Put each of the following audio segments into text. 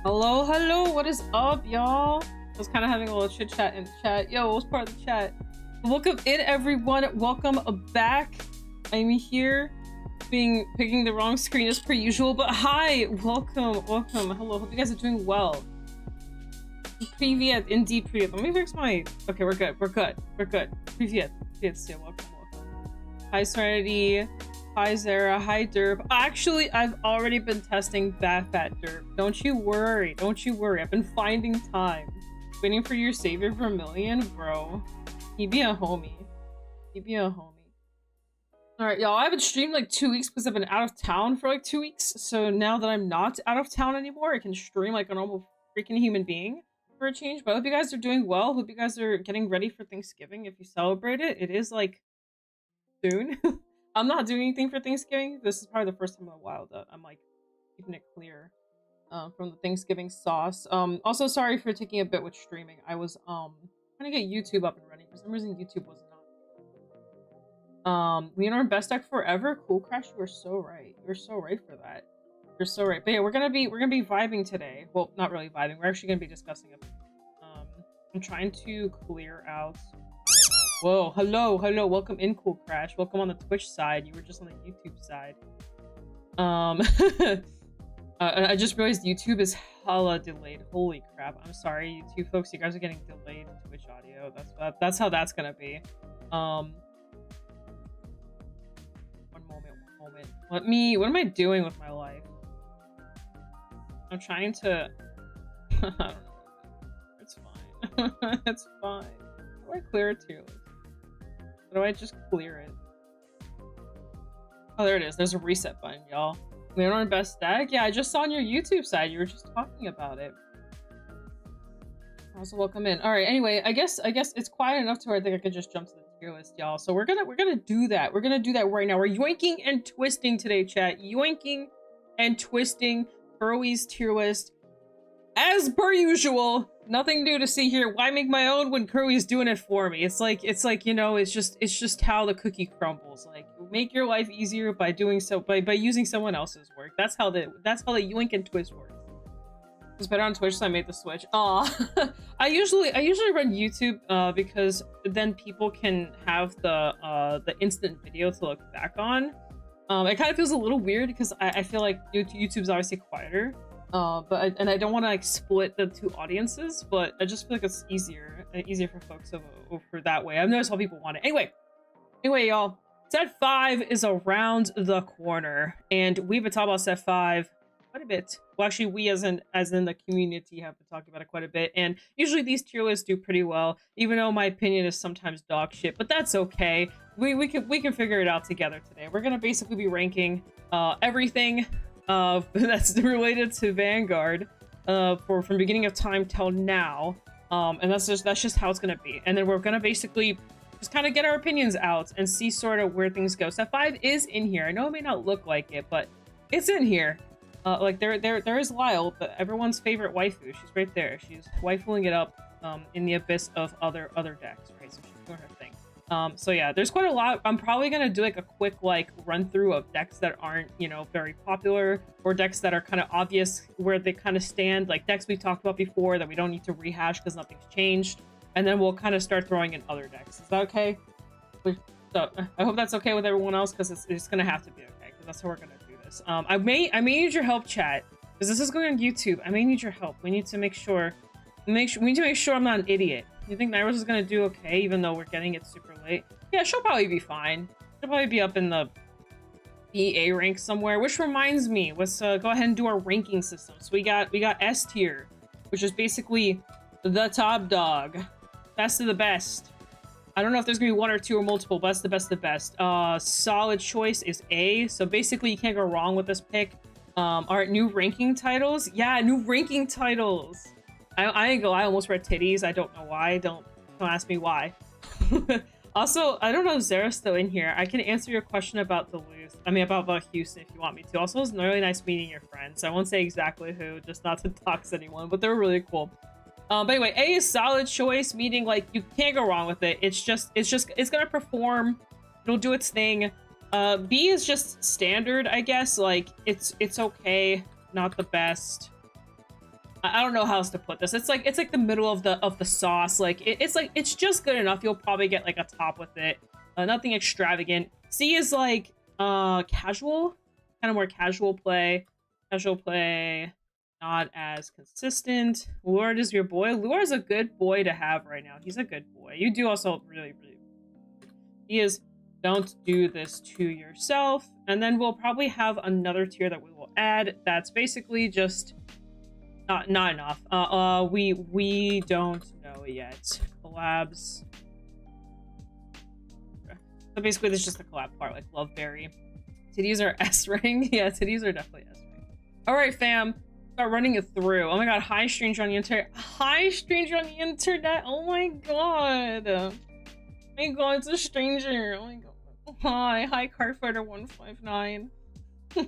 Hello, hello, what is up, y'all? I was kind of having a little chit chat in the chat. Yo, what was part of the chat? Welcome in, everyone. Welcome back. I'm here, picking the wrong screen as per usual, but hi, welcome. Hello, hope you guys are doing well. Привет, indeed, привет. Let me fix my. Okay, we're good. Привет, still welcome. Hi, Serenity. Hi, Zara. Hi, Derp. Actually, I've already been testing Fat Derp. Don't you worry. I've been finding time. Waiting for your savior Vermilion, bro. He be a homie. Alright, y'all. I haven't streamed like 2 weeks because I've been out of town for like 2 weeks. So now that I'm not out of town anymore, I can stream like a normal freaking human being for a change. But I hope you guys are doing well. Hope you guys are getting ready for Thanksgiving. If you celebrate it, it is like soon. I'm not doing anything for Thanksgiving. This is probably the first time in a while that I'm like keeping it clear from the Thanksgiving sauce. Also sorry for taking a bit with streaming. I was trying to get YouTube up and running. For some reason YouTube was not. Leonardo best deck forever. Cool Crash, you were so right. You're so right for that. You're so right. But yeah, we're gonna be vibing today. Well, not really vibing. We're actually gonna be discussing it. I'm trying to clear out. Whoa, hello, welcome in, Cool Crash. Welcome on the Twitch side. You were just on the YouTube side. I just realized YouTube is hella delayed. Holy crap! I'm sorry, YouTube folks. You guys are getting delayed Twitch audio. That's how that's gonna be. One moment. What am I doing with my life? I'm trying to. I don't know. It's fine. It's fine. How do I clear it too? How do I just clear it? Oh, there it is. There's a reset button, y'all. Leonardo best deck? Yeah, I just saw on your YouTube side. You were just talking about it. Also, welcome in. All right. Anyway, I guess it's quiet enough to where I think I could just jump to the tier list, y'all. So we're gonna do that. We're gonna do that right now. We're yoinking and twisting today, chat. Yoinking and twisting Burrowie's tier list. As per usual, nothing new to see here. Why make my own when Curly's doing it for me? It's like, you know, it's just how the cookie crumbles. Like, make your life easier by doing so by using someone else's work. That's how the yoink and twist works. It's better on Twitch, so I made the switch. Aw. I usually run YouTube because then people can have the instant video to look back on. It kind of feels a little weird because I feel like YouTube's obviously quieter. But I don't want to like split the two audiences, but I just feel like it's easier for folks over that way. I've noticed how people want it. Anyway, y'all, set 5 is around the corner, and we've been talking about set 5 quite a bit. Well, actually, we as in the community have been talking about it quite a bit, and usually these tier lists do pretty well, even though my opinion is sometimes dog shit. But that's okay. We can figure it out together today. We're gonna basically be ranking everything that's related to Vanguard from beginning of time till now, and that's just how it's gonna be. And then we're gonna basically just kind of get our opinions out and see sort of where things go. Set 5 is in here. I know it may not look like it, but it's in here. Like there is Lyle, but everyone's favorite waifu. She's right there. She's waifuing it up in the abyss of other decks, right? So she's doing her thing. So yeah, there's quite a lot. I'm probably gonna do like a quick like run through of decks that aren't, you know, very popular, or decks that are kind of obvious where they kind of stand, like decks we talked about before that we don't need to rehash because nothing's changed, and then we'll kind of start throwing in other decks. Is that okay? So I hope that's okay with everyone else, because it's gonna have to be okay, because that's how we're gonna do this. I may need your help, chat, because this is going on YouTube. I may need your help. We need to make sure I'm not an idiot. You think Nairos is gonna do okay, even though we're getting it super late? Yeah, she'll probably be fine. She'll probably be up in the EA rank somewhere. Which reminds me, let's go ahead and do our ranking system. So we got S tier, which is basically the top dog, best of the best. I don't know if there's gonna be one or two or multiple, but that's the best of the best. Solid choice is A. So basically, you can't go wrong with this pick. Our new ranking titles. Yeah, new ranking titles. I ain't gonna lie, I almost read titties. I don't know why. Don't ask me why. Also, I don't know if Zara's still in here. I can answer your question about Duluth. I mean, about Houston if you want me to. Also, it's really nice meeting your friends. I won't say exactly who, just not to dox anyone, but they're really cool. But anyway, A is solid choice, meaning like you can't go wrong with it. It's gonna perform. It'll do its thing. B is just standard, I guess. Like it's okay, not the best. I don't know how else to put this. It's like the middle of the sauce. Like it's just good enough. You'll probably get like a top with it. Nothing extravagant. C is like casual, kind of more casual play. Casual play, not as consistent. Luard is your boy. Luard is a good boy to have right now. He's a good boy. You do also really. He is. Don't do this to yourself. And then we'll probably have another tier that we will add. That's basically just not enough. We don't know yet. Collabs. So basically, there's just the collab part, like Loveberry. Titties are S ring. Yeah, titties are definitely S ring. All right, fam. Start running it through. Oh my god, hi stranger on the internet. Hi stranger on the internet. Oh my god. Oh my god, it's a stranger. Oh my god. Hi Cardfighter 159.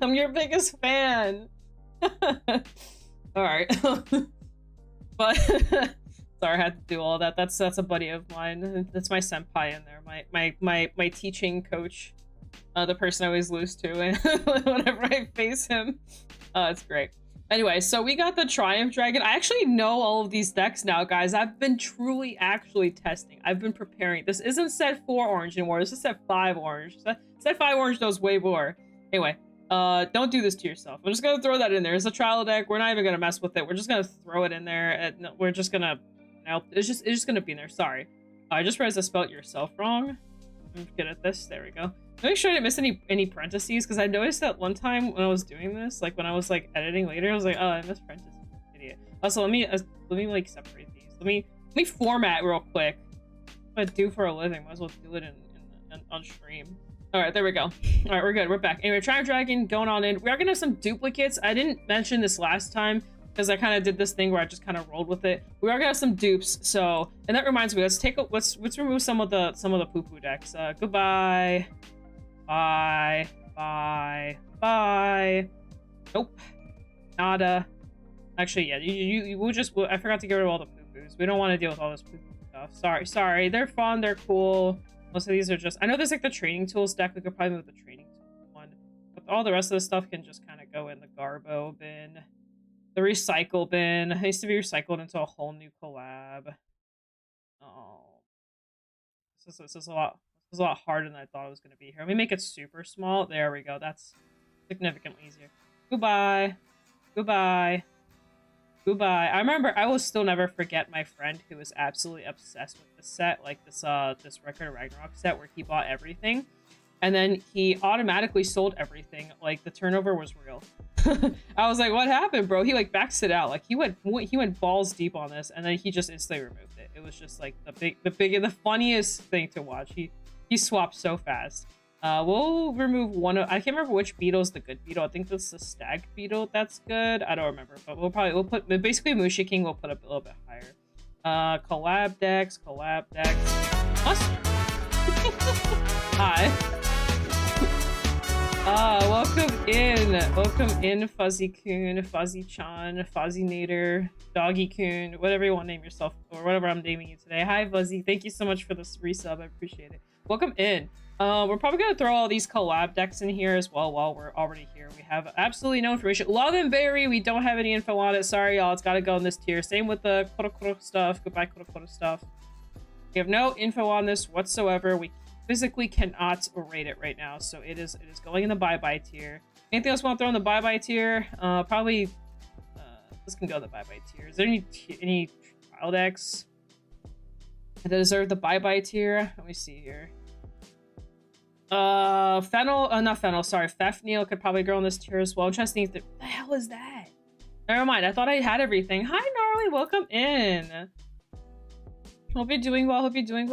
I'm your biggest fan. All right. But sorry, I had to do all that. That's a buddy of mine. That's my senpai in there. My teaching coach. The person I always lose to and whenever I face him. It's great. Anyway, so we got the Triumph Dragon. I actually know all of these decks now, guys. I've been truly actually testing. I've been preparing. This isn't set 4 orange anymore. This is set 5 orange. Set 5 orange knows way more. Anyway, don't do this to yourself. I'm just gonna throw that in there. It's a trial deck. We're not even gonna mess with it. We're just gonna throw it in there. And we're just gonna, it's just gonna be in there. Sorry. I just realized I spelled yourself wrong. I'm good at this. There we go. Make sure I didn't miss any parentheses, because I noticed that one time when I was doing this, like when I was like editing later, I was like, oh, I missed parentheses. Idiot. Also, let me like separate these. Let me format real quick. What I do for a living. Might as well do it on stream. All right, there we go. All right, we're good. We're back. Anyway, Triumph Dragon going on in. We are gonna have some duplicates. I didn't mention this last time because I kind of did this thing where I just kind of rolled with it. We are gonna have some dupes. So, and that reminds me, let's remove some of the poo-poo decks. Goodbye. Bye. Nope. Nada. Actually, yeah, you will just. I forgot to get rid of all the poo-poos. We don't want to deal with all this poo-poo stuff. Sorry. They're fun. They're cool. Most of these are just. I know there's like the training tools deck. We could probably move the training tools one, but all the rest of the stuff can just kind of go in the Garbo bin, the recycle bin. It used to be recycled into a whole new collab. Oh, this is a lot. It was a lot harder than I thought it was going to be here. Let me make it super small. There we go. That's significantly easier. Goodbye. I remember, I will still never forget my friend who was absolutely obsessed with this set, like this Record of Ragnarok set where he bought everything. And then he automatically sold everything. Like the turnover was real. I was like, what happened, bro? He like backs it out. Like he went balls deep on this, and then he just instantly removed it. It was just like the funniest thing to watch. He swapped so fast. We'll remove one of, I can't remember which beetle is the good beetle. I think that's the stag beetle that's good. I don't remember, but we'll put basically Musha King we'll put up a little bit higher. Collab decks. Mustard. Hi. Welcome in Fuzzy-kun, Fuzzy-chan, Fuzzy-nator, Doggy-kun, whatever you want to name yourself, or whatever I'm naming you today. Hi Fuzzy, thank you so much for this resub, I appreciate it. Welcome in. We're probably gonna throw all these collab decks in here as well while we're already here. We have absolutely no information. Love and Berry, we don't have any info on it. Sorry y'all, it's gotta go in this tier. Same with the Korokoro stuff. Goodbye Korokoro stuff. We have no info on this whatsoever. We physically cannot rate it right now, so it is going in the bye-bye tier. Anything else we want to throw in the bye-bye tier? Probably this can go in the bye-bye tier. Is there any trial decks that deserve the bye-bye tier? Let me see here. Not Fennel, sorry. Fafnir could probably go in this tier as well. I'm trying to think, the hell is that? Never mind, I thought I had everything. Hi Gnarly, welcome in. Hope you're doing well.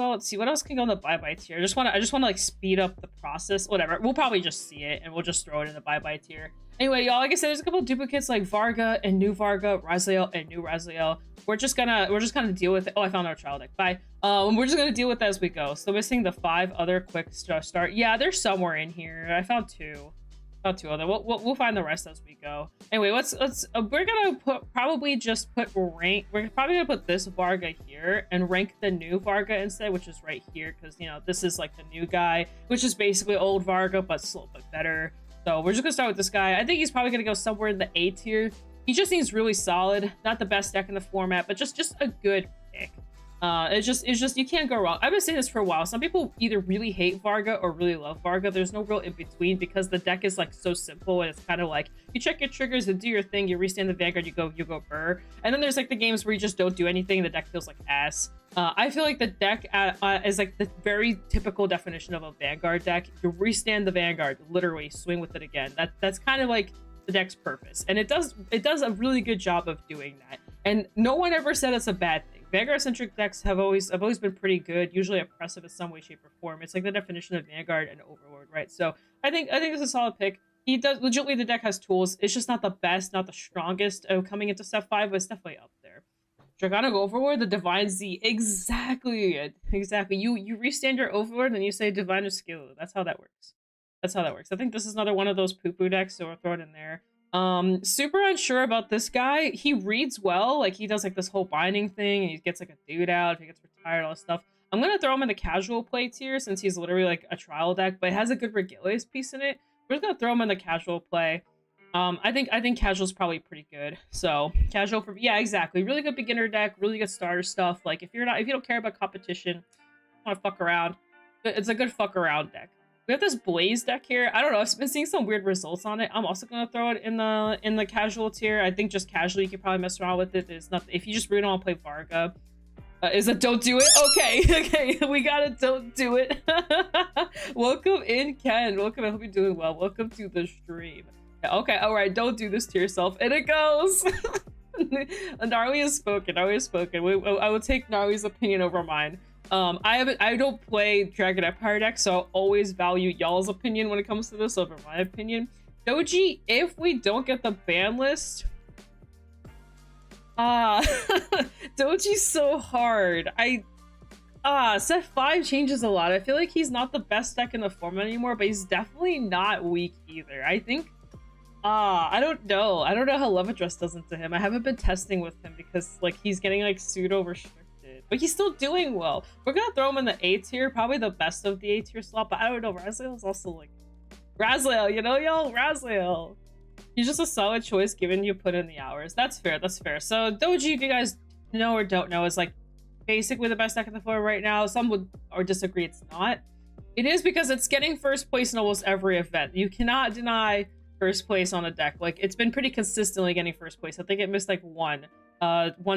Let's see what else can go in the bye-bye tier. I just want to like speed up the process. Whatever. We'll probably just see it and we'll just throw it in the bye-bye tier. Anyway, y'all, like I said, there's a couple of duplicates like Varga and new Varga, Raziel and new Raziel. We're just gonna deal with it. Oh, I found our trial deck. Bye. We're just gonna deal with that as we go. So missing the 5 other quick start. Yeah, they're somewhere in here. I found 2. Not 2 other. We'll find the rest as we go. Anyway, let's we're gonna probably put rank. We're probably gonna put this Varga here and rank the new Varga instead, which is right here, because you know this is like the new guy, which is basically old Varga but still a bit better. So we're just gonna start with this guy. I think he's probably gonna go somewhere in the A tier. He just seems really solid. Not the best deck in the format, but just a good pick. It's just you can't go wrong. I've been saying this for a while. Some people either really hate Varga or really love Varga. There's no real in between because the deck is like so simple and it's kind of like you check your triggers and do your thing, you restand the Vanguard, you go burr. And then there's like the games where you just don't do anything and the deck feels like ass. I feel like the deck is like the very typical definition of a Vanguard deck. You restand the Vanguard, literally swing with it again. That's kind of like the deck's purpose, and it does a really good job of doing that. And no one ever said it's a bad thing. Vanguard-centric decks have always been pretty good, usually oppressive in some way, shape, or form. It's like the definition of Vanguard and Overlord, right? So I think it's a solid pick. He does legitimately, the deck has tools. It's just not the best, not the strongest. Coming into step 5, but it's definitely up there. Draconic Overlord, the Divine Z, exactly. You restand your Overlord and you say Divine Skill. That's how that works. I think this is another one of those poo-poo decks, so we'll throw it in there. Super unsure about this guy. He reads well, like he does like this whole binding thing, and he gets like a dude out if he gets retired, all this stuff. I'm gonna throw him in the casual play tier since he's literally like a trial deck, but it has a good Regilius piece in it. We're just gonna throw him in the casual play. I think casual's probably pretty good. So casual for, yeah, exactly. Really good beginner deck, really good starter stuff. Like if you don't care about competition, want to fuck around, it's a good fuck around deck. We have this Blaze deck here. I don't know. I've been seeing some weird results on it. I'm also gonna throw it in the casual tier. I think just casually you can probably mess around with it. There's nothing. If you just really don't want to play Varga, is it don't do it? Okay, we got it. Don't do it. Welcome in, Ken. Welcome. I hope you're doing well. Welcome to the stream. Okay, all right. Don't do this to yourself. And it goes. Gnarly has spoken. I will take Gnarly's opinion over mine. I don't play Dragon Empire deck, so I'll always value y'all's opinion when it comes to this over my opinion. Doji, if we don't get the ban list, Doji's so hard. Set 5 changes a lot. I feel like he's not the best deck in the format anymore, but he's definitely not weak either. I think, I don't know how Love Address does it to him. I haven't been testing with him because like he's getting like pseudo restricted. But he's still doing well. We're gonna throw him in the A tier, probably the best of the A tier slot, but I don't know, Raziel's also like Raziel, you know, y'all, Raziel. He's just a solid choice given you put in the hours. That's fair. So Doji, if you guys know or don't know, is like basically the best deck in the floor right now. Some would or disagree it's not. It is because it's getting first place in almost every event. You cannot deny first place on a deck. Like it's been pretty consistently getting first place. I think it missed like one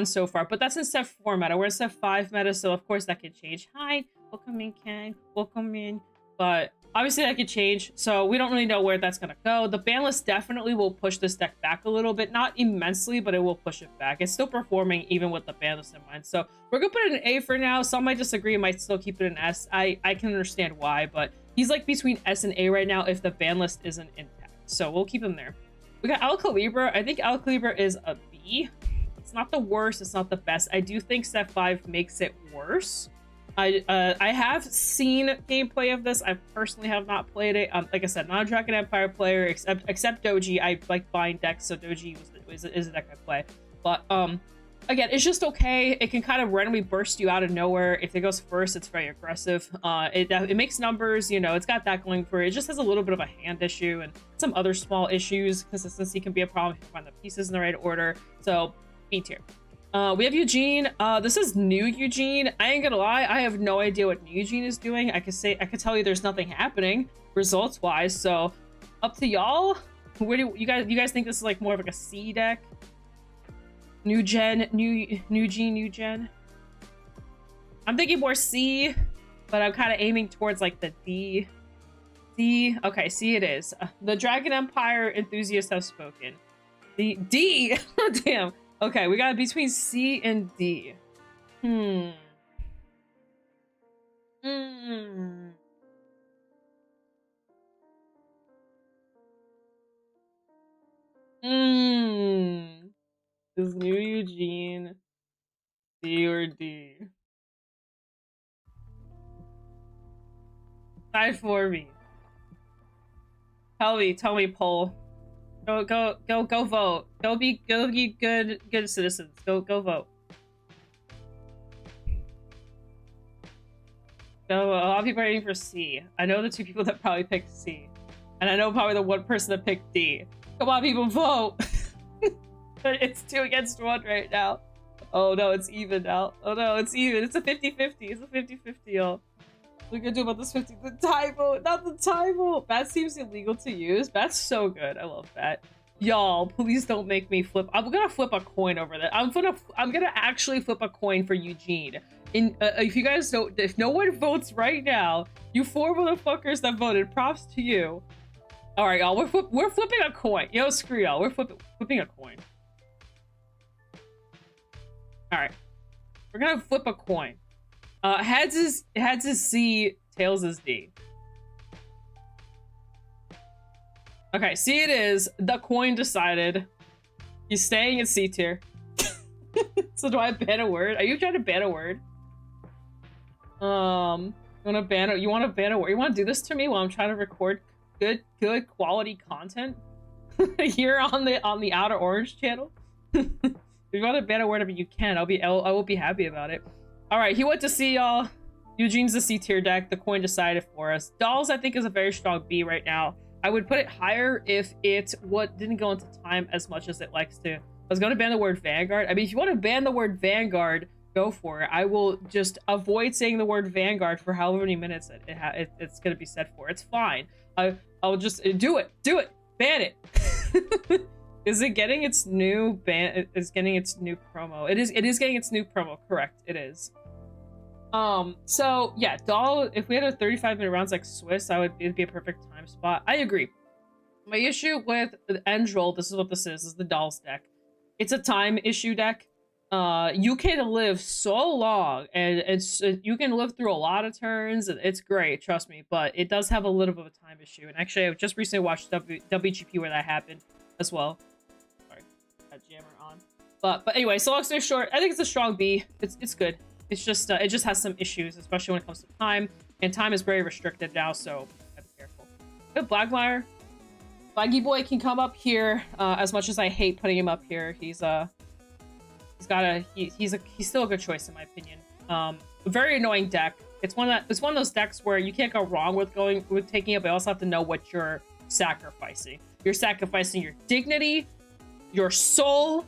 so far, but that's in step 4 meta. We're in step 5 meta, so of course that could change. Hi, welcome in, Ken. Welcome in. But obviously that could change, so we don't really know where that's gonna go. The ban list definitely will push this deck back a little bit, not immensely, but it will push it back. It's still performing even with the ban list in mind, so we're gonna put it in A for now. Some might disagree, might still keep it in S. I can understand why, but he's like between S and A right now if the ban list isn't intact, so we'll keep him there. We got Alcalibra. I think Alcalibra is a B. It's not the worst, it's not the best. I do think step 5 makes it worse. I have seen gameplay of this. I personally have not played it. Like I said, not a Dragon Empire player, except Doji. I like buying decks, so Doji is a deck I play. But again, it's just okay. It can kind of randomly burst you out of nowhere. If it goes first, it's very aggressive. It makes numbers, you know, it's got that going for it. It just has a little bit of a hand issue and some other small issues. Consistency can be a problem if you find the pieces in the right order. So B tier. We have Eugene. This is new Eugene. I ain't gonna lie, I have no idea what new Eugene is doing. I could tell you there's nothing happening results wise. So up to y'all. Where do you guys think this is like more of like a C deck? New gen. I'm thinking more C, but I'm kind of aiming towards like the D. C. Okay, C it is. The Dragon Empire enthusiasts have spoken. The D. Damn. Okay, we got between C and D. Is new Eugene C or D? Side for me. Tell me, poll. Go vote. Go be good citizens. Go vote. So a lot of people are aiming for C. I know the 2 people that probably picked C. And I know probably the 1 person that picked D. Come on, people, vote! It's 2-1 right now. Oh no, it's even now. Oh no, it's even. It's a 50-50. It's a 50-50, y'all. What are we gonna do about this 50? The typo, not the typo. Bat seems illegal to use. Bat's so good. I love Bat. Y'all, please don't make me flip. I'm gonna flip a coin over that. I'm gonna actually flip a coin for Eugene. If you guys don't, if no one votes right now, you 4 motherfuckers that voted, props to you. All right, y'all, we're flipping a coin. Yo, screw y'all. We're flipping a coin. All right, we're gonna flip a coin. Heads is C, tails is D. Okay, C it is. The coin decided. He's staying in C tier. So do I ban a word? Are you trying to ban a word? You want to ban a word? You want to do this to me while I'm trying to record good quality content here on the Outer Orange channel? If you want to ban a word, I mean, you can. I will be happy about it. All right, he went to C, y'all. Eugene's the C tier deck. The coin decided for us. Dolls, I think, is a very strong B right now. I would put it higher if it didn't go into time as much as it likes to. I was going to ban the word Vanguard. I mean, if you want to ban the word Vanguard, go for it. I will just avoid saying the word Vanguard for however many minutes it's going to be said for. It's fine. I'll just do it. Ban it. Is it getting its new ban? Is getting its new promo? It is getting its new promo. Correct. It is. So yeah, Doll, if we had a 35-minute rounds like Swiss, it'd be a perfect time spot. I agree. My issue with the Endrol, this is what this is the Dolls deck. It's a time issue deck. You can live so long, and you can live through a lot of turns, and it's great, trust me, but it does have a little bit of a time issue. And actually, I just recently watched WGP where that happened as well. Sorry, got jammer on. But anyway, so long story short, I think it's a strong B. It's good. It's just it just has some issues, especially when it comes to time, and time is very restricted now, so gotta be careful. Good Blackmire. Flaggy Boy can come up here. As much as I hate putting him up here, he's still a good choice in my opinion. A very annoying deck. It's one of those decks where you can't go wrong with taking it, but you also have to know what you're sacrificing. You're sacrificing your dignity, your soul,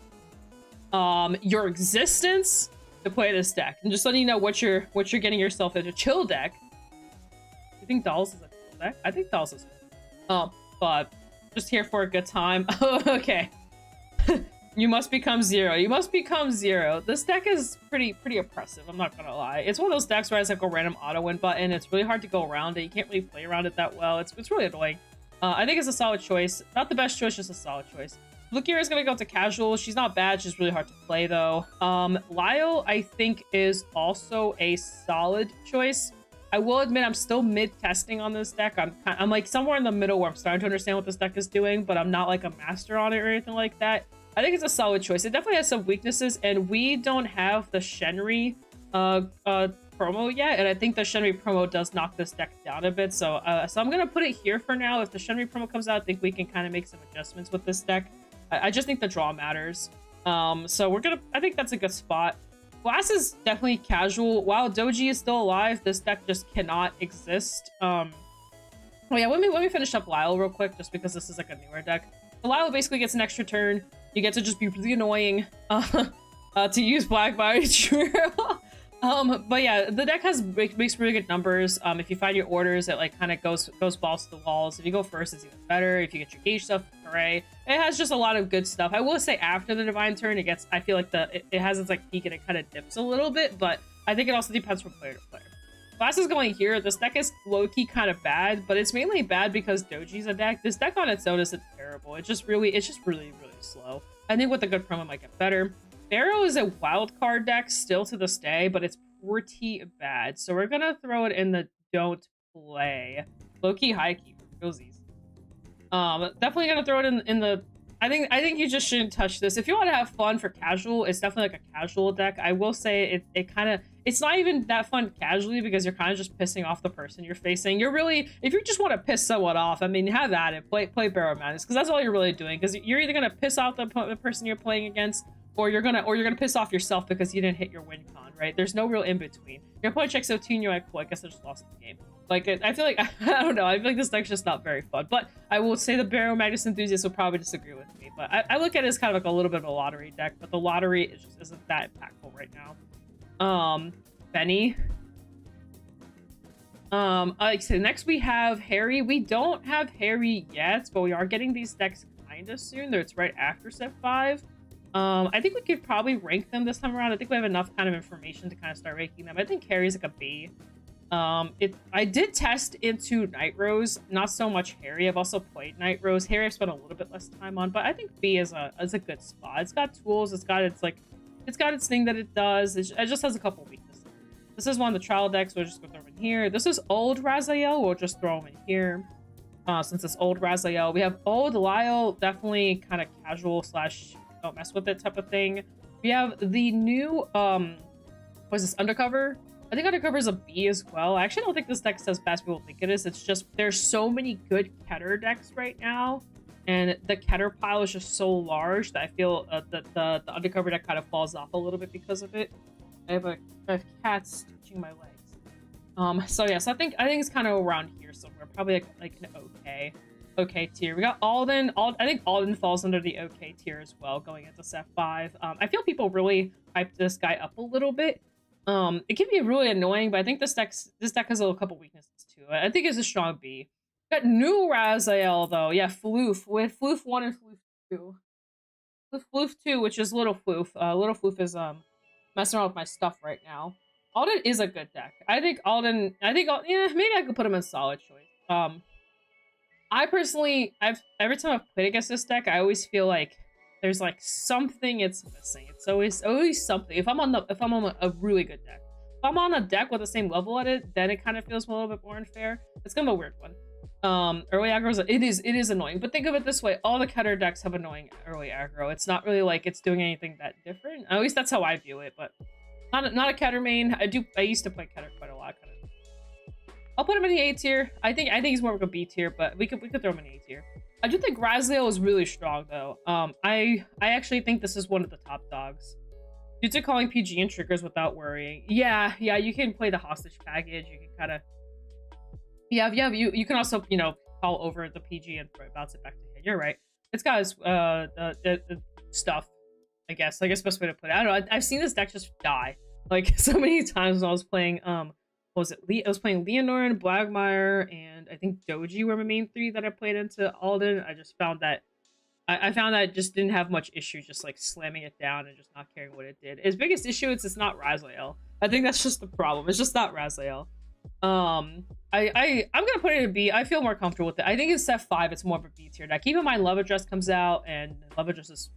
your existence to play this deck, and just letting you know what you're getting yourself into. Chill deck. You think Dolls is a chill deck? I think Dolls is cool. But just here for a good time. Oh, okay. You must become zero. You must become zero. This deck is pretty oppressive, I'm not gonna lie. It's one of those decks where it has like a random auto win button. It's really hard to go around it. You can't really play around it that well. It's really annoying. I think it's a solid choice. Not the best choice, just a solid choice. Lukia is gonna go to casual. She's not bad, she's really hard to play though. Lyle, I think, is also a solid choice. I will admit I'm still mid-testing on this deck. I'm like somewhere in the middle where I'm starting to understand what this deck is doing, but I'm not like a master on it or anything like that. I think it's a solid choice. It definitely has some weaknesses, and we don't have the Shenri promo yet, and I think the Shenri promo does knock this deck down a bit. So I'm gonna put it here for now. If the Shenri promo comes out, I think we can kind of make some adjustments with this deck. I just think the draw matters. So I think that's a good spot. Glass is definitely casual. While Doji is still alive, this deck just cannot exist. Oh yeah, let me finish up Lyle real quick, just because this is like a newer deck. So Lyle basically gets an extra turn. You get to just be really annoying to use Blackmire. True. But yeah, the deck makes really good numbers. If you find your orders, it like kind of goes balls to the walls. If you go first, it's even better. If you get your gauge stuff, hooray! It has just a lot of good stuff. I will say after the divine turn, I feel like it has its like peak and it kind of dips a little bit, but I think it also depends from player to player. Glass is going here. This deck is low-key kind of bad, but it's mainly bad because Doji's a deck. This deck on its own isn't terrible. It's just really slow. I think with a good promo it might get better. Barrow is a wild card deck still to this day, but it's pretty bad. So we're gonna throw it in the don't play. Low-key, high-key for realsies. Definitely gonna throw it in the I think you just shouldn't touch this. If you want to have fun for casual, it's definitely like a casual deck. I will say it's not even that fun casually because you're kind of just pissing off the person you're facing. If you just want to piss someone off, I mean, have at it. Play Barrow Madness, because that's all you're really doing. Because you're either gonna piss off the person you're playing against, or you're gonna piss off yourself because you didn't hit your win con, right? There's no real in between. Your opponent checks out 2 and you're like, cool, I guess I just lost the game. Like, I feel like, I don't know, I feel like this deck's just not very fun. But I will say the Baron Magnus enthusiasts will probably disagree with me. But I look at it as kind of like a little bit of a lottery deck, but the lottery just isn't that impactful right now. Benny. Like I said, next we have Harry. We don't have Harry yet, but we are getting these decks kind of soon. It's right after set 5. I think we could probably rank them this time around. I think we have enough kind of information to kind of start ranking them. I think Harry's like a B. I did test into Night Rose, not so much Harry. I've also played Night Rose. Harry I've spent a little bit less time on, but I think B is a good spot. It's got tools. It's got its thing that it does. It just has a couple weaknesses. This is one of the trial decks. We'll just go throw them in here. This is old Raziel. We'll just throw them in here. Since it's old Raziel, we have old Lyle. Definitely kind of casual / don't mess with it type of thing. We have the new what is this, Undercover? I think Undercover is a B as well. I actually don't think this deck is as bad as people think it is. It's just there's so many good Keter decks right now, and the Keter pile is just so large that I feel that the Undercover deck kind of falls off a little bit because of it. I have cats touching my legs. So yes, I think it's kind of around here somewhere, probably like an okay tier. We got Alden. I think Alden falls under the okay tier as well going into set 5. I feel people really hyped this guy up a little bit. It can be really annoying, but I think this deck has a couple weaknesses too. I think it's a strong B. Got new Raziel though. Yeah, Floof with Floof 1 and Floof 2. Floof 2, which is Little Floof. Little Floof is messing around with my stuff right now. Alden is a good deck. Maybe I could put him in solid choice. I personally, every time I've played against this deck, I always feel like there's like something it's missing. It's always something. If I'm on a really good deck, if I'm on a deck with the same level at it, then it kind of feels a little bit more unfair. It's kind of a weird one. Early aggro it is annoying, but think of it this way: all the Keter decks have annoying early aggro. It's not really like it's doing anything that different. At least that's how I view it. But not a Keter main. I used to play Keter quite a lot. Kind of. I'll put him in the A tier. I think he's more of a B tier, but we could throw him in A tier. I do think Raziel is really strong though. I actually think this is one of the top dogs. Due to calling PG and triggers without worrying. Yeah, you can play the hostage package. You can kind of you can also, call over the PG and bounce it back to hit. You're right. It's got its the stuff, I guess. Best way to put it. I don't know. I've seen this deck just die like so many times when I was playing what was it? I was playing Leonore, Blagmire, and I think Doji were my main 3 that I played into Alden. I just found that I found that it just didn't have much issue just like slamming it down and just not caring what it did. His biggest issue is it's not Raziel. I think that's just the problem. It's just not Raziel. I'm gonna put it in B. I feel more comfortable with it. I think in set 5 it's more of a B tier deck. Keep in mind Love Address comes out, and Love Address is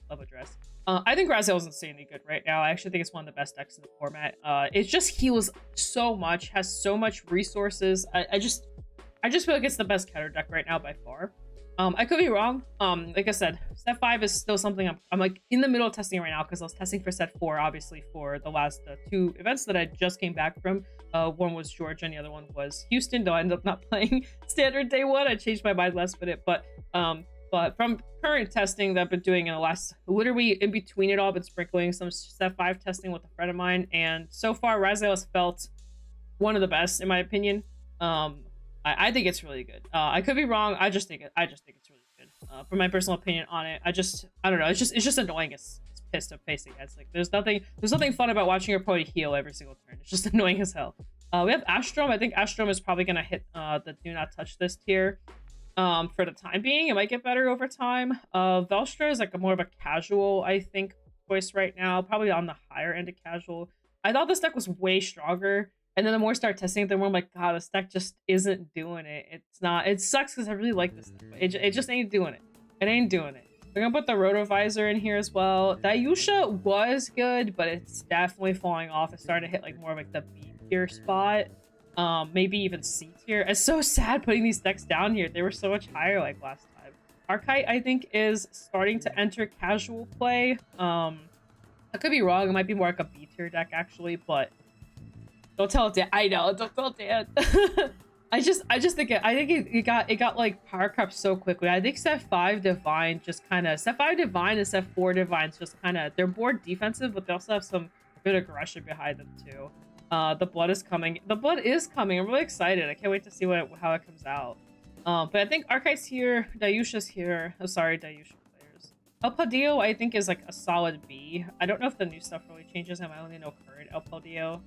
Love Address. I think Raziel is insanely good right now. I actually think it's one of the best decks in the format. It just heals so much, has so much resources. I just feel like it's the best Keter deck right now by far. I could be wrong. Like I said, set 5 is still something I'm like in the middle of testing right now, because I was testing for set 4 obviously for the last 2 events that I just came back from. One was Georgia and the other one was Houston, though I ended up not playing standard day 1. I changed my mind last minute, but from current testing that I've been doing in the last, literally in between it all, I've been sprinkling some set 5 testing with a friend of mine, and so far Raziel has felt one of the best in my opinion. I think it's really good. I could be wrong. I just think it's really good. From my personal opinion on it, I don't know. It's just annoying. It's pissed of facing. It's like there's nothing fun about watching your opponent heal every single turn. It's just annoying as hell. We have Astrom. I think Astrom is probably gonna hit the do not touch this tier. For the time being, it might get better over time. Velstra is like a more of a casual, I think, choice right now, probably on the higher end of casual. I thought this deck was way stronger, and then the more I start testing it, the more I'm like, God, this deck just isn't doing it. It's not. It sucks because I really like this deck, but it just ain't doing it. It ain't doing it. We're gonna put the Rotovisor in here as well. Dayusha was good, but it's definitely falling off. It's starting to hit like more of like the B tier spot. Maybe even C tier. It's so sad putting these decks down here. They were so much higher like last time. Archite, I think, is starting to enter casual play. I could be wrong. It might be more like a B tier deck actually, but don't tell Dan. I know, don't tell Dan. I just think it got like power crept so quickly. I think set 5 divine just kind of set 5 divine and set 4 divines just kind of, they're more defensive, but they also have some good aggression behind them too. The blood is coming. The blood is coming. I'm really excited. I can't wait to see how it comes out. But I think Archetype's here, Dayusha's here. Oh, sorry, Dayusha players. El Padillo I think is like a solid B. I don't know if the new stuff really changes him. I only know current El Padillo.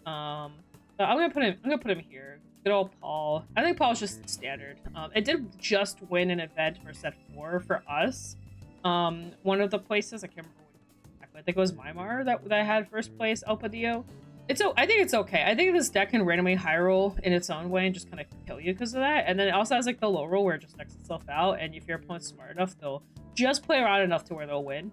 But I'm gonna put him here. Good old Paul. I think Paul's just standard. It did just win an event for set 4 for us. One of the places, I can't remember what, I think it was Mimar that had first place El Padillo. I think it's okay. I think this deck can randomly high roll in its own way and just kind of kill you because of that. And then it also has like the low roll where it just decks itself out. And if your opponent's smart enough, they'll just play around enough to where they'll win.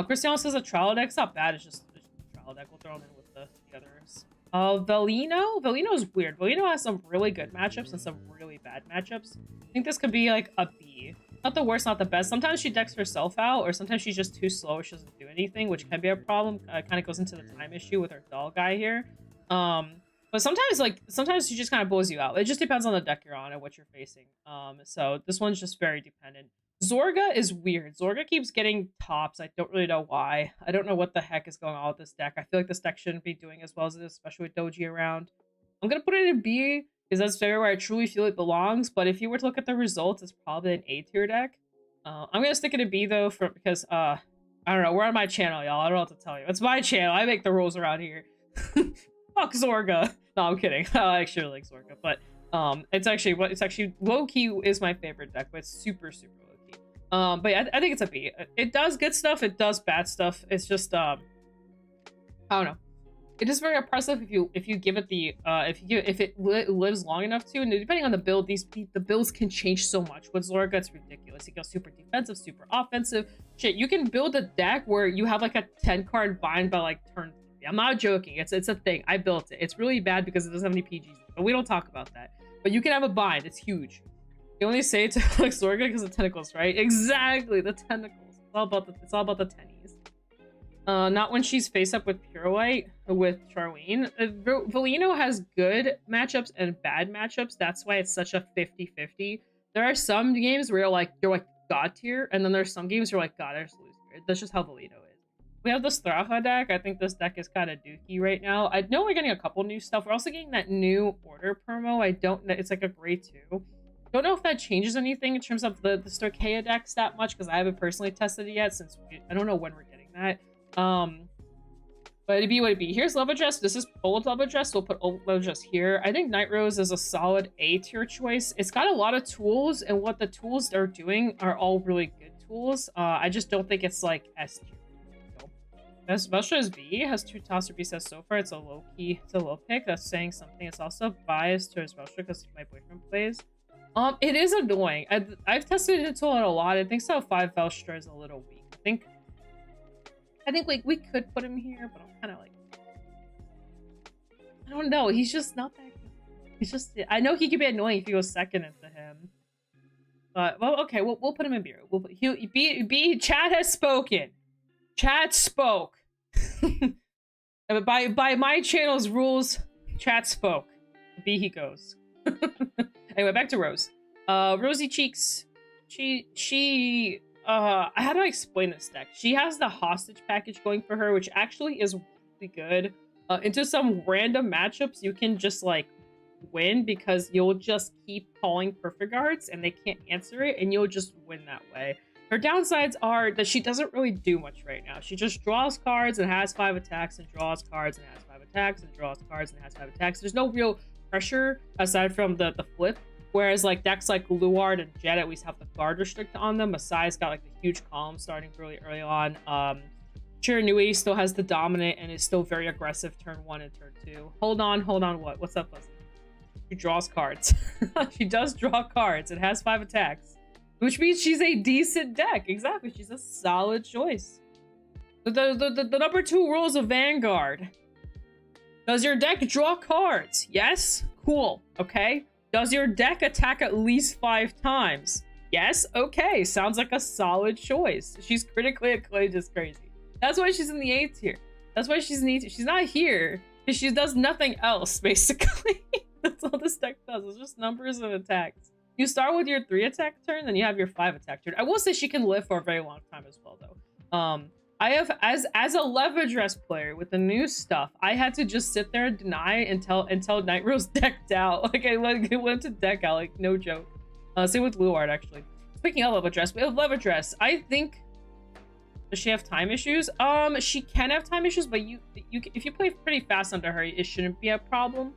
Cristiano says a trial deck's not bad. It's just a trial deck. We'll throw them in with the others. Velino is weird. Velino has some really good matchups and some really bad matchups. I think this could be like a B. Not the worst, not the best. Sometimes she decks herself out, or sometimes she's just too slow. She doesn't do anything, which can be a problem. Kind of goes into the time issue with our doll guy here. But sometimes she just kind of blows you out. It just depends on the deck you're on and what you're facing. So this one's just very dependent. Zorga is weird. Zorga keeps getting tops. I don't really know why. I don't know what the heck is going on with this deck. I feel like this deck shouldn't be doing as well as it is, especially with Doji around. I'm gonna put it in B because that's where I truly feel it belongs. But if you were to look at the results, it's probably an A tier deck. I'm gonna stick it in B though because I don't know. We're on my channel, y'all. I don't know what to tell you. It's my channel. I make the rules around here. Fuck Zorga. No, I'm kidding. I actually like Zorga, but it's actually low key is my favorite deck, but it's super low key. But yeah, I think it's a B. It does good stuff. It does bad stuff. It's just I don't know. It is very oppressive if you give it the if it lives long enough to, and depending on the build, the builds can change so much. With Zorga, it's ridiculous. It goes super defensive, super offensive. Shit, you can build a deck where you have like a 10 card bind by like turn 3. I'm not joking. It's a thing. I built it. It's really bad because it doesn't have any PGs, but we don't talk about that. But you can have a bind. It's huge. You only say it to like Zorga because of tentacles, right? Exactly, the tentacles. It's all about the tennies. Not when she's face up with Pure White with Charlene. Velino has good matchups and bad matchups. That's why it's such a 50-50. There are some games where you're like god tier, and then there's some games where you're like, God, I just lose here. That's just how Velino is. We have the Straha deck. I think this deck is kind of dookie right now. I know we're getting a couple new stuff. We're also getting that new order promo. I don't know. It's like a grade 2. Don't know if that changes anything in terms of the Storkea decks that much because I haven't personally tested it yet since I don't know when we're getting that. But it'd be what it'd be. Here's Love Adjust. This is Old Love Adjust. We'll put Old Love Adjust here. I think Night Rose is a solid A tier choice. It's got a lot of tools, and what the tools are doing are all really good tools. I just don't think it's like S tier. Vestra is B, has 2 Tosser B sets so far. It's a low pick. That's saying something. It's also biased towards Vestra because my boyfriend plays. It is annoying. I've tested it a lot. I think so 5 Vestra is a little weak. I think like we could put him here, but I'm kind of like, I don't know. He's just not that good. He's just, I know he could be annoying if he goes second into him. But well, okay, we'll put him in B. Chad has spoken. Chad spoke. by my channel's rules, Chad spoke. B he goes. Anyway, back to Rose. Rosy Cheeks. How do I explain this deck? She has the hostage package going for her, which actually is really good. Into some random matchups, you can just like win because you'll just keep calling Perfect Guards and they can't answer it, and you'll just win that way. Her downsides are that she doesn't really do much right now. She just draws cards and has 5 attacks and draws cards and has 5 attacks and draws cards and has 5 attacks. There's no real pressure aside from the flip. Whereas like decks like Luard and Jet at least have the guard restrict on them. Masai's got like the huge column starting really early on. Chiranui still has the dominant and is still very aggressive turn 1 and turn 2. Hold on, what? What's up, Leslie? She draws cards. She does draw cards and has 5 attacks. Which means she's a decent deck. Exactly. She's a solid choice. The number 2 rules of Vanguard. Does your deck draw cards? Yes? Cool. Okay. Does your deck attack at least 5 times? Yes? Okay. Sounds like a solid choice. She's critically acclaimed is crazy. That's why she's in the A tier. That's why she's in the A tier. She's not here because she does nothing else, basically. That's all this deck deck does. It's just numbers and attacks. You start with your 3 attack turn, then you have your 5 attack turn. I will say she can live for a very long time as well, though. I have as a Leva Dress player with the new stuff, I had to just sit there and deny until Night Rose decked out. Like I went to deck out, like no joke. Same with Luard actually. Speaking of Leva Dress, we have Leva Dress. I think, does she have time issues? She can have time issues, but you if you play pretty fast under her, it shouldn't be a problem.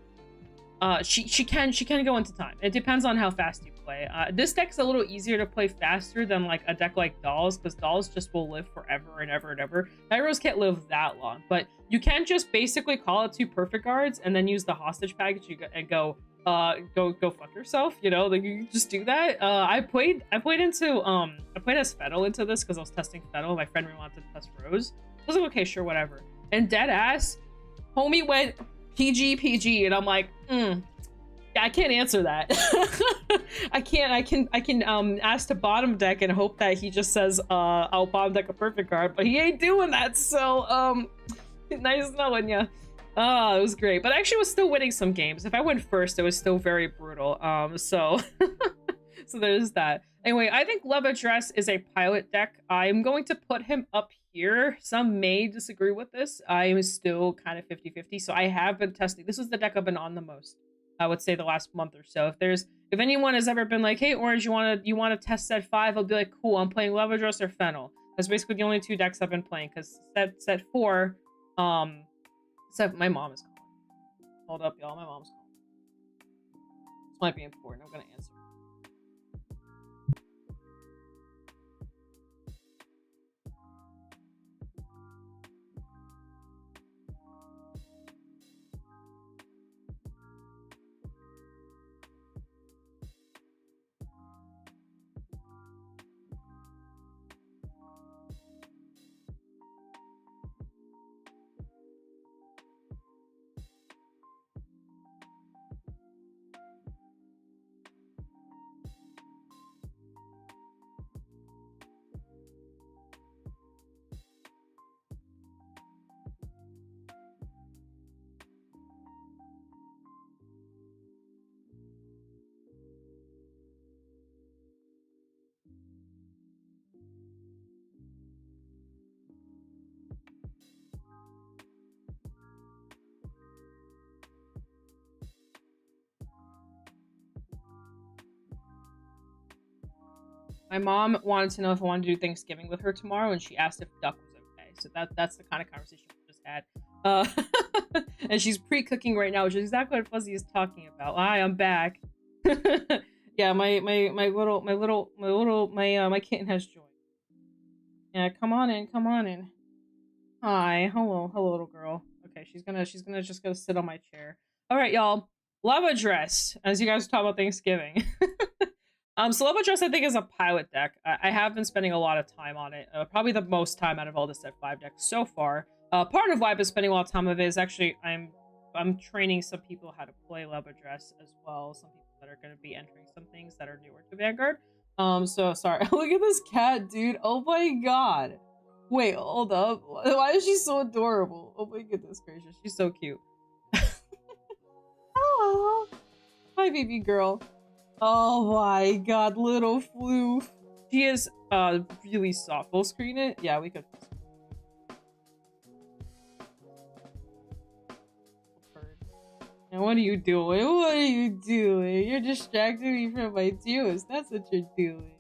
She can go into time. It depends on how fast you play. This deck's a little easier to play faster than like a deck like Dolls, because Dolls just will live forever and ever and ever. Night Rose can't live that long, but you can just basically call out 2 perfect guards and then use the hostage package and go fuck yourself. You know, like you just do that. I played as Fennel into this because I was testing Fennel. My friend really wanted to test Rose. I was like, okay, sure, whatever. And dead ass, homie went PG, and I'm like, I can't answer that. I can ask to bottom deck and hope that he just says I'll bottom deck a perfect card, but he ain't doing that. So nice knowing ya. It was great, but I actually was still winning some games. If I went first, it was still very brutal. So so there's that. Anyway, I think Leva Dress is a pilot deck. I'm going to put him up here. Some may disagree with this. I am still kind of 50-50. So I have been testing. This is the deck I've been on the most, I would say, the last month or so. If anyone has ever been like, hey Orange, you want to test set 5, I'll be like, cool, I'm playing Leva Dress or Fennel. That's basically the only 2 decks I've been playing, because set 4, my mom is calling. Hold up, y'all, my mom's calling. This might be important. I'm gonna answer. My mom wanted to know if I wanted to do Thanksgiving with her tomorrow, and she asked if duck was okay. So that's the kind of conversation we just had. And she's pre-cooking right now, which is exactly what Fuzzy is talking about. Hi, I'm back. Yeah, my kitten has joined. Yeah, come on in. Hi, hello, little girl. Okay, she's gonna just go sit on my chair. All right, y'all. Leva Dress, as you guys talk about Thanksgiving. So Leva Dress, I think, is a pilot deck. I have been spending a lot of time on it. Probably the most time out of all the set 5 decks so far. Part of why I've been spending a lot of time of it is actually I'm training some people how to play Leva Dress as well. Some people that are going to be entering some things that are newer to Vanguard. So sorry. Look at this cat, dude. Oh my god. Wait, hold up. Why is she so adorable? Oh my goodness gracious. She's so cute. Hello. Hi, baby girl. Oh my god, little floof. She is really soft. We'll screen it? Yeah, we could. And what are you doing? What are you doing? You're distracting me from my duos. That's what you're doing.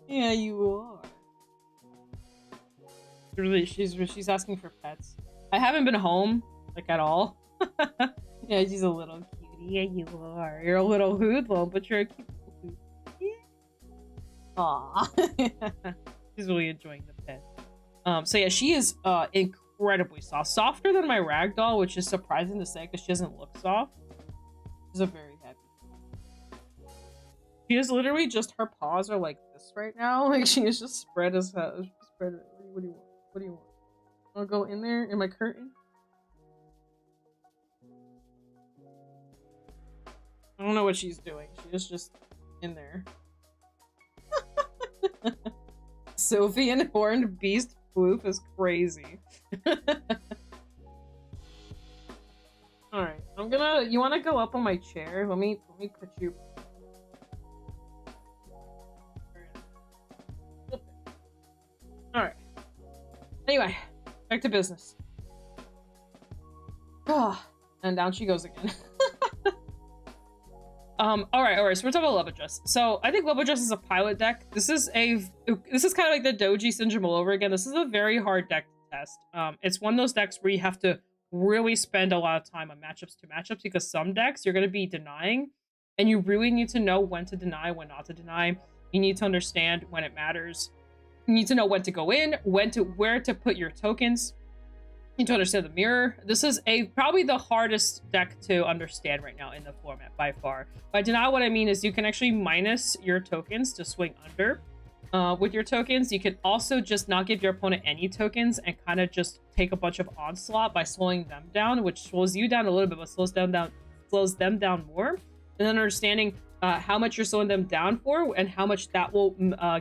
Yeah, you are. Really, she's asking for pets. I haven't been home, like, at all. Yeah, she's a little cutie. Yeah, you are. You're a little hoodlum, but you're a cute little hoodlum. Yeah. Aww. She's really enjoying the pet. So yeah, she is incredibly soft. Softer than my ragdoll, which is surprising to say because she doesn't look soft. She's a very happy. She is literally just, her paws are like this right now. Like, she is just spread as hell. Spread. What do you want? What do you want? Wanna go in there in my curtain? I don't know what she's doing. She is just in there. Sylvian horned beast floof is crazy. All right, I'm gonna. You want to go up on my chair? Let me put you. All right. Anyway, back to business. Ah, and down she goes again. All right. So we're talking about Love Address. So I think Love Address is a pilot deck. This is kind of like the Doji syndrome all over again. This is a very hard deck to test. It's one of those decks where you have to really spend a lot of time on matchups to matchups, because some decks you're going to be denying, and you really need to know when to deny, when not to deny. You need to understand when it matters. You need to know when to go in, where to put your tokens. You need to understand the mirror. This is probably the hardest deck to understand right now in the format by far. By deny, what I mean is you can actually minus your tokens to swing under. With your tokens, you can also just not give your opponent any tokens and kind of just take a bunch of onslaught by slowing them down, which slows you down a little bit, but slows them down more. And then understanding how much you're slowing them down for and how much that will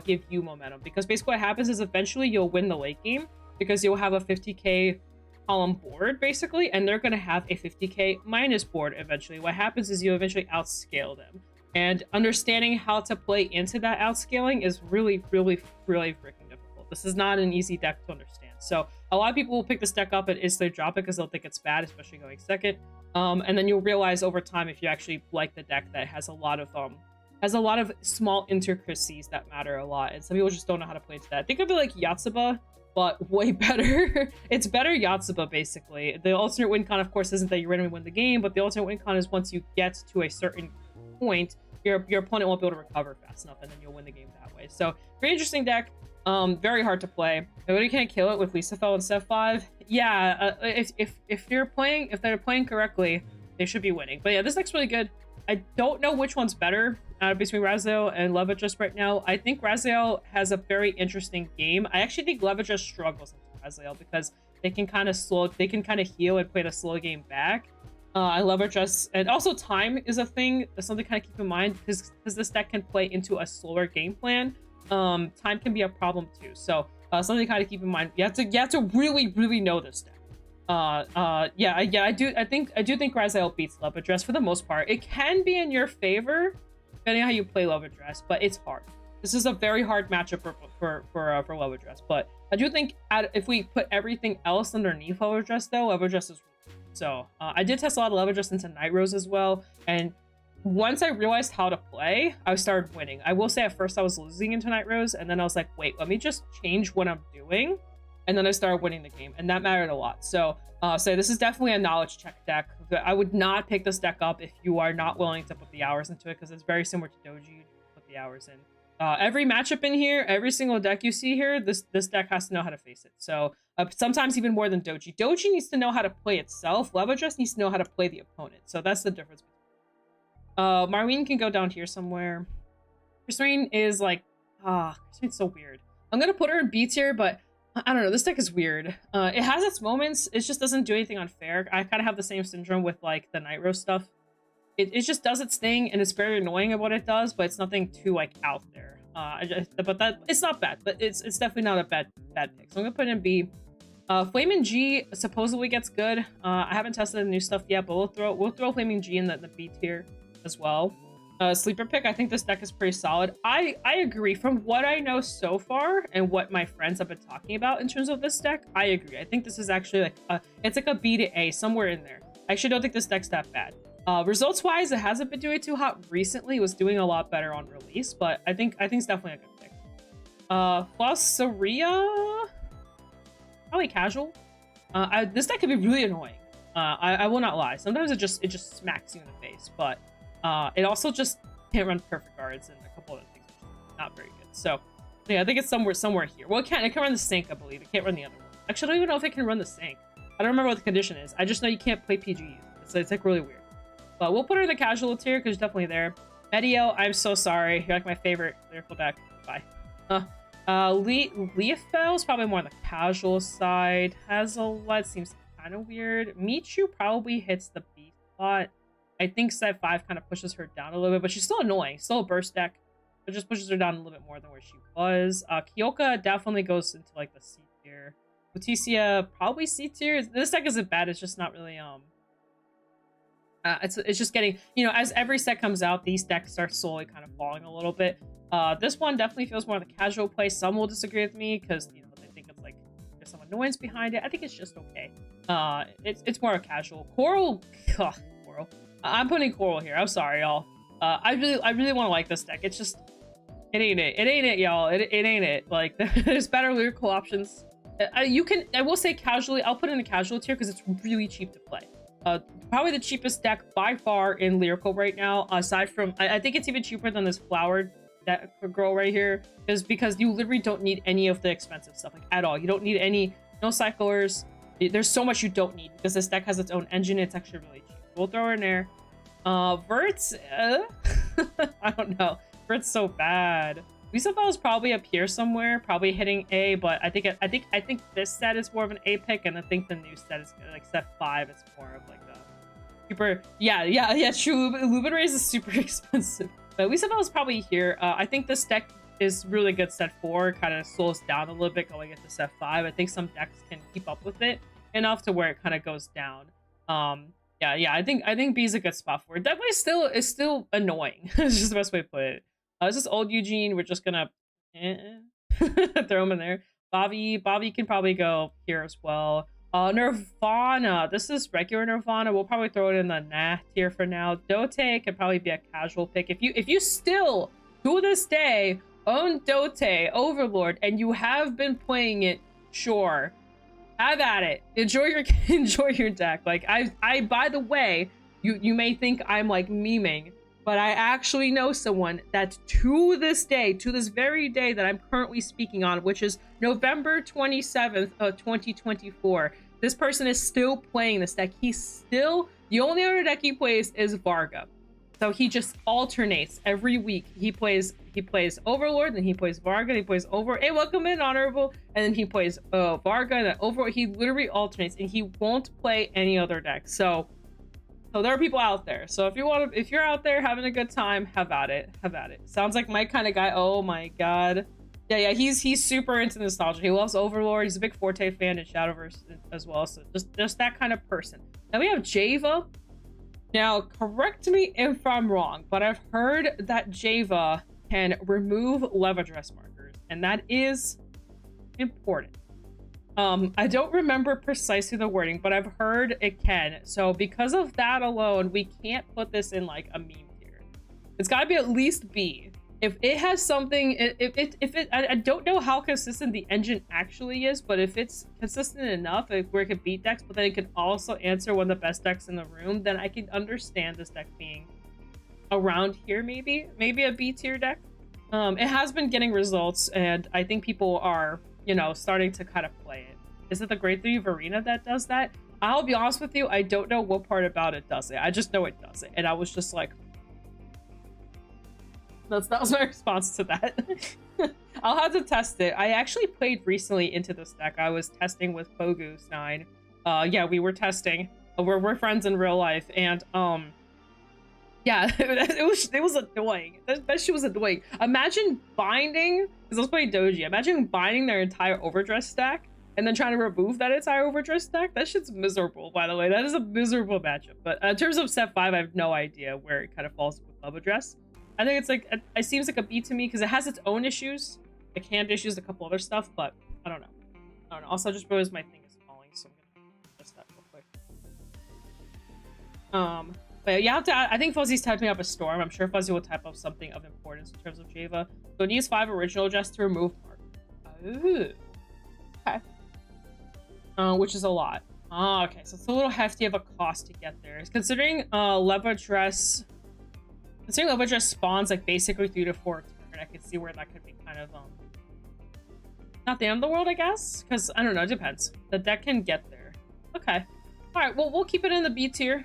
give you momentum. Because basically what happens is eventually you'll win the late game, because you'll have a 50k column board basically, and they're going to have a 50k minus board eventually. What happens is you eventually outscale them. And understanding how to play into that outscaling is really, really, really freaking difficult. This is not an easy deck to understand. So a lot of people will pick this deck up and instantly drop it because they'll think it's bad, especially going second. And then you'll realize over time, if you actually like the deck, that has a lot of small intricacies that matter a lot. And some people just don't know how to play into that. Think of it like Yotsuba, but way better. It's better Yotsuba, basically. The alternate win con, of course, isn't that you randomly win the game, but the alternate win con is once you get to a certain point, your opponent won't be able to recover fast enough, and then you'll win the game that way. So very interesting deck. Very hard to play. Nobody can kill it with Lisafel and Step 5. Yeah, if they're playing correctly, they should be winning. But yeah, this deck's really good. I don't know which one's better between Raziel and Love Address right now. I think Raziel has a very interesting game. I actually think Love Address struggles against Raziel because they can kind of heal and play the slow game back. I Love Address, and also time is a thing, something to kind of keep in mind, because this deck can play into a slower game plan. Time can be a problem too, so something to kind of keep in mind. You have to really know this deck. I do think Raziel beats Love Address for the most part. It can be in your favor depending on how you play Love Address, but it's hard. This is a very hard matchup for Love Address, but I do think if we put everything else underneath Love Address, though, Love Address is so. I did test a lot of Love Address into Night Rose as well, and once I realized how to play, I started winning. I will say at first I was losing into Night Rose, and then I was like, wait, let me just change what I'm doing, and then I started winning the game, and that mattered a lot. So this is definitely a knowledge check deck. I would not pick this deck up if you are not willing to put the hours into it, because it's very similar to Doji. You put the hours in. Every matchup in here, every single deck you see here, this deck has to know how to face it. So sometimes even more than Doji. Doji needs to know how to play itself. Love Address needs to know how to play the opponent. So that's the difference. Marlene can go down here somewhere. Christine is like, Christine's so weird. I'm gonna put her in B tier, but I don't know. This deck is weird. It has its moments. It just doesn't do anything unfair. I kind of have the same syndrome with like the Night Rose stuff. It just does its thing, and it's very annoying at what it does, but it's nothing too like out there. It's not bad, but it's definitely not a bad pick. So I'm gonna put it in B. Flaming G supposedly gets good. I haven't tested the new stuff yet, but we'll throw Flaming G in the B tier as well. Sleeper pick. I think this deck is pretty solid. I agree. From what I know so far and what my friends have been talking about in terms of this deck, I agree. I think this is actually like it's like a B to A, somewhere in there. I actually don't think this deck's that bad. Results wise, it hasn't been doing too hot recently. It was doing a lot better on release, but I think it's definitely a good pick. Flossaria, probably casual. This deck could be really annoying. I will not lie. Sometimes it just smacks you in the face, but it also just can't run perfect guards and a couple other things, which is not very good. So yeah, I think it's somewhere here. Well, it can run the Sync, I believe. It can't run the other one. Actually, I don't even know if it can run the Sync. I don't remember what the condition is. I just know you can't play PG. It's like really weird. But we'll put her in the casual tier because she's definitely there. Medio, I'm so sorry. You're like my favorite lyrical deck. Bye. Leafel is probably more on the casual side. Hazelnut seems kind of weird. Michu probably hits the B spot. I think Set 5 kind of pushes her down a little bit, but she's still annoying. Still a burst deck. It just pushes her down a little bit more than where she was. Kyoka definitely goes into like the C tier. Leticia, probably C tier. This deck isn't bad. It's just not really It's just getting, you know, as every set comes out, these decks start slowly kind of falling a little bit. This one definitely feels more like a casual play. Some will disagree with me because, you know, they think it's like there's some annoyance behind it. I think it's just okay. It's more a casual. Coral, ugh, Coral. I'm putting Coral here. I'm sorry, y'all. I really want to like this deck. It's just, it ain't it. It ain't it, y'all. It ain't it. Like, there's better lyrical options. I will say casually, I'll put it in a casual tier because it's really cheap to play. Probably the cheapest deck by far in lyrical right now, aside from, I think it's even cheaper than this flowered deck girl right here, is because you literally don't need any of the expensive stuff, like, at all. You don't need any, no cyclers. There's so much you don't need because this deck has its own engine. It's actually really cheap. We'll throw her in there. Vert's, I don't know. Vert's so bad. Weasel is probably up here somewhere, probably hitting A, but I think this set is more of an A pick, and I think the new set is like set 5 is more of like a super, yeah, true. Luminrays is super expensive, but Weasel is probably here. I think this deck is really good set 4, kind of slows down a little bit going into set 5. I think some decks can keep up with it enough to where it kind of goes down. Yeah, I think B is a good spot for it. Definitely is still annoying. It's just the best way to put it. This is old Eugene. We're just gonna throw him in there. Bobby can probably go here as well. Nirvana. This is regular Nirvana. We'll probably throw it in the nah tier for now. Dote can probably be a casual pick. If you still to this day own Dote Overlord and you have been playing it, sure, have at it. Enjoy your deck. Like, I by the way, you may think I'm like memeing, but I actually know someone that to this day, to this very day that I'm currently speaking on, which is November 27th of 2024, this person is still playing this deck. He's still, the only other deck he plays is Varga. So he just alternates every week. He plays Overlord, then he plays Varga, then he plays hey, welcome in, Honorable, and then he plays Varga, and then Overlord. He literally alternates, and he won't play any other deck. So there are people out there. So if you're out there having a good time, have at it. Sounds like my kind of guy. Oh my god. Yeah, he's super into nostalgia. He loves Overlord. He's a big Forte fan and Shadowverse as well. So just that kind of person. Now we have Java. Now, correct me if I'm wrong, but I've heard that Java can remove Levadress markers, and that is important. I don't remember precisely the wording, but I've heard it can. So because of that alone, we can't put this in like a meme tier. It's got to be at least B. If it has something, I don't know how consistent the engine actually is, but if it's consistent enough where it could beat decks, but then it can also answer one of the best decks in the room, then I can understand this deck being around here. Maybe a B tier deck. It has been getting results, and I think people are, you know, starting to kind of play it. Is it the Grade 3 of Arena that does that? I'll be honest with you, I don't know what part about it does it. I just know it does it, and I was just like, that was my response to that. I'll have to test it. I actually played recently into this deck. I was testing with Pogoose 9. Yeah, we were testing. We're friends in real life, and yeah, it was annoying. That shit was annoying. Imagine binding, because I was playing Doji. Imagine binding their entire Overdress stack and then trying to remove that entire Overdress stack. That shit's miserable, by the way. That is a miserable matchup. But in terms of set 5, I have no idea where it kind of falls with Overdress. I think it's like, it seems like a B to me because it has its own issues, like hand issues, a couple other stuff, but I don't know. Also, I just realized my thing is falling, so I'm gonna adjust that real quick. But yeah, I think Fuzzy's typing up a storm. I'm sure Fuzzy will type up something of importance in terms of Java. So it needs 5 original just to remove mark. Ooh. Okay. Which is a lot. Okay, so it's a little hefty of a cost to get there. Considering Levadress spawns like basically 3 to 4 turn, I could see where that could be kind of not the end of the world, I guess, because I don't know, it depends. The deck can get there. Okay, all right, well, we'll keep it in the B tier,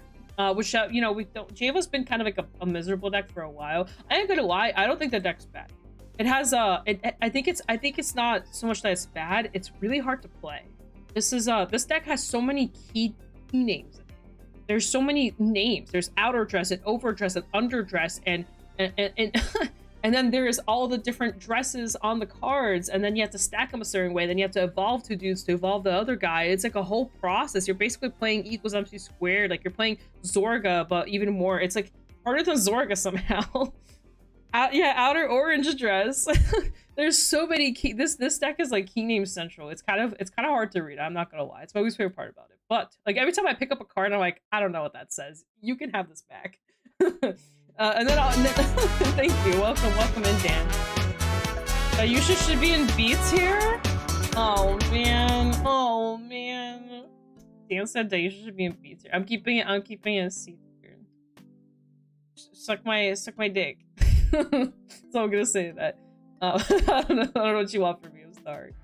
which you know, Java's been kind of like a miserable deck for a while. I ain't gonna lie, I don't think the deck's bad. It has I think it's not so much that it's bad, it's really hard to play. This deck has so many key names. There's so many names. There's outer dress and overdress and underdress and And then there's all the different dresses on the cards, and then you have to stack them a certain way. Then you have to evolve 2 dudes to evolve the other guy. It's like a whole process. You're basically playing E equals MC squared. Like you're playing Zorga, but even more. It's like harder than Zorga somehow. Yeah, outer orange dress. There's so many key. This deck is like key name central. It's kind of hard to read. I'm not gonna lie. It's my least favorite part about it. But like every time I pick up a card, I'm like, I don't know what that says. You can have this back. And then thank you. Welcome in, Dan. Yusha should be in beats here. Oh man. Dan said Dayusha should be in beats here. I'm keeping it in C here. Suck my dick. So I'm gonna say that. I don't know what you want from me. I'm sorry.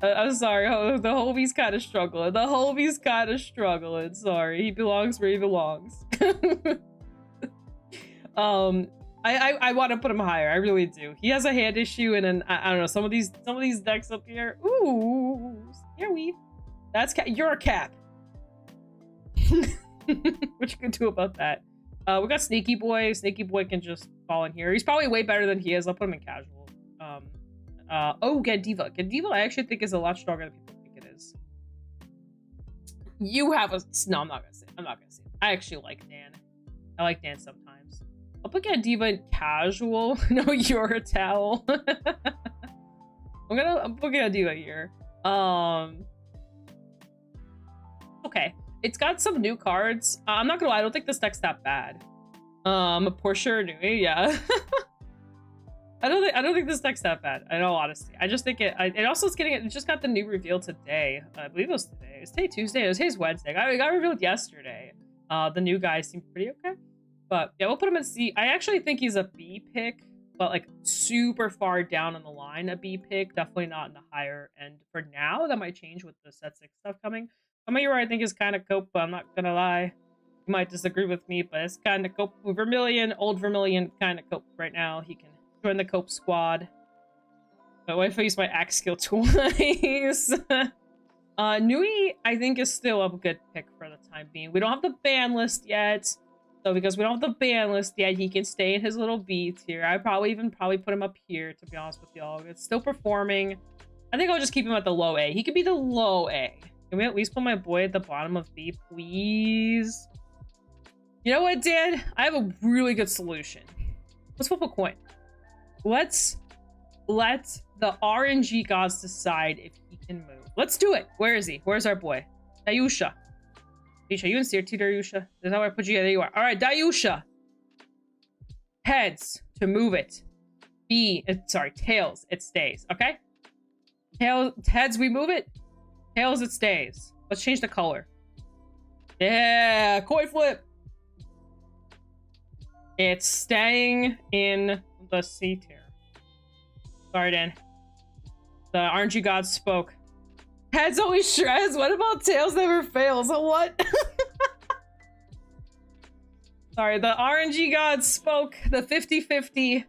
I'm sorry. The homie's kind of struggling. Sorry. He belongs where he belongs. I want to put him higher. I really do. He has a hand issue, and then I don't know, some of these decks up here. Ooh, scary. You're a cap. What you can do about that? We got Sneaky Boy. Sneaky Boy can just fall in here. He's probably way better than he is. I'll put him in casual. Gandiva. Gandiva I actually think is a lot stronger than people think it is. You have a... No, I'm not gonna say it. I actually like Dan. I like Dan sometimes. I'll put Gandiva in casual. No, you're a towel. I'm putting Gandiva here. Okay. It's got some new cards. I'm not gonna lie, I don't think this deck's that bad. Portia Nui, yeah. I don't think this deck's that bad, in all honesty. I just think it just got the new reveal today. I believe it was today. It's today Tuesday. It was today's Wednesday. It got revealed yesterday. The new guys seem pretty okay. But yeah, we'll put him in C. I actually think he's a B pick, but like super far down on the line, a B pick. Definitely not in the higher end for now. That might change with the set 6 stuff coming. Some of you I think is kind of cope, but I'm not gonna lie. You might disagree with me, but it's kind of cope. Vermilion, old Vermilion, kind of cope right now. He can join the cope squad. But what if I use my axe skill twice? Nui, I think, is still a good pick for the time being. We don't have the ban list yet. So because we don't have the ban list yet, he can stay in his little B tier. I'd probably put him up here, to be honest with y'all. It's still performing. I think I'll just keep him at the low A. He could be the low A. Can we at least put my boy at the bottom of B, please? You know what, Dan? I have a really good solution. Let's flip a coin. Let's let the RNG gods decide if he can move. Let's do it. Where is he? Where's our boy? Dayusha. Dayusha, you in tier 2, Dayusha? Is that where I put you? Yeah, there you are. All right, Dayusha. Heads to move it. Tails, it stays. Okay? Heads, we move it. Tails, it stays. Let's change the color. Yeah, coin flip. It's staying in the C tier. Sorry, Dan. The RNG gods spoke. Heads always shreds. What about tails never fails? What? Sorry, the RNG gods spoke. The 50-50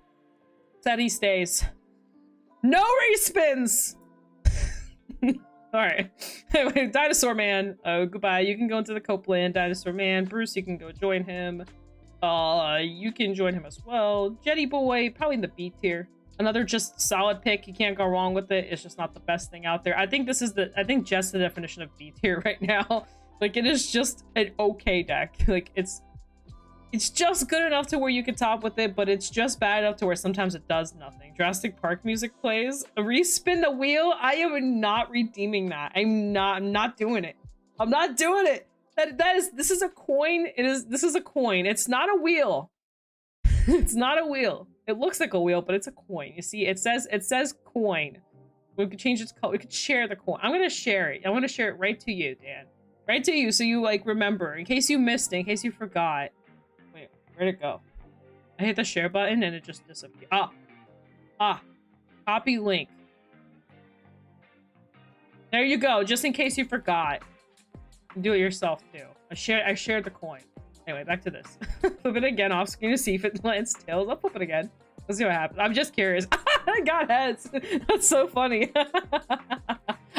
said he stays. No respins! Alright. Anyway, Dinosaur Man. Goodbye. You can go into the Copeland. Dinosaur Man. Bruce, you can go join him. You can join him as well. Jetty Boy, probably in the B tier. Another just solid pick. You can't go wrong with it. It's just not the best thing out there. I think Jess the definition of B tier right now. Like, it is just an okay deck. Like, it's just good enough to where you can top with it, but it's just bad enough to where sometimes it does nothing. Jurassic Park music plays. Respin the wheel. I am not redeeming that. I'm not doing it. I'm not doing it. This is a coin. This is a coin. It's not a wheel. It's not a wheel. It looks like a wheel, but it's a coin. You see, it says coin. We could change its color. We could share the coin. I'm gonna share it. I want to share it right to you, Dan. Right to you, so you like remember, in case you missed it, in case you forgot. Wait, where'd it go? I hit the share button and it just disappeared. Copy link. There you go. Just in case you forgot. Do it yourself too. I shared the coin. Anyway, back to this. Flip it again off screen to see if it lands tails. I'll flip it again. Let's see what happens. I'm just curious. I got heads. That's so funny.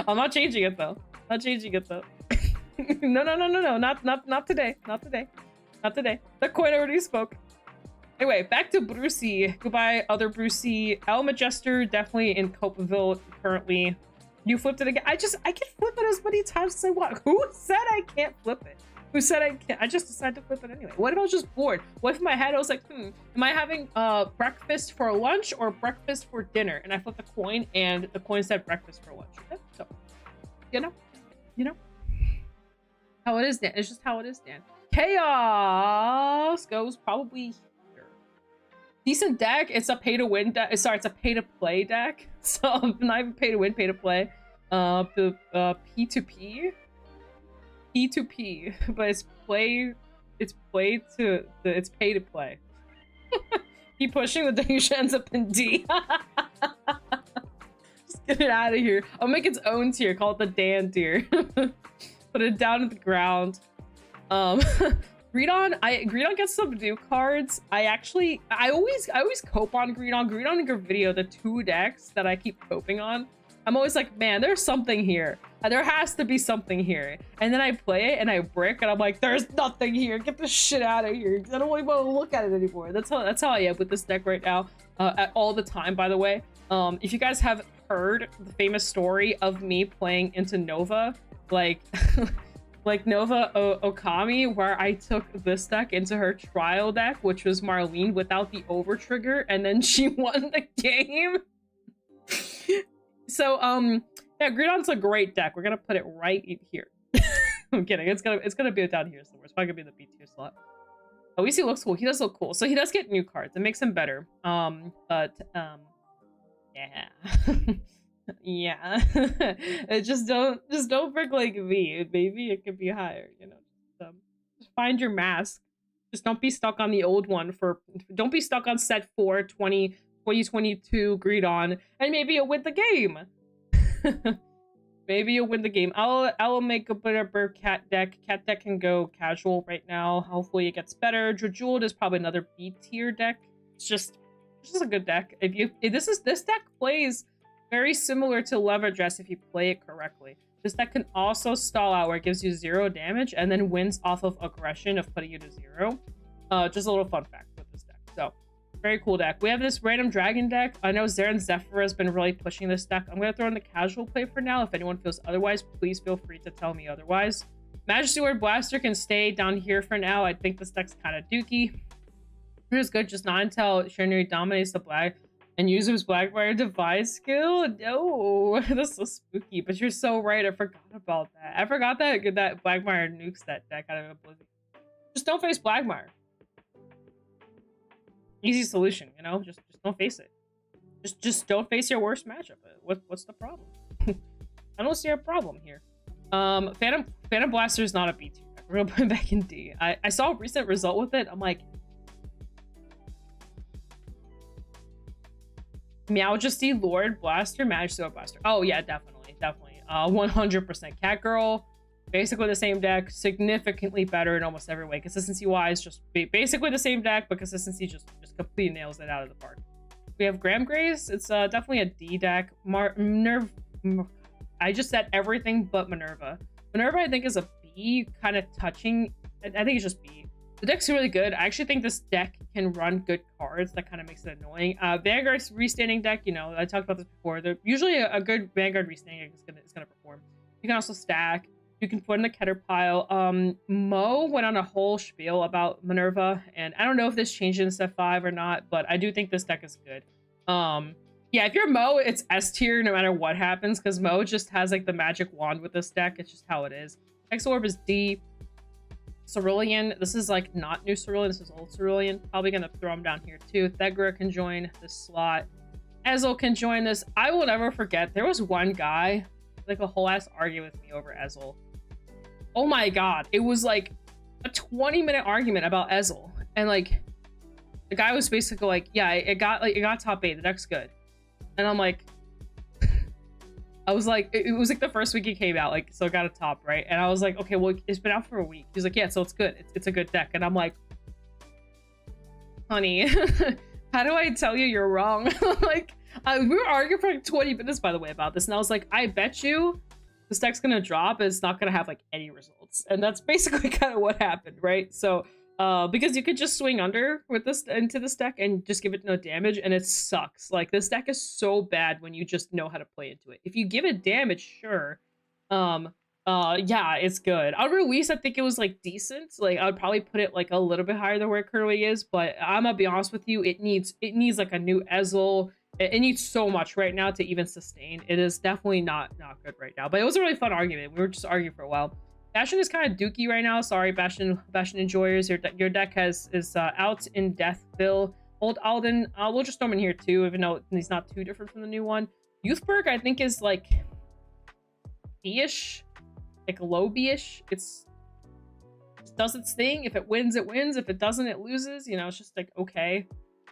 I'm not changing it though. Not changing it though. No. Not today. Not today. Not today. The coin already spoke. Anyway, back to Brucey. Goodbye, other Brucey. El Majester, definitely in Copeville currently. You flipped it again. I can flip it as many times as I want. Who said I can't flip it? Who said I can't? I just decided to flip it anyway. What if I was just bored? What if in my head I was like, am I having breakfast for lunch or breakfast for dinner? And I flipped the coin and the coin said breakfast for lunch. Okay? So, you know. How it is, Dan. It's just how it is, Dan. Chaos goes probably here. Decent deck. It's a pay to win deck. Sorry, it's a pay to play deck. So not even pay to win, pay to play. The P2P. P2P, but it's pay to play. Keep pushing, the Deja ends up in D. Just get it out of here. I'll make its own tier, call it the Dan tier. Put it down to the ground. Greedon gets some new cards. I always cope on Greedon. Greedon and Gravidio, the two decks that I keep coping on. I'm always like, man, there's something here. There has to be something here. And then I play it and I brick and I'm like, there's nothing here. Get this shit out of here. I don't even want to look at it anymore. That's how I am with this deck right now. All the time, by the way. If you guys have heard the famous story of me playing into Nova, like like Nova Okami, where I took this deck into her trial deck, which was Marlene without the over trigger, and then she won the game. So yeah, Greedon's a great deck. We're gonna put it right in here. I'm kidding. It's gonna be down here somewhere. It's probably gonna be the B tier slot. Oh, he looks cool. He does look cool. So he does get new cards. It makes him better. Yeah. Yeah. just don't brick like me. Maybe it could be higher, you know. Just find your mask. Just don't be stuck on the old one don't be stuck on set 4 2022 Greedon, and maybe you'll win the game. Maybe you'll win the game. I'll make a better cat deck. Cat deck can go casual right now. Hopefully it gets better. Dredjeweled is probably another B tier deck. It's just a good deck. This deck plays very similar to Leva Dress if you play it correctly. This deck can also stall out where it gives you 0 damage and then wins off of aggression of putting you to 0. Just a little fun fact with this deck. So, very cool deck. We have this random dragon deck. I know Zaren Zephyr has been really pushing this deck. I'm going to throw in the casual play for now. If anyone feels otherwise, please feel free to tell me otherwise. Majesty Word Blaster can stay down here for now. I think this deck's kind of dookie. It is good, just not until Shinri dominates the black and uses Blackfire Device skill. No, that's so spooky. But you're so right. I forgot about that. I forgot that Blackmire nukes that deck out of Oblivion. Just don't face Blackmire. Easy solution, you know. Just don't face it. Just don't face your worst matchup. What's the problem? I don't see a problem here. Phantom Blaster is not a B tier. We're gonna put it back in D. I saw a recent result with it. I'm like, Majesty Lord Blaster, Majesty Lord Blaster. Oh yeah, definitely. 100%. Cat Girl, basically the same deck, significantly better in almost every way. Consistency wise, just basically the same deck, but consistency just completely nails it out of the park. We have Graham Grace. It's definitely a D deck. Minerva. I just said everything but Minerva. Minerva, I think, is a B, kind of touching. I think it's just B. The deck's really good. I actually think this deck can run good cards. That kind of makes it annoying. Vanguard's restanding deck, you know, I talked about this before. They're usually a good Vanguard restanding deck is gonna perform. You can also stack. You can put in the Keter pile. Mo went on a whole spiel about Minerva, and I don't know if this changed in step 5 or not, but I do think this deck is good. Yeah, if you're Mo, it's S tier no matter what happens, because Mo just has like the magic wand with this deck. It's just how it is. Exorb is D. Cerulean, this is like not new Cerulean, this is old Cerulean. Probably gonna throw him down here too. Thegra can join this slot. Ezel can join this. I will never forget, there was one guy, like a whole ass argument with me over Ezel. Oh my god, it was like a 20-minute argument about Ezel. And like, the guy was basically like, yeah, it got top 8, the deck's good. And I'm like, I was like, it was like the first week it came out, like, so it got a top, right? And I was like, okay, well, it's been out for a week. He's like, yeah, so it's good. It's a good deck. And I'm like, honey, how do I tell you you're wrong? Like, we were arguing for like 20 minutes, by the way, about this. And I was like, I bet you this deck's gonna drop and it's not gonna have like any results. And that's basically kind of what happened, right? So Because you could just swing under with this into this deck and just give it no damage, and it sucks. Like, this deck is so bad when you just know how to play into it. If you give it damage, sure. Yeah, it's good. On release, I think it was like decent. Like, I would probably put it like a little bit higher than where it currently is, but I'm gonna be honest with you, it needs like a new Ezel. It needs so much right now to even sustain. It is definitely not good right now. But it was a really fun argument. We were just arguing for a while. Bastion is kind of dookie right now. Sorry, Bastion enjoyers. Your deck is out in death bill. Old Alden, we'll just throw him in here too, even though he's not too different from the new one. Youthberg, I think, is like B-ish, like low B-ish. It does its thing. If it wins, it wins. If it doesn't, it loses. You know, it's just like okay.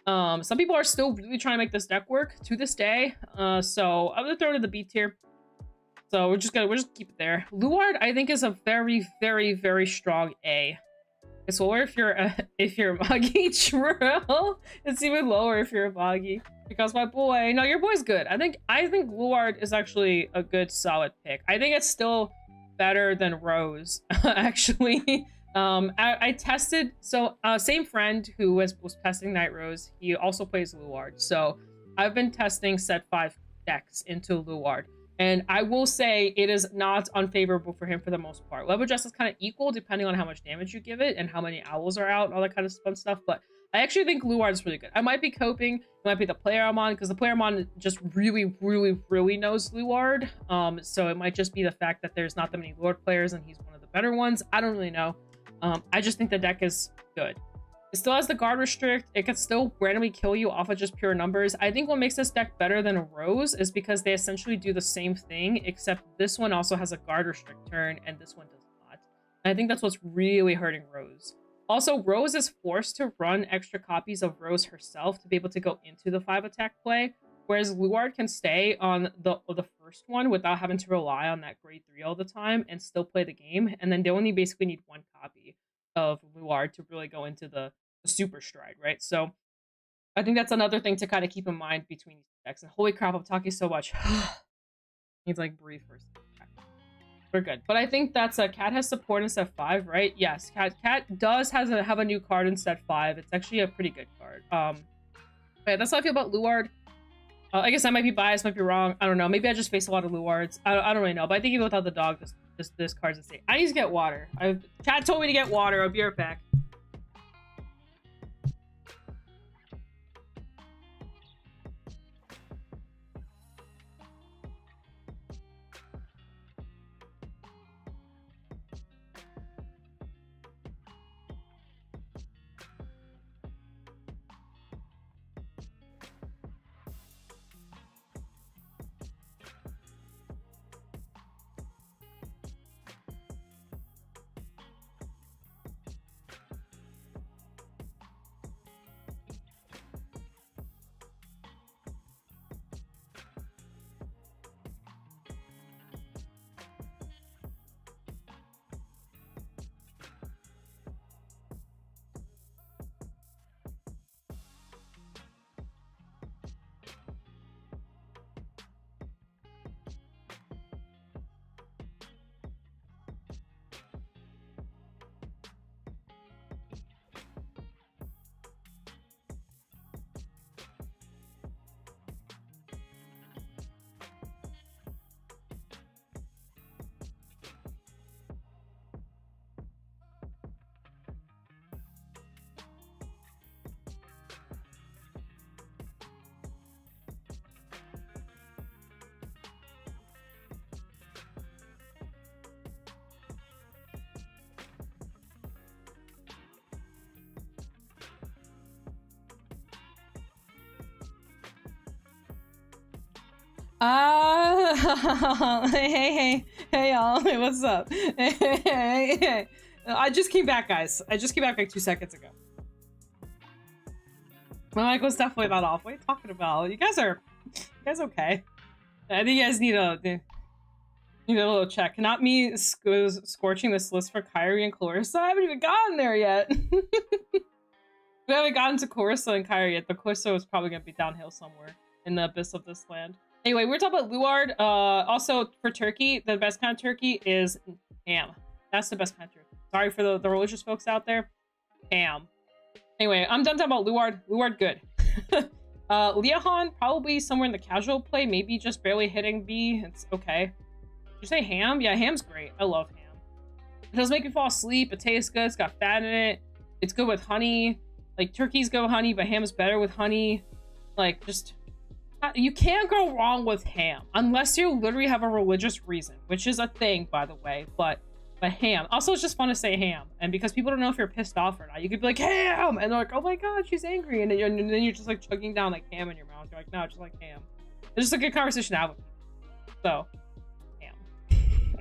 Some people are still really trying to make this deck work to this day. So I'm gonna throw it in the B tier. So we're just keep it there. Luard, I think, is a very, very, very strong A. It's lower if you're a Moggy. True. It's even lower if you're a Moggy. Because my boy, no, your boy's good. I think Luard is actually a good solid pick. I think it's still better than Rose, actually. I tested, so same friend who was testing Night Rose, he also plays Luard. So I've been testing set 5 decks into Luard. And I will say it is not unfavorable for him for the most part. Level adjust is kind of equal depending on how much damage you give it and how many owls are out and all that kind of fun stuff. But I actually think Luard is really good. I might be coping. It might be the player I'm on because the player I'm on just really, really, really knows Luard. So it might just be the fact that there's not that many Luard players and he's one of the better ones. I don't really know. I just think the deck is good. It still has the guard restrict. It can still randomly kill you off of just pure numbers. I think what makes this deck better than a Rose is because they essentially do the same thing, except this one also has a guard restrict turn and this one does not. And I think that's what's really hurting Rose. Also, Rose is forced to run extra copies of Rose herself to be able to go into the 5 attack play, whereas Luard can stay on the first one without having to rely on that grade 3 all the time and still play the game. And then they only basically need 1 copy of Luard to really go into the super stride, right? So I think that's another thing to kind of keep in mind between these decks. And holy crap, I'm talking so much. Needs like breathe first. Okay. We're good. But I think that's Cat has support in set 5, right? Yes, Cat does have a new card in set 5. It's actually a pretty good card. Yeah, that's how I feel about Luard. I guess I might be biased, might be wrong. I don't know. Maybe I just face a lot of Luards. I don't really know. But I think even without the dog, this card's insane. I need to get water. Cat told me to get water. I'll be right back. Hey y'all, hey, what's up? Hey. I just came back, guys. I just came back like 2 seconds ago. My mic was definitely not off. What are you talking about? You guys okay? I think you guys need a little check. Not me scorching this list for Kyrie and Clarissa. I haven't even gotten there yet. We haven't gotten to Clarissa and Kyrie yet. The Clarissa is probably gonna be downhill somewhere in the abyss of this land. Anyway, we're talking about Luard. Also, for turkey, the best kind of turkey is ham. That's the best kind of turkey. Sorry for the religious folks out there. Ham. Anyway, I'm done talking about Luard. Luard, good. Liahan, probably somewhere in the casual play, maybe just barely hitting B. It's okay. Did you say ham? Yeah, ham's great. I love ham. It does make me fall asleep. It tastes good. It's got fat in it. It's good with honey. Like, turkeys go with honey, but ham is better with honey. Like, just... You can't go wrong with ham. Unless you literally have a religious reason. Which is a thing, by the way. But ham. Also, it's just fun to say ham. And because people don't know if you're pissed off or not, you could be like, ham! And they're like, oh my god, she's angry. And then you're just, like, chugging down, like, ham in your mouth. You're like, no, just like ham. It's just a good conversation to have with people. So...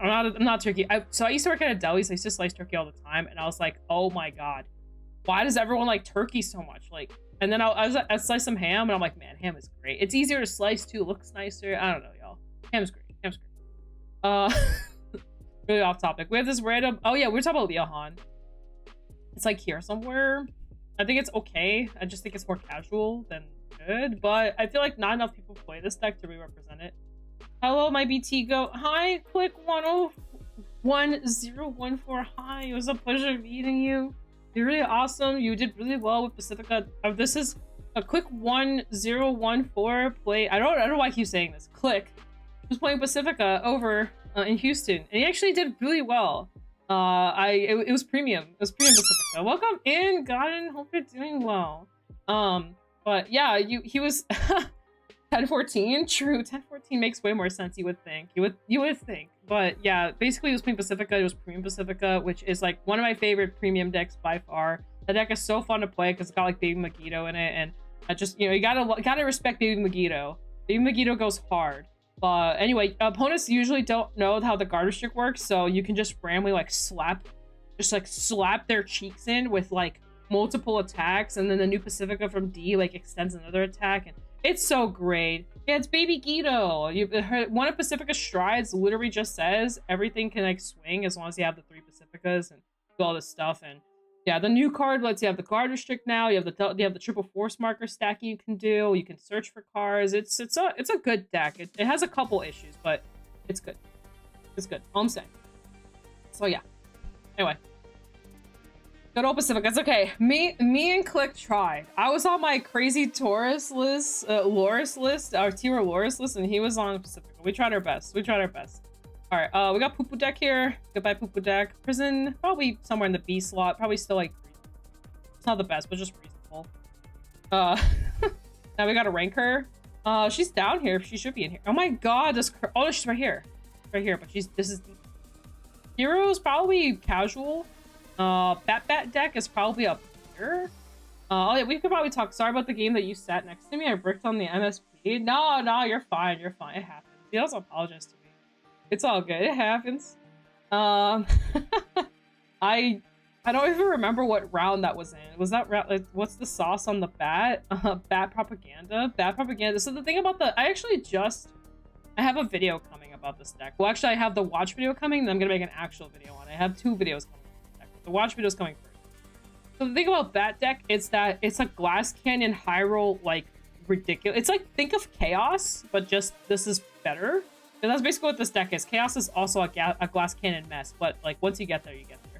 I'm not turkey. So I used to work at a deli, so I used to slice turkey all the time, and I was like, oh my god, why does everyone like turkey so much? Like, and then I slice some ham, and I'm like, man, ham is great. It's easier to slice too, looks nicer. I don't know, y'all. Ham's great. Ham's great. Really off topic. We have this random. Oh yeah, we were talking about Liahan. It's like here somewhere. I think it's okay. I just think it's more casual than good, but I feel like not enough people play this deck to really represent it. Hello, my BT go. Hi, click 101014. Hi, it was a pleasure meeting you. You're really awesome. You did really well with Pacifica. This is a click 1014 play. I don't know why I keep saying this. Click was playing Pacifica over in Houston, and he actually did really well. It was premium. It was premium Pacifica. Welcome in, Godin. Hope you're doing well. But yeah, he was. 1014, true. 1014 makes way more sense. You would think. You would think. But yeah, basically, it was playing Pacifica. It was premium Pacifica, which is like one of my favorite premium decks by far. That deck is so fun to play because it's got like Baby Megiddo in it, and I just you gotta respect Baby Megiddo. Baby Megiddo goes hard. But anyway, opponents usually don't know how the guard restrict works, so you can just randomly like slap their cheeks in with like multiple attacks, and then the new Pacifica from D like extends another attack, and it's so great. Yeah, it's Baby Guido. One of Pacifica's strides literally just says everything can like swing as long as you have the 3 Pacificas and do all this stuff. And yeah, the new card lets you have the guard restrict now. You have the triple force marker stacking you can do. You can search for cards. It's a good deck. It has a couple issues, but it's good. It's good. All I'm saying. So yeah. Anyway. Good old Pacific. That's okay. Me and Click tried. I was on my crazy Taurus list, Loris list, our Tira Loris list, and he was on Pacific. We tried our best. We tried our best. All right. We got Poo-Poo deck here. Goodbye, Poo-Poo deck. Prison, probably somewhere in the B slot. Probably still like. It's not the best, but just reasonable. Now we got to rank her. She's down here. She should be in here. Oh my God! Oh, she's right here. Right here. But this is Heroes probably casual. Bat deck is probably up here. Oh yeah, we could probably talk. Sorry about the game that you sat next to me. I bricked on the MSP. No, you're fine. You're fine. It happens. You don't apologize to me. It's all good. It happens. I don't even remember what round that was in. Was that round? Like, what's the sauce on the bat? Bat propaganda. Bat propaganda. So the thing about I have a video coming about this deck. Well, actually, I have the watch video coming. Then I'm gonna make an actual video on it. I have 2 videos coming. The watch video's coming first. So the thing about Bat deck is that it's a Glass Canyon high roll, like ridiculous. It's like, think of Chaos, but just this is better. And that's basically what this deck is. Chaos is also a Glass Canyon mess, but like once you get there, you get there.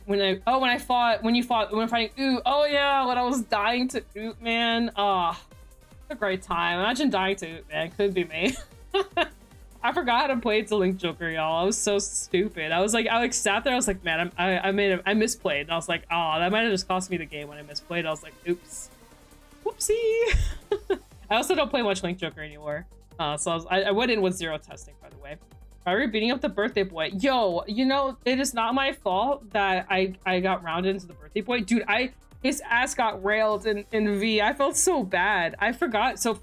When I'm fighting Oot. Oh yeah, when I was dying to Oot, man. A great time. Imagine dying to Oot, man. Could be me. I forgot how to play the Link Joker, y'all. I was so stupid. I sat there. I was like, man, I misplayed. And I was like, oh, that might have just cost me the game when I misplayed. I was like, oops, whoopsie. I also don't play much Link Joker anymore. So I went in with 0 testing, by the way. Why are we beating up the birthday boy? Yo, you know, it is not my fault that I got rounded into the birthday boy, dude. His ass got railed in V. I felt so bad. I forgot. So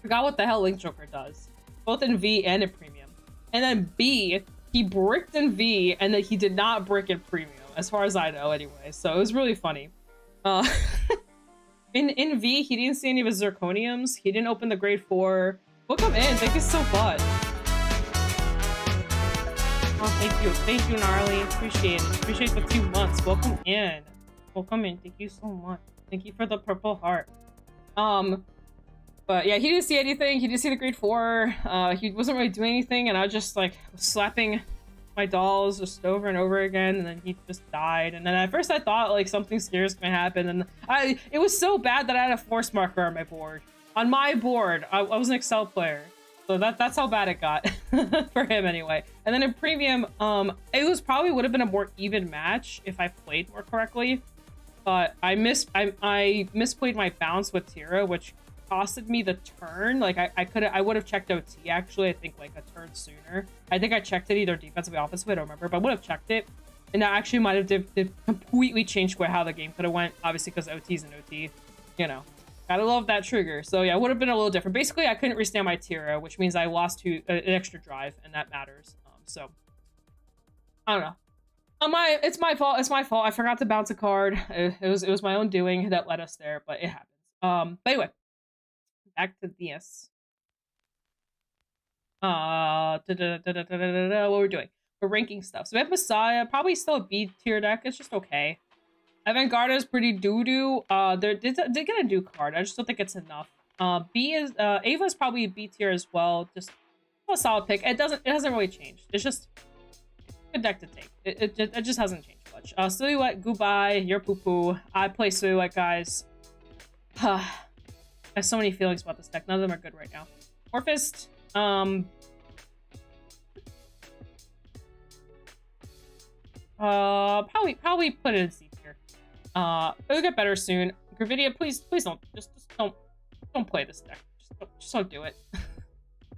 forgot what the hell Link Joker does. Both in V and in Premium. And then B, he bricked in V, and then he did not brick in Premium, as far as I know anyway. So it was really funny. In V, he didn't see any of his Zirconiums. He didn't open the grade 4. Welcome in. Thank you so much. Oh, thank you. Thank you, Gnarly. Appreciate it. Appreciate the 2 months. Welcome in. Welcome in. Thank you so much. Thank you for the purple heart. But yeah, he didn't see anything. He didn't see the grade 4. He wasn't really doing anything, and I was just like slapping my dolls just over and over again, and then he just died. And then at first I thought like something serious gonna happen, and it was so bad that I had a force marker on my board. On my board, I was an Excel player, so that's how bad it got for him anyway. And then in premium, it was probably would have been a more even match if I played more correctly, but I misplayed my bounce with Tira, which costed me the turn. Like I would have checked OT actually, I think like a turn sooner. I think I checked it either defensively or offensively, I don't remember, but I would have checked it, and that actually might have completely changed how the game could have went, obviously, because OT's an OT, you know. Gotta love that trigger. So yeah, it would have been a little different. Basically, I couldn't restand my Tira, which means I lost an extra drive, and that matters. So I don't know. It's my fault. It's my fault. I forgot to bounce a card. It was my own doing that led us there, but it happens. But anyway, back to this. What we're doing? We're ranking stuff. So we have Messiah, probably still a B tier deck. It's just okay. Avantgarde is pretty doo-doo. They're gonna do card. I just don't think it's enough. B is Ava is probably a B tier as well. Just a solid pick. It hasn't really changed. It's just a good deck to take. It just hasn't changed much. Silhouette, goodbye. You're poo-poo. I play Silhouette, guys. I have so many feelings about this deck. None of them are good right now. Orphist. Probably put it in C tier. It'll get better soon. Gravidia, please don't don't play this deck. Just don't do it.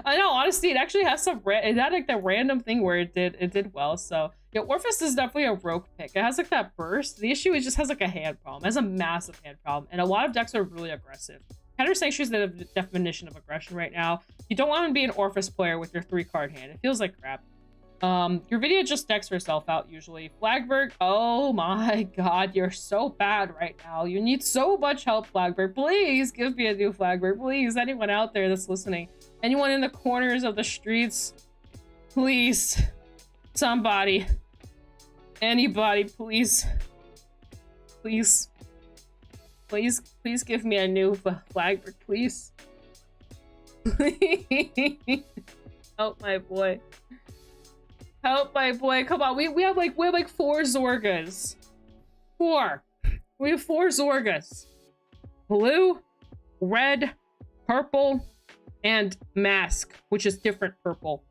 I know, honestly, it actually has some it had like that random thing where it did well. So yeah, Orphist is definitely a rogue pick. It has like that burst. The issue is it just has like a hand problem. It has a massive hand problem, and a lot of decks are really aggressive. Counter Sanctuary is the definition of aggression right now. You don't want to be an Orphist player with your 3-card hand. It feels like crap. Your video just decks herself out usually. Flagberg, oh my god, you're so bad right now. You need so much help, Flagberg. Please give me a new Flagberg. Please, anyone out there that's listening, anyone in the corners of the streets, please, somebody, anybody, please, please, please, please give me a new Flagberg, please. Help my boy. Help my boy. Come on. We have like 4 Zorgas. 4. We have 4 Zorgas. Blue, red, purple, and mask, which is different purple.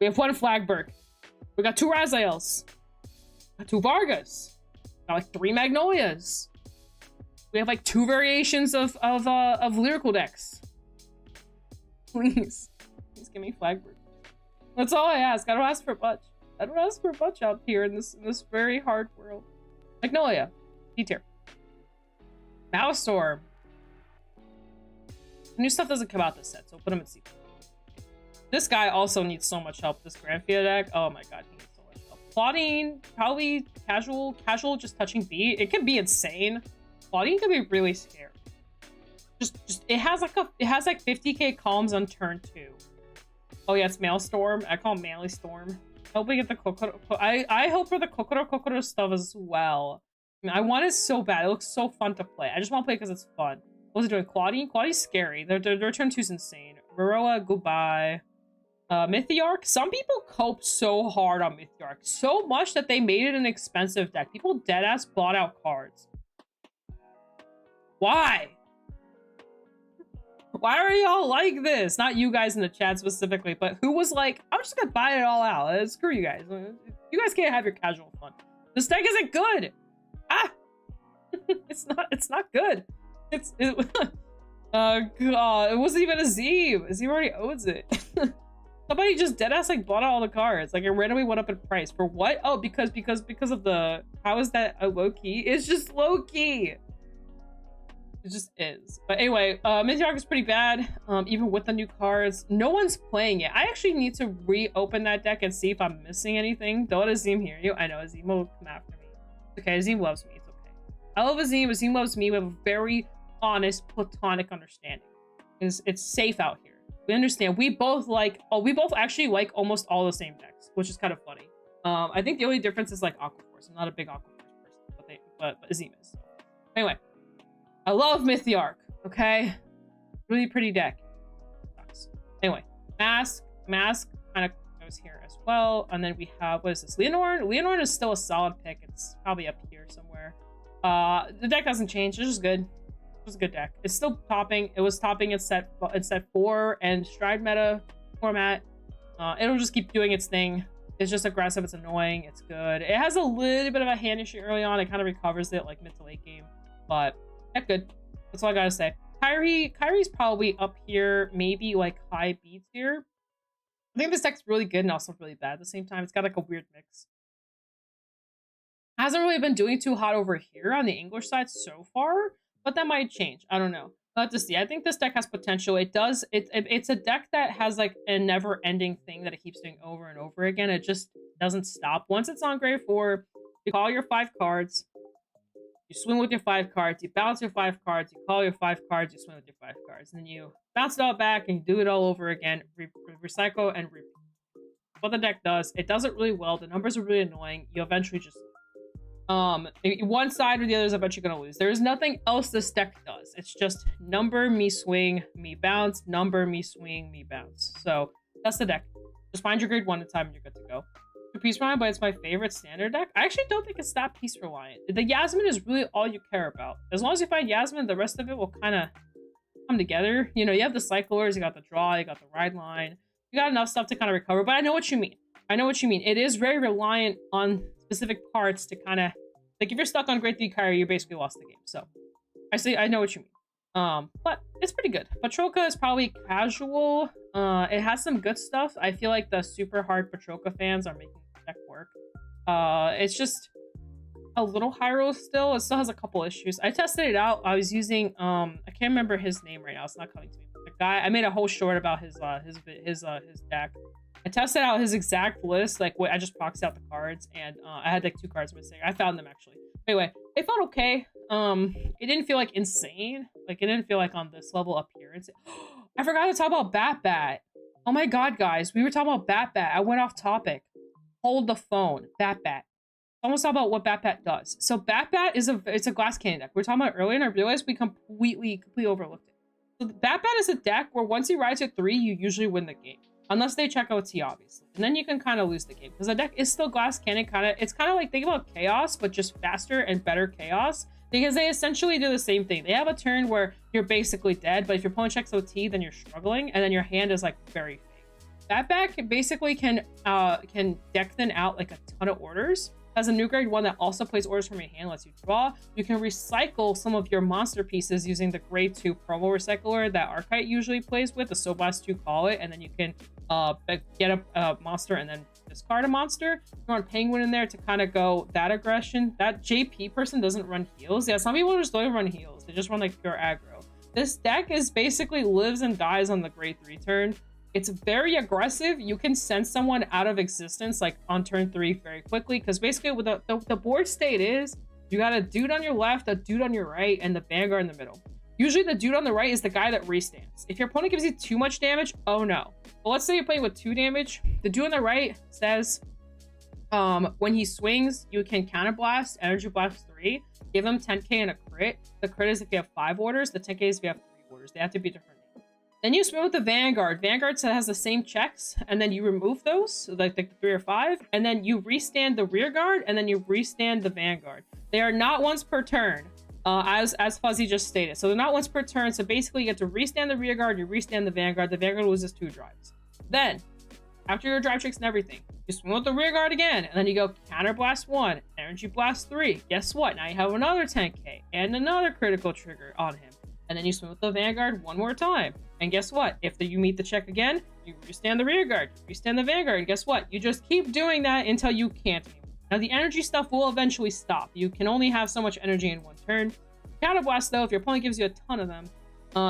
We have 1 Flagberg. We got 2 Raziels. Got 2 Vargas. Got like 3 Magnolias. We have like 2 variations of lyrical decks. Please give me Flagberg. That's all I ask. I don't ask for much. I don't ask for much out here in this very hard world. Magnolia, D tier. Maelstrom. New stuff doesn't come out this set, so put him in C. This guy also needs so much help. This Granfia deck. Oh my god, he needs so much help. Claudine, probably casual, just touching B. It can be insane. Claudine can be really scary. Just it has like 50k calms on turn 2. Oh yeah, it's Maelstrom. I call him Manly Storm. I hope we get the Kokoro. I hope for the Kokoro stuff as well. I mean, I want it so bad. It looks so fun to play. I just want to play because it's fun. What was it doing? Claudine? Claudine's scary. Their turn 2's insane. Varroa, goodbye. Mythiarch. Some people cope so hard on Mythiarch. So much that they made it an expensive deck. People deadass bought out cards. Why? Why are y'all like this? Not you guys in the chat specifically, but who was like, I'm just gonna buy it all out. Screw you guys. You guys can't have your casual fun. This deck isn't good. Ah, it's not good. God, it wasn't even Azim. Azim already owns it. Somebody just deadass like bought all the cards. Like it randomly went up in price for what? Oh, because of the, how is that a low key? It's just low key. It just is. But anyway, Mythiarch is pretty bad, even with the new cards. No one's playing it. I actually need to reopen that deck and see if I'm missing anything. Don't let Azim hear you. I know Azim will come after me. Okay, Azim loves me. It's okay. I love Azim. Azim loves me. We have a very honest, platonic understanding. It's safe out here. We understand. We both actually like almost all the same decks, which is kind of funny. I think the only difference is like Aquaforce. I'm not a big Aquaforce person, but Azim is. So. Anyway. I love Mythiarch, okay? Really pretty deck. Sucks. Anyway, Mask, kind of goes here as well. And then we have, what is this? Leonore. Leonore is still a solid pick. It's probably up here somewhere. The deck doesn't change. It's just good. It's just a good deck. It's still topping. It was topping in set 4 and Stride meta format. It'll just keep doing its thing. It's just aggressive. It's annoying. It's good. It has a little bit of a hand issue early on. It kind of recovers it like mid to late game. But yeah, good. That's all I gotta say. Kyrie's probably up here, maybe like high B tier. I think this deck's really good and also really bad at the same time. It's got like a weird mix. Hasn't really been doing too hot over here on the English side so far, but that might change. I don't know. We'll have to see. I think this deck has potential. It does. It's a deck that has like a never-ending thing that it keeps doing over and over again. It just doesn't stop. Once it's on grade 4, you call your 5 cards. You swing with your 5 cards. You bounce your 5 cards. You call your 5 cards. You swing with your 5 cards. And then you bounce it all back and you do it all over again. Recycle and repeat. What the deck does, it does it really well. The numbers are really annoying. You eventually just one side or the other is eventually going to lose. There is nothing else this deck does. It's just number, me swing, me bounce, number, me swing, me bounce. So that's the deck. Just find your grade 1 at a time and you're good to go. Piece reliant, but it's my favorite standard deck. I actually don't think it's that piece reliant. The Yasmin is really all you care about. As long as you find Yasmin, the rest of it will kind of come together. You know, you have the cyclers, you got the draw, you got the ride line. You got enough stuff to kind of recover, but I know what you mean. I know what you mean. It is very reliant on specific parts to kind of, like if you're stuck on grade 3 Kyrie, you basically lost the game. So I know what you mean. But it's pretty good. Patroka is probably casual. It has some good stuff. I feel like the super hard Patroka fans are making the deck work. It's just a little high roll still. It still has a couple issues. I tested it out. I was using I can't remember his name right now. It's not coming to me. The guy, I made a whole short about his deck. I tested out his exact list. Like I just proxied out the cards, and I had like 2 cards missing. I found them actually. Anyway, it felt okay. It didn't feel like insane. Like it didn't feel like on this level up here. I forgot to talk about Bat. Oh my god, guys, we were talking about Bat. I went off topic. Hold the phone. Bat. Almost talk about what Bat does. So Bat is it's a glass cannon deck. We were talking about it earlier, and I realized we completely overlooked it. So Bat is a deck where once you rise to 3, you usually win the game. Unless they check OT, obviously. And then you can kind of lose the game. Because the deck is still glass cannon. It's kind of like, think about Chaos, but just faster and better Chaos. Because they essentially do the same thing. They have a turn where you're basically dead, but if your opponent checks OT, then you're struggling. And then your hand is like very fake. Bat basically can deck thin out like a ton of orders. Has a new grade 1 that also plays orders from your hand, lets you draw. You can recycle some of your monster pieces using the grade 2 promo recycler that Archite usually plays with, the Soulblast 2 call it, and then you can get a monster and then discard a monster. You want Penguin in there to kind of go that aggression. That JP person doesn't run heals. Yeah, some people just don't run heals. They just run like pure aggro. This deck is basically lives and dies on the grade 3 turn. It's very aggressive. You can send someone out of existence like on turn 3 very quickly, because basically with the board state is you got a dude on your left, a dude on your right, and the Vanguard in the middle. Usually the dude on the right is the guy that restands. If your opponent gives you too much damage, oh no. But let's say you're playing with 2 damage. The dude on the right says when he swings, you can counterblast, energy blast 3, give him 10k and a crit. The crit is if you have 5 orders, the 10k is if you have 3 orders. They have to be different. Then you swim with the Vanguard. Vanguard has the same checks, and then you remove those, so like the 3 or 5, and then you restand the rear guard, and then you restand the Vanguard. They are not once per turn, as Fuzzy just stated. So they're not once per turn, so basically you get to restand the rear guard, you restand the Vanguard loses 2 drives. Then, after your drive tricks and everything, you swim with the rear guard again, and then you go counter blast 1, energy blast 3. Guess what? Now you have another 10k, and another critical trigger on him. And then you swim with the Vanguard one more time. And guess what? If you meet the check again, you restand the rear guard, you restand the Vanguard, and guess what? You just keep doing that until you can't anymore. Now the energy stuff will eventually stop. You can only have so much energy in one turn. Counter blast though, if your opponent gives you a ton of them,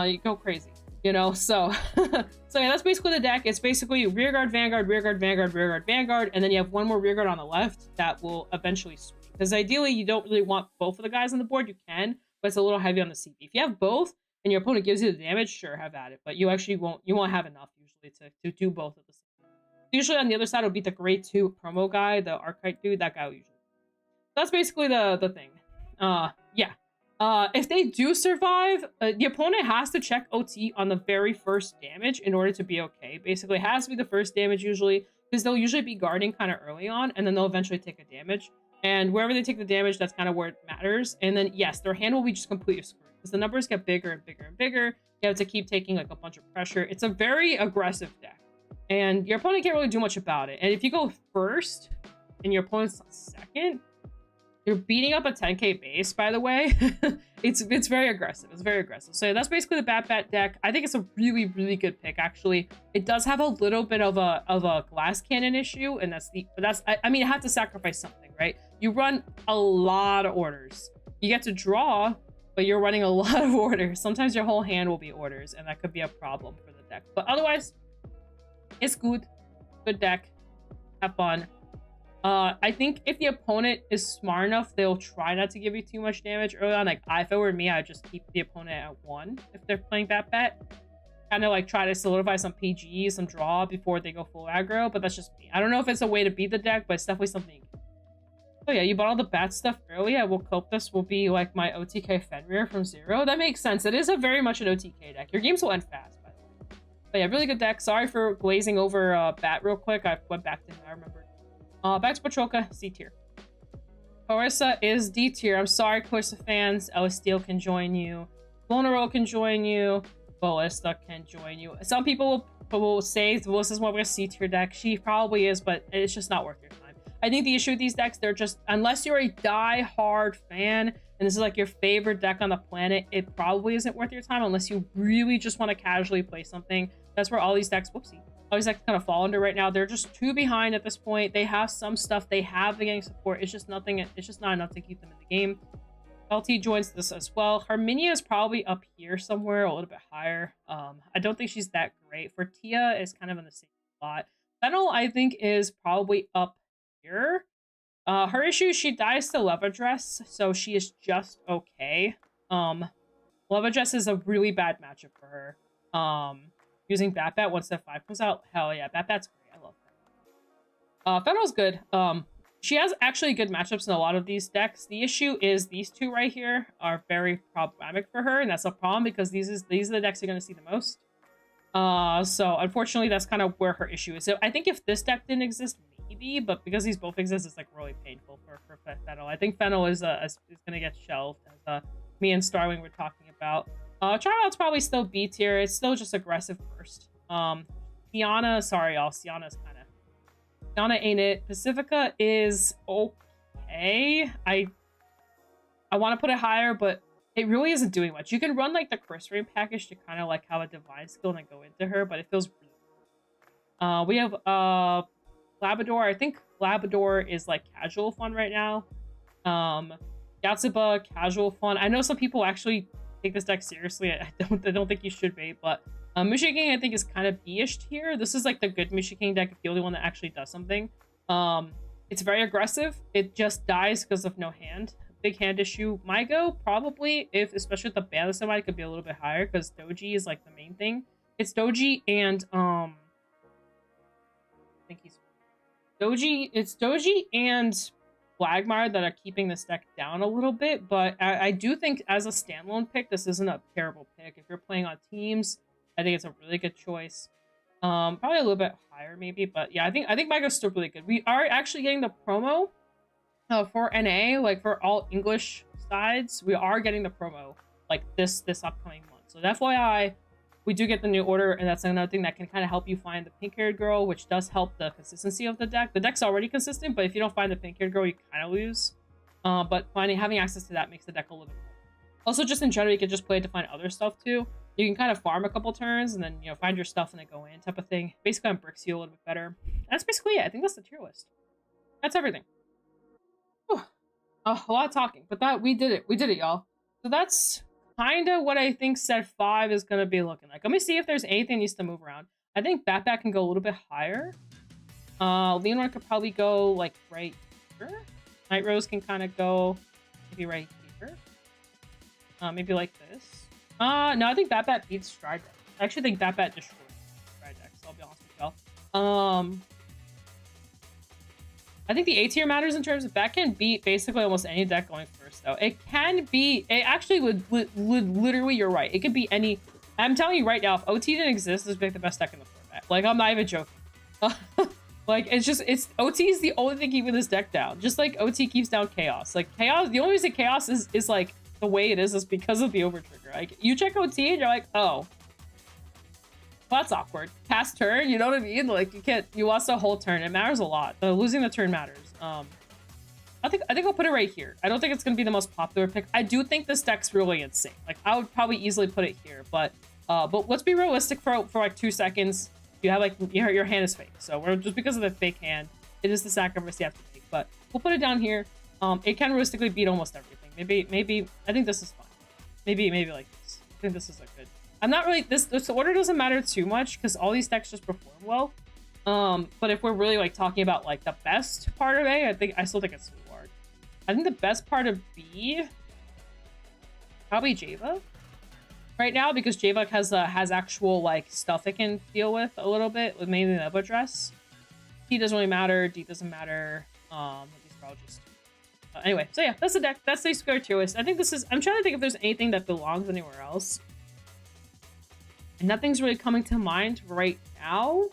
you go crazy. You know, so yeah, that's basically the deck. It's basically rear guard, Vanguard, rear guard, Vanguard, rear guard, Vanguard, and then you have one more rear guard on the left that will eventually swing. Because ideally you don't really want both of the guys on the board. You can, but it's a little heavy on the CP. If you have both and your opponent gives you the damage, sure, have at it. But you actually won't have enough usually to do both at the same time. Usually on the other side will be the grade 2 promo guy, the Archite dude, that guy will usually. That's basically the thing. Yeah. If they do survive, the opponent has to check OT on the very first damage in order to be okay. Basically, it has to be the first damage usually. because they'll usually be guarding kind of early on, and then they'll eventually take a damage. And wherever they take the damage, that's kind of where it matters. And then, yes, their hand will be just completely screwed because the numbers get bigger and bigger and bigger. You have to keep taking like a bunch of pressure. It's a very aggressive deck, and your opponent can't really do much about it. And if you go first and your opponent's second, you're beating up a 10k base, by the way. it's very aggressive. It's very aggressive. So that's basically the Bat deck. I think it's a really, really good pick, actually. It does have a little bit of a glass cannon issue, and I mean, I have to sacrifice something, right? You run a lot of orders. You get to draw, but you're running a lot of orders. Sometimes your whole hand will be orders, and that could be a problem for the deck. But otherwise, it's good. Good deck. Have fun. I think if the opponent is smart enough, they'll try not to give you too much damage early on. Like, if it were me, I'd just keep the opponent at 1 if they're playing Bat. Kind of like try to solidify some PG, some draw before they go full aggro, but that's just me. I don't know if it's a way to beat the deck, but it's definitely something. Oh yeah, you bought all the Bat stuff early. I will cope this will be like my OTK Fenrir from 0. That makes sense. It is a very much an OTK deck. Your games will end fast, by the way. But yeah, really good deck. Sorry for glazing over Bat real quick. I went back to him. I remember. Back to Patroka, C tier. Clarissa is D tier. I'm sorry, Clarissa fans. Ellis Steele can join you. Vulnerable can join you. Ballista can join you. Some people will say Ballista's more of a C tier deck. She probably is, but it's just not worth your time. I think the issue with these decks, they're just, unless you're a die-hard fan and this is like your favorite deck on the planet, it probably isn't worth your time unless you really just want to casually play something. That's where all these decks, whoopsie. All these decks kind of fall under right now. They're just too behind at this point. They have some stuff. They have the gang support. It's just nothing. It's just not enough to keep them in the game. LT joins this as well. Harminia is probably up here somewhere, a little bit higher. I don't think she's that great. For Tia is kind of in the same spot. Fennel, I think, is probably up here. Her issue, she dies to Love Address, so she is just okay. Love Address is a really bad matchup for her. Using Bat once that 5 comes out, hell yeah, Bat's great. I love her. Fennel's good. She has actually good matchups in a lot of these decks. The issue is these two right here are very problematic for her, and that's a problem because these are the decks you're going to see the most. So unfortunately, that's kind of where her issue is. So I think if this deck didn't exist, maybe, but because these both exist, it's like really painful for Fennel. I think Fennel is going to get shelved, as me and Starwing were talking about. Charloutte's probably still B tier. It's still just aggressive first. Tiana, sorry y'all, Tiana's kind of... Tiana ain't it. Pacifica is okay. I want to put it higher, but it really isn't doing much. You can run like the Curse Ring package to kind of like have a Divine skill and then go into her, but it feels really... we have Labrador. I think Labrador is like casual fun right now. Yatsuba, casual fun. I know some people actually take this deck seriously. I don't think you should be, but Mushiking I think is kind of B-ish here. This is like the good Mushiking deck, the only one that actually does something. It's very aggressive. It just dies because of no hand. Big hand issue. Mygo probably, especially with the ban somebody, could be a little bit higher because Doji is like the main thing. It's Doji and I think he's Doji. It's Doji and Flagmire that are keeping this deck down a little bit, but I do think as a standalone pick, this isn't a terrible pick. If you're playing on teams, I think it's a really good choice. Probably a little bit higher maybe, but yeah, I think Mygo's still really good. We are actually getting the promo for NA, like for all English sides. We are getting the promo like this upcoming month. So FYI, we do get the new order, and that's another thing that can kind of help you find the pink-haired girl, which does help the consistency of the deck. The deck's already consistent, but if you don't find the pink-haired girl, you kind of lose. But having access to that makes the deck a little bit more. Also, just in general, you can just play it to find other stuff too. You can kind of farm a couple turns and then, you know, find your stuff and then go in type of thing. Basically, on bricks you a little bit better. That's basically it. I think that's the tier list. That's everything. Whew. A lot of talking, but we did it. We did it, y'all. So that's kind of what I think set 5 is going to be looking like. Let me see if there's anything that needs to move around. I think Bat can go a little bit higher. Leonor could probably go like right here. Night Rose can kind of go maybe right here. Maybe like this. No, I think Bat beats Stride Deck. I actually think Bat destroys Stride Deck, so I'll be honest with y'all. I think the A tier matters in terms of Bat can beat basically almost any deck going first, though. It can be... It actually would literally, you're right. It could be any... I'm telling you right now, if OT didn't exist, this would be the best deck in the format. Like, I'm not even joking. Like, it's OT is the only thing keeping this deck down. Just like OT keeps down Chaos. Like, Chaos, the only reason Chaos is like the way it is because of the Overtrigger. Like, you check OT and you're like, oh. Well, that's awkward. Past turn, you know what I mean? Like, you lost a whole turn. It matters a lot. Losing the turn matters. I think I'll put it right here. I don't think it's gonna be the most popular pick. I do think this deck's really insane. Like, I would probably easily put it here, but let's be realistic for like 2 seconds. You have like your hand is fake, so we're just because of the fake hand, it is the sacrifice you have to make. But we'll put it down here. It can realistically beat almost everything. Maybe I think this is fine. Maybe like this. I think this is a good. I'm not really this order doesn't matter too much because all these decks just perform well. But if we're really like talking about like the best part of A, I still think it's Sweetwater. I think the best part of B, probably Java. Right now, because Javok has actual like stuff it can deal with a little bit, with mainly the Evo Dress. T doesn't really matter. D doesn't matter. These are all just anyway. So yeah, that's the deck. That's the Square Twist. I think this is. I'm trying to think if there's anything that belongs anywhere else. And nothing's really coming to mind right now.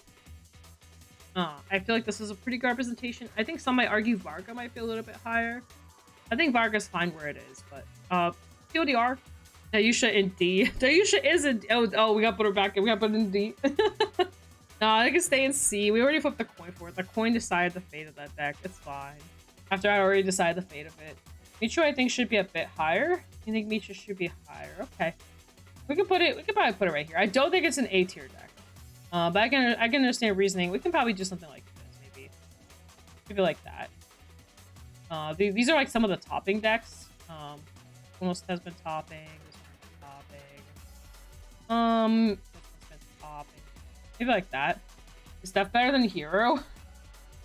I feel like this is a pretty good representation. I think some might argue Varga might be a little bit higher. I think Varga's fine where it is, but TLDR. Dayusha in D. Dayusha is in D. Oh, we gotta put her back in. We gotta put it in D. No, I can stay in C. We already flipped the coin for it. The coin decided the fate of that deck. It's fine. After I already decided the fate of it. Micho, I think, should be a bit higher. You think Micho should be higher? Okay. We can probably put it right here. I don't think it's an A tier deck. But I can understand reasoning. We can probably do something like this, maybe like that. These are like some of the topping decks. Almost has been topping. Maybe like that. Is that better than Hero?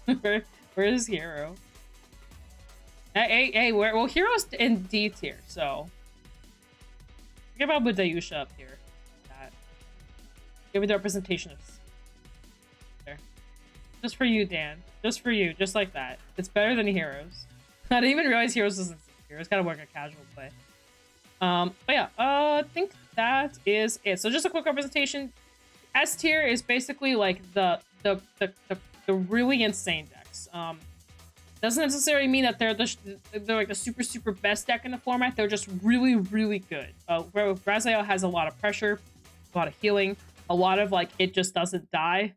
Where is Hero? Hey, well, Hero's in D tier, so think about with Dayusha up here. That. Give me the representation of there. Just for you, Dan. Just for you, just like that. It's better than Heroes. I didn't even realize Heroes isn't Heroes. Gotta work a casual play. But yeah, I think that is it. So just a quick representation. S tier is basically like the really insane decks. Doesn't necessarily mean that they're like the super best deck in the format. They're just really good. Raziel has a lot of pressure, a lot of healing, a lot of like it just doesn't die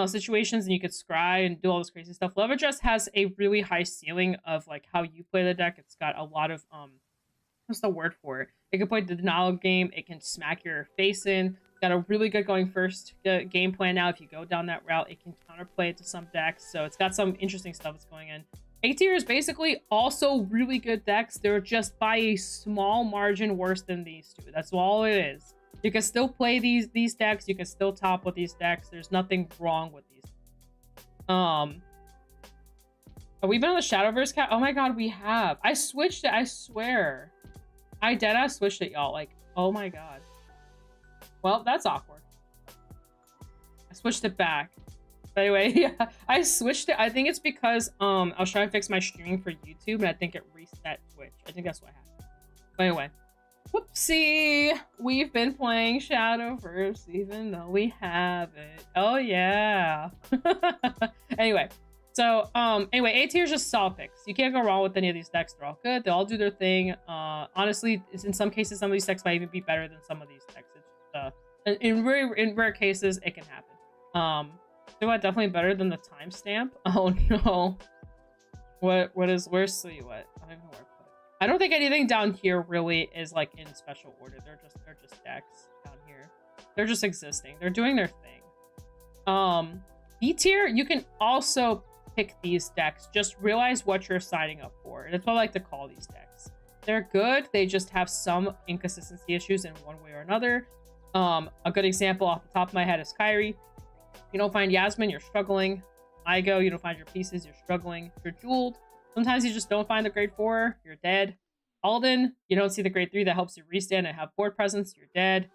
situations, and you could scry and do all this crazy stuff. Love Address has a really high ceiling of like how you play the deck. It's got a lot of what's the word for it? It can play the denial game. It can smack your face in. Got a really good going first game plan now. If you go down that route, it can counterplay it to some decks. So it's got some interesting stuff that's going in. A tier is basically also really good decks. They're just by a small margin worse than these two. That's all it is. You can still play these decks. You can still top with these decks. There's nothing wrong with these. Have we been on the Shadowverse cat? Oh my god, we have. I switched it, I swear. I deadass switched it, y'all. Like, oh my god. Well, that's awkward. I switched it back. But anyway, yeah, I switched it. I think it's because I was trying to fix my streaming for YouTube, and I think it reset Twitch. I think that's what happened. But anyway, whoopsie. We've been playing Shadowverse, even though we haven't. Oh yeah. Anyway, so anyway, A tier is just solid picks. You can't go wrong with any of these decks. They're all good. They all do their thing. Honestly, in some cases, some of these decks might even be better than some of these decks. In rare cases, it can happen. So what, definitely better than the timestamp. Oh no. Where's Silhouette? I don't know where I put it. I don't think anything down here really is like in special order. They're just decks down here. They're just existing. They're doing their thing. B tier, you can also pick these decks. Just realize what you're signing up for. That's what I like to call these decks. They're good. They just have some inconsistency issues in one way or another. A good example off the top of my head is Kyrie. You don't find Yasmin, you're struggling. Igo, you don't find your pieces, you're struggling. You're jeweled. Sometimes you just don't find the grade 4, you're dead. Alden, you don't see the grade 3 that helps you restand and have board presence, you're dead.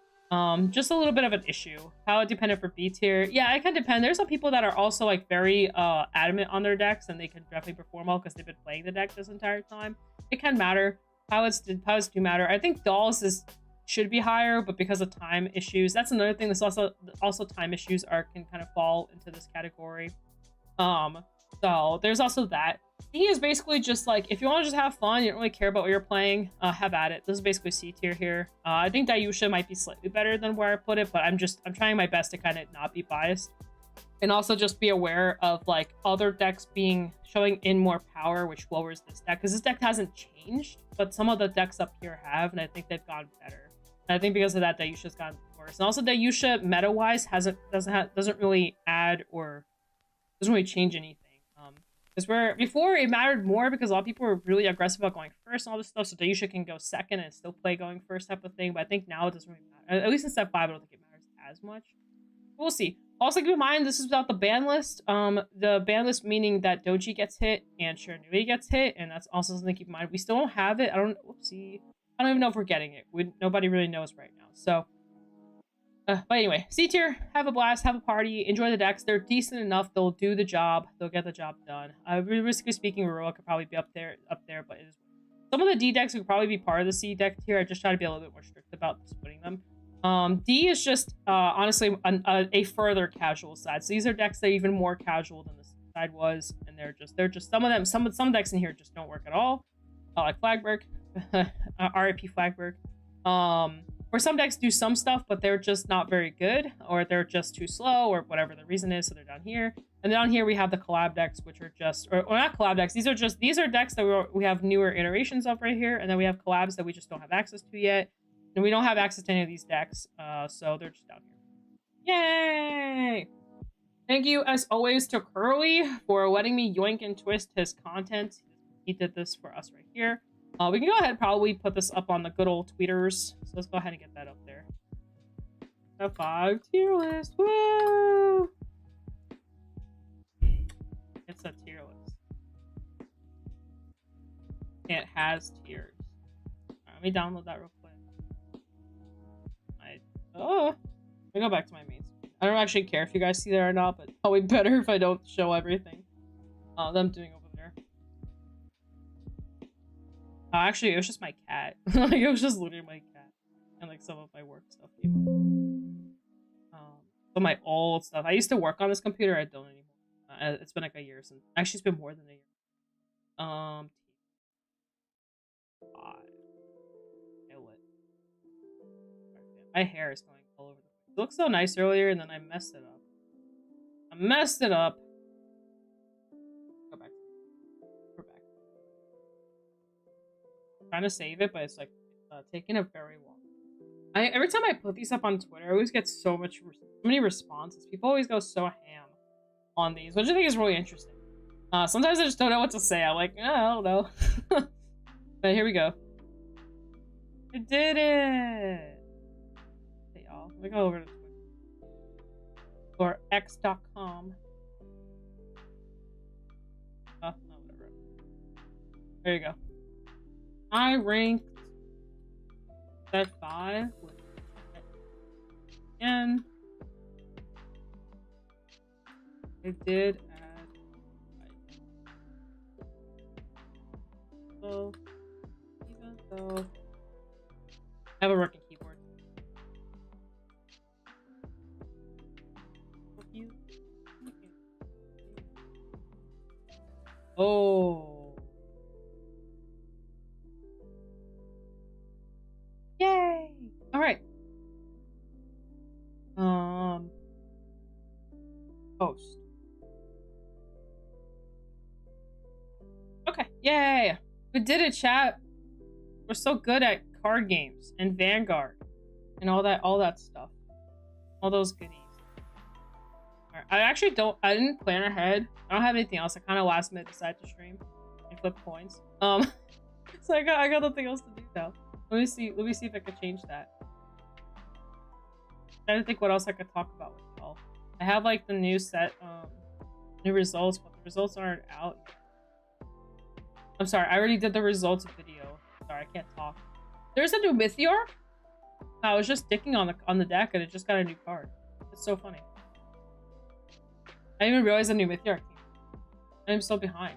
Just a little bit of an issue. How dependent for B tier? Yeah, it can depend. There's some people that are also like very adamant on their decks, and they can definitely perform well because they've been playing the deck this entire time. It can matter. Pilots do matter. I think Dolls should be higher, but because of time issues, that's another thing. That's also time issues can kind of fall into this category. So there's also that. He is basically just like, if you want to just have fun, you don't really care about what you're playing, have at it. This is basically C tier here. I think Dayusha might be slightly better than where I put it, but I'm trying my best to kind of not be biased. And also just be aware of like other decks showing in more power, which lowers this deck. Because this deck hasn't changed, but some of the decks up here have, and I think they've gotten better. And I think because of that, Dayusha's gotten worse. And also Dayusha meta-wise doesn't really add or doesn't really change anything. Because before it mattered more because a lot of people were really aggressive about going first and all this stuff, so Dayusha can go second and still play going first type of thing. But I think now it doesn't really matter. At least in step 5, I don't think it matters as much. We'll see. Also keep in mind this is without the ban list. The ban list meaning that Doji gets hit and Shiranui gets hit, and that's also something to keep in mind. We still don't have it. I don't even know if we're getting it. Nobody really knows right now. So but anyway, C tier, have a blast, have a party, enjoy the decks. They're decent enough. They'll do the job. They'll get the job done. Realistically speaking, Roroa could probably be up there, but some of the D decks could probably be part of the C deck tier. I just try to be a little bit more strict about splitting them. D is just honestly a further casual side. So these are decks that are even more casual than the C side was, and they're just some of them. Some decks in here just don't work at all. Like Flagberg, RIP Flagberg. Or some decks do some stuff, but they're just not very good, or they're just too slow, or whatever the reason is, so they're down here. And down here we have the collab decks, which are just, or not collab decks, these are decks that we have newer iterations of right here, and then we have collabs that we just don't have access to yet. And we don't have access to any of these decks, so they're just down here. Yay! Thank you, as always, to Curly for letting me yoink and twist his content. He did this for us right here. We can go ahead and probably put this up on the good old tweeters. So let's go ahead and get that up there. The 5 tier list. Woo! It's a tier list. And it has tiers. Let me download that real quick. Let me go back to my main screen. I don't actually care if you guys see that or not, but probably better if I don't show everything them doing over there. Actually, it was just my cat. Like, it was just literally my cat and like some of my work stuff. Some of my old stuff. I used to work on this computer. I don't anymore. It's been like a year since. Actually, it's been more than a year. 5. My hair is going all over the place. It looked so nice earlier, and then I messed it up. Go back. I'm trying to save it, but it's like taking a very long. Every time I put these up on Twitter, I always get so many responses. People always go so ham on these, which I think is really interesting. Sometimes I just don't know what to say. I'm like, I don't know. But here we go. I did it. Let me go over to Twitter. Or x.com. Oh, no, whatever. There you go. I ranked at 5 with again. I did add 5. So even though I have a working keyboard. Oh. Yay! Alright. Post. Okay, yay! We did it, chat. We're so good at card games and Vanguard and all that stuff. All those goodies. I didn't plan ahead. I don't have anything else. I kind of last minute decided to stream and flip coins. So I got nothing else to do now. Let me see if I can change that. I'm trying to think what else I could talk about with y'all. I have like the new new results, but the results aren't out yet. I'm sorry, I already did the results video. Sorry, I can't talk. There's a new Mythiarch. I was just sticking on the deck and it just got a new card. It's so funny. I didn't even realize the new Mythiarch came. I'm so behind.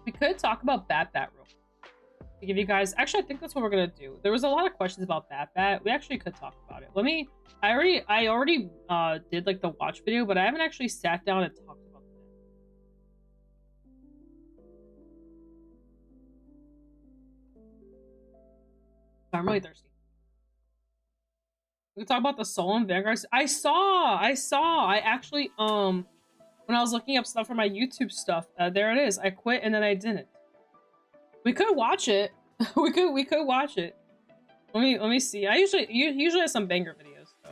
We could talk about Bat real quick. to give you guys. Actually, I think that's what we're gonna do. There was a lot of questions about Bat. We actually could talk about it. Let me. I already did like the watch video, but I haven't actually sat down and talked about it. I'm really thirsty. We can talk about the Soul and Vanguard. I saw. I actually when I was looking up stuff for my YouTube stuff, there it is. I quit and then I didn't. We could watch it. we could watch it. Let me see. I usually have some banger videos. So.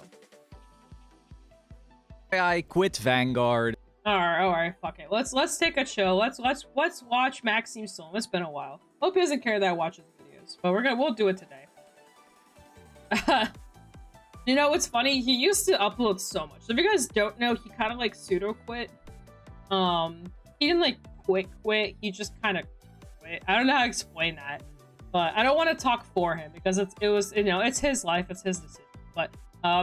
I quit Vanguard. All right. Fuck it. Let's take a chill. Let's watch Maxime Soul. It's been a while. Hope he doesn't care that I watch his videos, but we'll do it today. You know what's funny? He used to upload so much. So if you guys don't know, he kind of like pseudo quit. He didn't like quit. He just kind of quit. I don't know how to explain that, but I don't want to talk for him because it was it's his life, it's his decision. But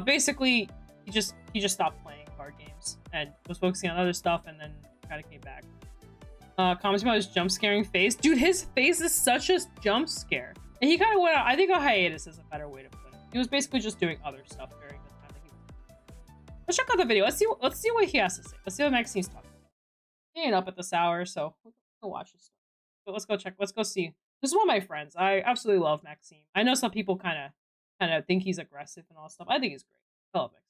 basically, he just stopped playing card games and was focusing on other stuff, and then kind of came back. Comments about his jump scaring face, dude. His face is such a jump scare, and he kind of went out. I think a hiatus is a better way to put it. He was basically just doing other stuff during the time that he was. Let's check out the video. Let's see what he has to say. Let's see what Maxime's talking about. He ain't up at this hour, so we'll watch this. But let's go check. Let's go see. This is one of my friends. I absolutely love Maxime. I know some people kind of think he's aggressive and all stuff. I think he's great. I love Maxime.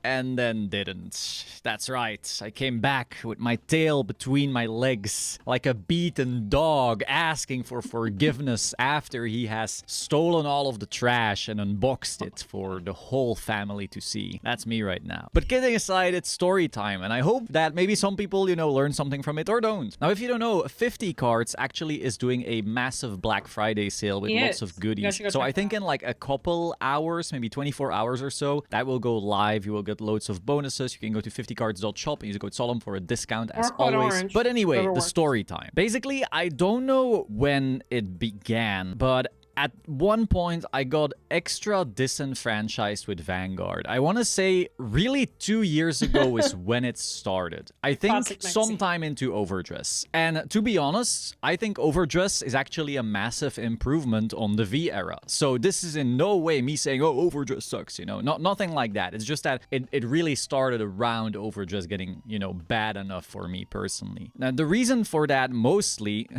And then didn't. That's right. I came back with my tail between my legs like a beaten dog asking for forgiveness after he has stolen all of the trash and unboxed it for the whole family to see. That's me right now. But kidding aside, it's story time, and I hope that maybe some people, learn something from it or don't. Now, if you don't know, 50 Cards actually is doing a massive Black Friday sale with lots of goodies. So I think in like a couple hours, maybe 24 hours or so, that will go live. You will get loads of bonuses. You can go to 50cards.shop and use code Solemn for a discount as always. Orange. But anyway, the story time. Basically, I don't know when it began, but at one point, I got extra disenfranchised with Vanguard. I want to say really 2 years ago is when it started. I think sometime into Overdress. And to be honest, I think Overdress is actually a massive improvement on the V era. So this is in no way me saying, oh, Overdress sucks, nothing like that. It's just that it really started around Overdress getting, bad enough for me personally. Now, the reason for that mostly,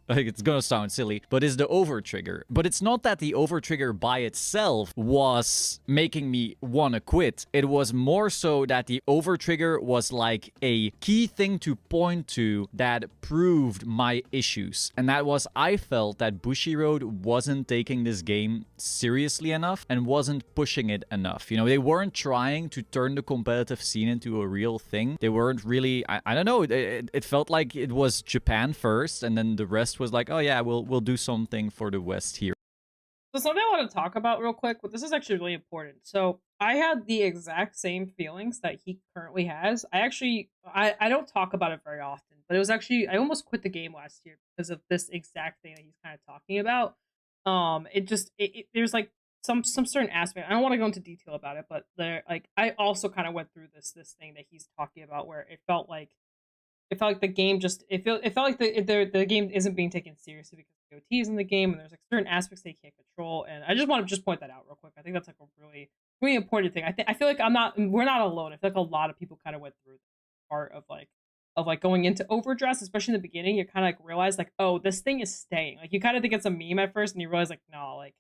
like it's gonna sound silly, but is the overtrigger. But it's not that the overtrigger by itself was making me want to quit. It was more so that the overtrigger was like a key thing to point to that proved my issues. And that was I felt that Bushiroad wasn't taking this game seriously enough and wasn't pushing it enough. They weren't trying to turn the competitive scene into a real thing. They weren't really, I don't know, it felt like it was Japan first and then the rest was like, oh yeah, we'll do something for the West here. So something I want to talk about real quick, but this is actually really important. So I had the exact same feelings that he currently has. I don't talk about it very often, but it was actually, I almost quit the game last year because of this exact thing that he's kind of talking about. There's like some certain aspect. I don't want to go into detail about it, but I also kind of went through this thing that he's talking about where it felt like the game it felt like the game isn't being taken seriously because the OT is in the game and there's like certain aspects they can't control. And I just want to point that out real quick. I think that's like a really, really important thing. I feel like we're not alone. I feel like a lot of people kind of went through this part of going into Overdress, especially in the beginning. You kind of like realize like, oh, this thing is staying. Like you kind of think it's a meme at first and you realize like, no, like,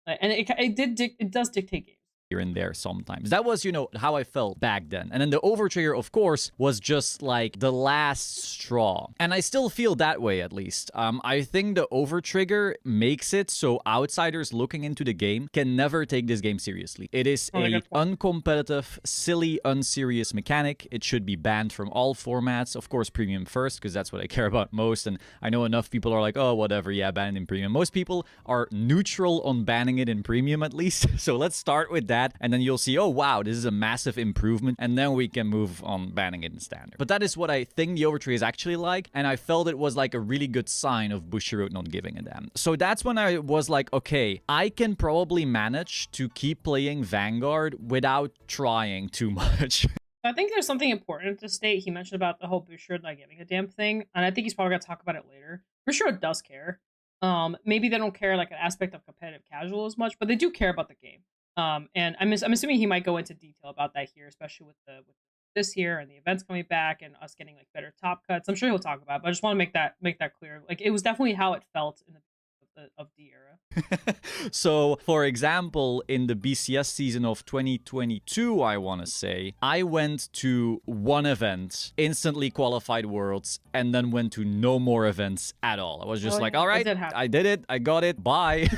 and it does dictate games. Here and there sometimes. That was, how I felt back then. And then the overtrigger, of course, was just like the last straw. And I still feel that way, at least. I think the overtrigger makes it so outsiders looking into the game can never take this game seriously. It is a uncompetitive, silly, unserious mechanic. It should be banned from all formats. Of course, premium first, because that's what I care about most. And I know enough people are like, oh, whatever, yeah, ban it in premium. Most people are neutral on banning it in premium, at least. So let's start with that. And then you'll see, oh wow, this is a massive improvement, and then we can move on banning it in standard. But that is what I think the overtrigger is actually like, and I felt it was like a really good sign of Bushiroad not giving a damn. So that's when I was like, okay, I can probably manage to keep playing Vanguard without trying too much. I think there's something important to state. He mentioned about the whole Bushiroad not giving a damn thing, and I think he's probably going to taltalk about it later. Bushiroad does care. Maybe they don't care like an aspect of competitive casual as much, but they do care about the game. And I'm assuming he might go into detail about that here, especially with this year and the events coming back and us getting like better top cuts. I'm sure he'll talk about it, but I just want to make that clear. Like it was definitely how it felt in the era. So, for example, in the BCS season of 2022, I want to say, I went to one event, instantly qualified Worlds, and then went to no more events at all. I was just like, all right, I did it. I got it. Bye.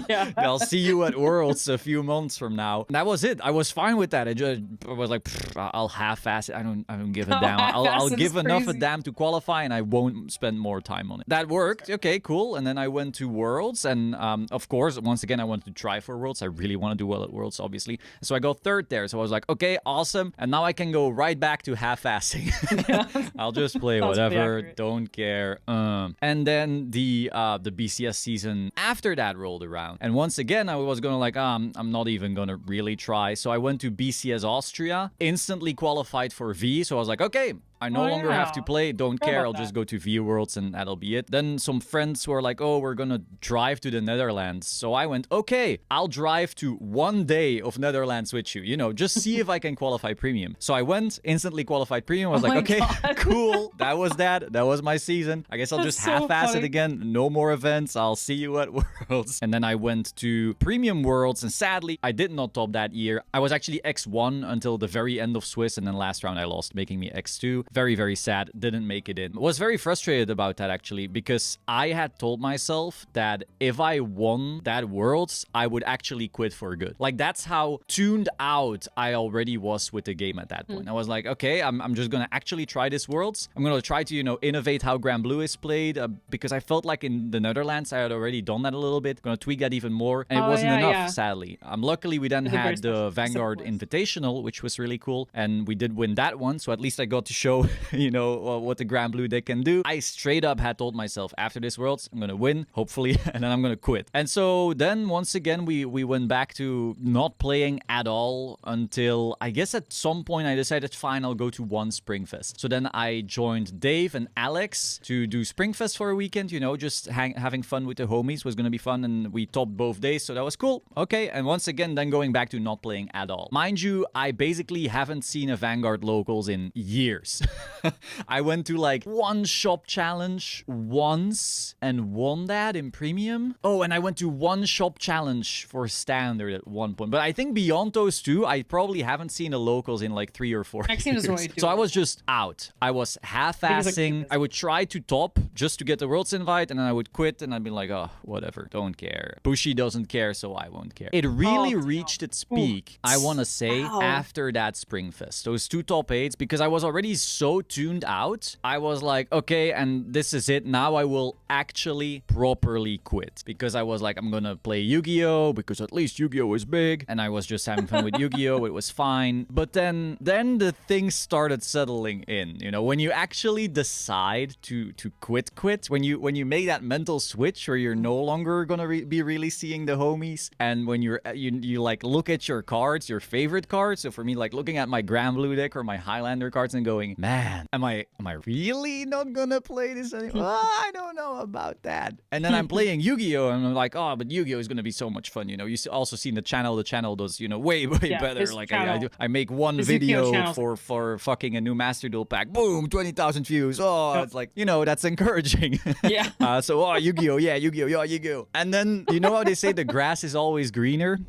Yeah. I'll see you at Worlds a few months from now. And that was it. I was fine with that. I was like, I'll half-ass it. I don't give a damn. I'll give enough a damn to qualify, and I won't spend more time on it. That worked. Okay, cool. And then I went to Worlds, and of course, once again, I wanted to try for Worlds. I really want to do well at Worlds, obviously. So I got third there. So I was like, okay, awesome. And now I can go right back to half-assing. Yeah. I'll just play whatever. Don't care. And then the BCS season after that rolled around. And once again, I was going to like, I'm not even going to really try. So I went to BCS Austria, instantly qualified for V. So I was like, okay, I no longer have to play. Don't care. I'll just go to V Worlds and that'll be it. Then some friends were like, oh, we're gonna drive to the Netherlands. So I went, okay, I'll drive to 1 day of Netherlands with you. You know, just see if I can qualify premium. So I went, instantly qualified premium. I was like, okay, cool. That was that. That was my season. I guess I'll just half-ass it again. No more events. I'll see you at Worlds. And then I went to premium Worlds. And sadly, I did not top that year. I was actually X1 until the very end of Swiss. And then last round I lost, making me X2. Very, very sad. Didn't make it in. Was very frustrated about that, actually, because I had told myself that if I won that Worlds, I would actually quit for good. Like, that's how tuned out I already was with the game at that point. I was like, okay, I'm just gonna actually try this Worlds. I'm gonna try to, you know, innovate how Granblue is played, because I felt like in the Netherlands, I had already done that a little bit. Gonna tweak that even more, and it wasn't enough, sadly. Luckily, we then had the Vanguard Invitational, which was really cool, and we did win that one, so at least I got to show you know, what the Granblue deck can do. I straight up had told myself, after this Worlds, I'm gonna win, hopefully, and then I'm gonna quit. And so then, once again, we went back to not playing at all until, I guess at some point, I decided, fine, I'll go to one Springfest. So then I joined Dave and Alex to do Springfest for a weekend, you know, just having fun with the homies was gonna be fun, and we topped both days, so that was cool. Okay, and once again, then going back to not playing at all. Mind you, I basically haven't seen a Vanguard Locals in years. I went to like one shop challenge once and won that in premium. Oh, and I went to one shop challenge for standard at one point. But I think beyond those two, I probably haven't seen the locals in like 3 or 4 years. So I was just out. I was half-assing. I would try to top just to get the Worlds invite, and then I would quit, and I'd be like, oh, whatever, don't care. Bushi doesn't care, so I won't care. It really reached its peak, I want to say, after that Springfest. Those 2 top 8s, because I was already so tuned out. I was like, okay, and this is it. Now I will actually properly quit, because I was like, I'm gonna play Yu-Gi-Oh! Because at least Yu-Gi-Oh! Is big, and I was just having fun with Yu-Gi-Oh! It was fine. But then the things started settling in. You know, when you actually decide to quit, when you make that mental switch where you're no longer gonna be really seeing the homies, and when you like look at your cards, your favorite cards. So for me, like looking at my Granblue deck or my Highlander cards and going, man, am I really not gonna play this anymore? I don't know about that. And then I'm playing Yu-Gi-Oh! And I'm like, oh, but Yu-Gi-Oh! Is gonna be so much fun. You know, you also seen the channel. The channel does, you know, way better. Like I make one video for fucking a new Master Duel pack. Boom, 20,000 views. Oh, it's like, you know, that's encouraging. Yeah. So, oh, Yu-Gi-Oh! Yeah, Yu-Gi-Oh! Yeah, Yu-Gi-Oh! And then, you know how they say the grass is always greener?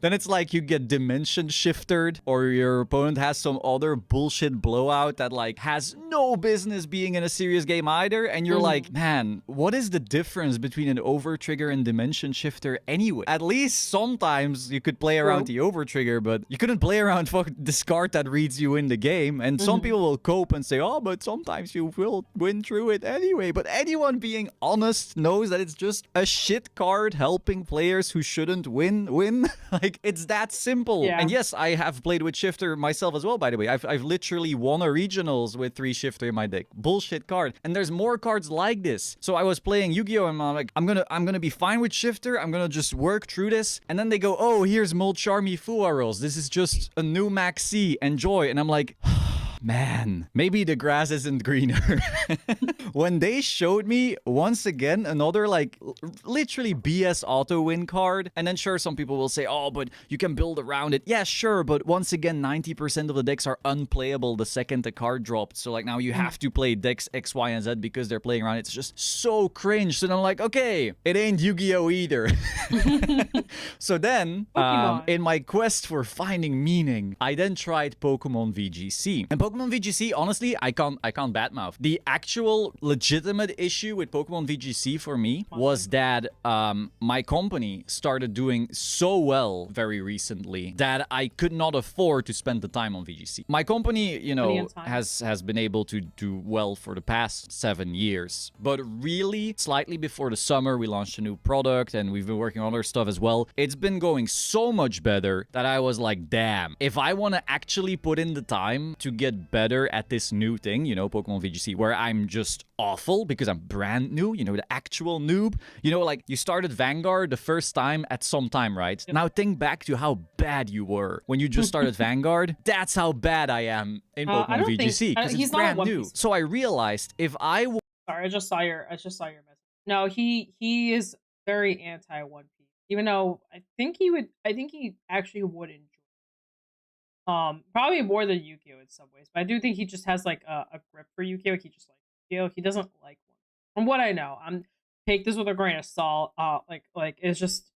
Then it's like you get dimension shifted, or your opponent has some other bullshit blowout that like has no business being in a serious game either, and you're like, man, what is the difference between an over trigger and dimension shifter anyway? At least sometimes you could play around the over trigger, but you couldn't play around this card that reads you in the game. And some people will cope and say, oh, but sometimes you will win through it anyway. But anyone being honest knows that it's just a shit card helping players who shouldn't win. Like, it's that simple. And yes, I have played with Shifter myself as well, by the way. I've literally won a regionals with 3 Shifter in my deck. Bullshit card. And there's more cards like this. So I was playing Yu-Gi-Oh! And I'm like, I'm gonna be fine with Shifter. I'm gonna just work through this. And then they go, oh, here's Mold Charmy Fuarels. This is just a new Maxi. Enjoy. And I'm like, man, maybe the grass isn't greener. When they showed me once again another like literally BS auto win card, and then sure, some people will say, oh, but you can build around it. Yeah, sure, but once again, 90% of the decks are unplayable the second the card dropped. So like now you have to play decks X, Y, and Z because they're playing around. It's just so cringe. So then I'm like, okay, it ain't Yu-Gi-Oh either. So then, in my quest for finding meaning, I then tried Pokemon VGC. And Pokemon VGC, honestly, I can't badmouth. The actual legitimate issue with Pokemon VGC for me was that my company started doing so well very recently that I could not afford to spend the time on VGC. My company, you know, has been able to do well for the past 7 years, but really slightly before the summer we launched a new product and we've been working on other stuff as well. It's been going so much better that I was like, damn, if I want to actually put in the time to get better at this new thing, you know, Pokemon VGC, where I'm just awful because I'm brand new, you know, the actual noob, you know, like you started Vanguard the first time at some time, right? Yep. Now think back to how bad you were when you just started Vanguard. That's how bad I am in Pokemon VGC because it's brand new. So I realized if I sorry, I just saw your message. No, he is very anti One Piece. Even though I think he actually would enjoy probably more than Yu-Gi-Oh in some ways. But I do think he just has like a grip for Yu-Gi-Oh. He just likes Yu-Gi-Oh. He doesn't like one. From what I know, take this with a grain of salt. Like it's just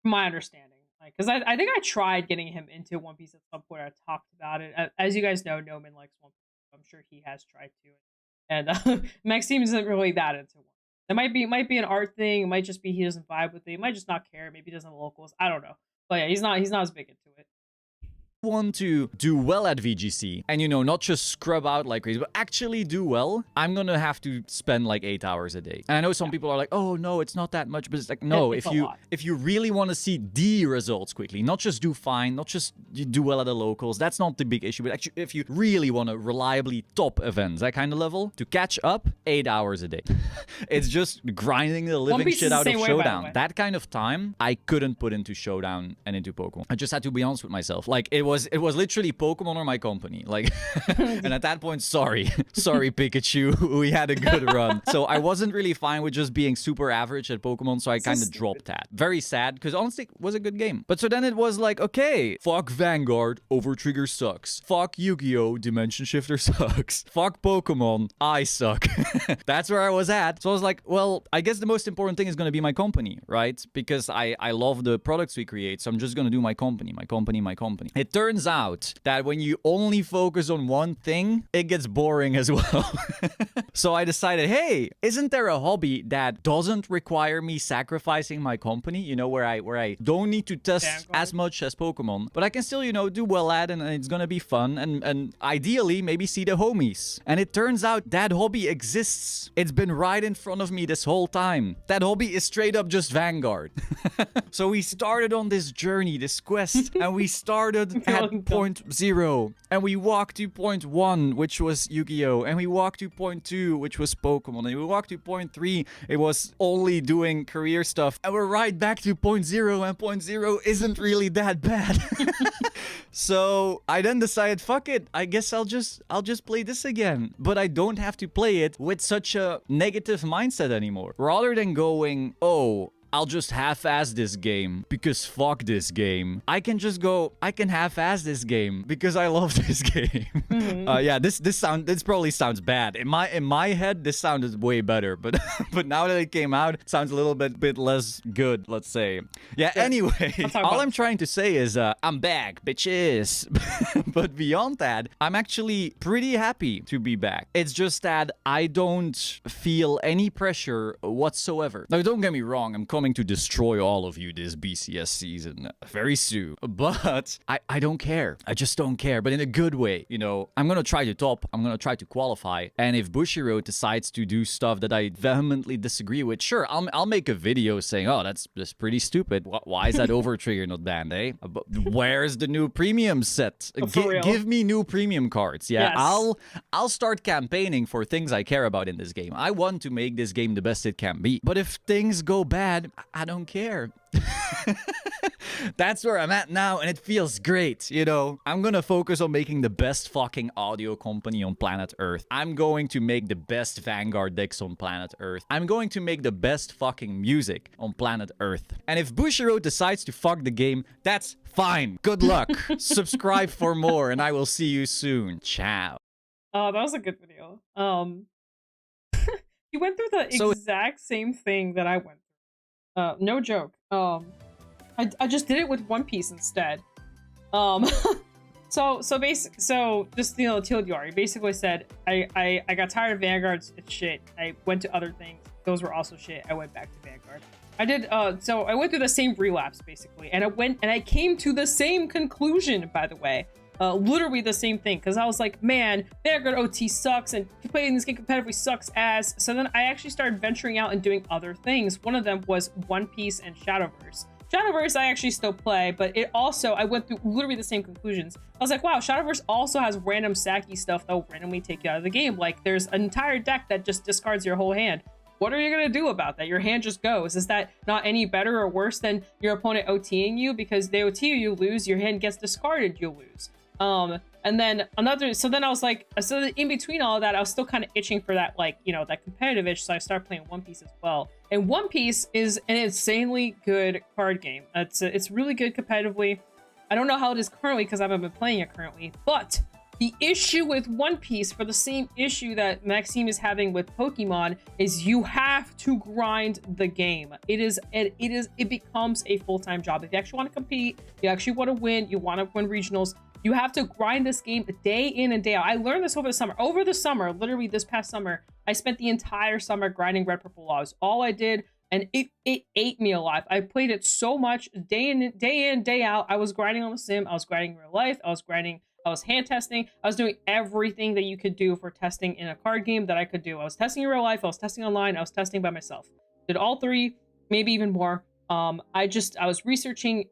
my understanding. Like, because I think I tried getting him into One Piece at some point. I talked about it. As you guys know, Noman likes One Piece. I'm sure he has tried to. And Maxime isn't really that into one. It might be an art thing. It might just be he doesn't vibe with it. He might just not care. Maybe he doesn't have locals. I don't know. But yeah, he's not as big into it. Want to do well at VGC and, you know, not just scrub out like crazy, but actually do well, I'm gonna have to spend like 8 hours a day. And I know some people are like, oh no, it's not that much, but it's like, no, if you really want to see the results quickly, not just do fine, not just do well at the locals, that's not the big issue, but actually if you really want to reliably top events, that kind of level, to catch up, 8 hours a day. It's just grinding the living shit out of Showdown. That kind of time I couldn't put into Showdown and into Pokemon. I just had to be honest with myself. Like it was literally Pokemon or my company. Like, and at that point, sorry Pikachu, we had a good run. So I wasn't really fine with just being super average at Pokemon, so I kind of dropped that. Very sad, because honestly, it was a good game. But so then it was like, okay, fuck Vanguard, Overtrigger sucks. Fuck Yu-Gi-Oh, Dimension Shifter sucks. Fuck Pokemon, I suck. That's where I was at. So I was like, well, I guess the most important thing is going to be my company, right? Because I love the products we create, so I'm just going to do my company. It turns out that when you only focus on one thing, it gets boring as well. So I decided, hey, isn't there a hobby that doesn't require me sacrificing my company? You know, where I don't need to test as much as Pokemon, but I can still, you know, do well at it, and it's gonna be fun, and ideally maybe see the homies. And it turns out that hobby exists. It's been right in front of me this whole time. That hobby is straight up just Vanguard. So we started on this journey, this quest, and we started at point 0, and we walked to point 1, which was Yu-Gi-Oh, and we walked to point 2, which was Pokemon, and we walked to point 3, it was only doing career stuff, and we're right back to point 0, and point 0 isn't really that bad. So I then decided, fuck it, I guess I'll just play this again, but I don't have to play it with such a negative mindset anymore. Rather than going, oh, I'll just half-ass this game because fuck this game, I can just go, I can half-ass this game because I love this game. Yeah, this probably sounds bad. In my head, this sounded way better, but but now that it came out, it sounds a little bit less good, let's say. Yeah, anyway, all I'm trying to say is I'm back, bitches. But beyond that, I'm actually pretty happy to be back. It's just that I don't feel any pressure whatsoever. Now, don't get me wrong, I'm coming to destroy all of you this BCS season very soon, but I don't care. I just don't care, but in a good way. You know, I'm gonna try to top, I'm gonna try to qualify, and if Bushiroad decides to do stuff that I vehemently disagree with, sure, I'll make a video saying, oh, that's pretty stupid. Why is that Overtrigger not banned, eh? But where's the new premium set? Give me new premium cards. Yeah, yes. I'll start campaigning for things I care about in this game. I want to make this game the best it can be, but if things go bad, I don't care. That's where I'm at now, and it feels great, you know? I'm gonna focus on making the best fucking audio company on planet Earth. I'm going to make the best Vanguard decks on planet Earth. I'm going to make the best fucking music on planet Earth. And if Bushiroad decides to fuck the game, that's fine. Good luck. Subscribe for more, and I will see you soon. Ciao. Oh, that was a good video. You went through the exact same thing that I went through. No joke. I just did it with One Piece instead. So just, you know, TLDR, basically said, I got tired of Vanguard's shit. I went to other things. Those were also shit. I went back to Vanguard. I did, so I went through the same relapse, basically. And I came to the same conclusion, by the way. Literally the same thing, because I was like, man, Vanguard OT sucks, and playing this game competitively sucks ass. So then I actually started venturing out and doing other things. One of them was One Piece and Shadowverse. Shadowverse I actually still play, but it also, I went through literally the same conclusions. I was like, wow, Shadowverse also has random sacky stuff that will randomly take you out of the game. Like, there's an entire deck that just discards your whole hand. What are you going to do about that? Your hand just goes. Is that not any better or worse than your opponent OTing you? Because they OT you lose, your hand gets discarded, you lose. And then so then I was like, so in between all of that, I was still kind of itching for that, like, you know, that competitive itch. So I started playing One Piece as well. And One Piece is an insanely good card game. It's really good competitively. I don't know how it is currently because I haven't been playing it currently, but the issue with One Piece, for the same issue that Maxime is having with Pokemon, is you have to grind the game. It becomes a full-time job. If you actually want to compete, you actually want to win, you want to win regionals, you have to grind this game day in and day out. I learned this over the summer. Over the summer, literally this past summer, I spent the entire summer grinding Red Purple Laws. All I did, and it ate me alive. I played it so much, day in, day out. I was grinding on the sim. I was grinding in real life. I was grinding. I was hand testing. I was doing everything that you could do for testing in a card game that I could do. I was testing in real life. I was testing online. I was testing by myself. Did all three, maybe even more. I was researching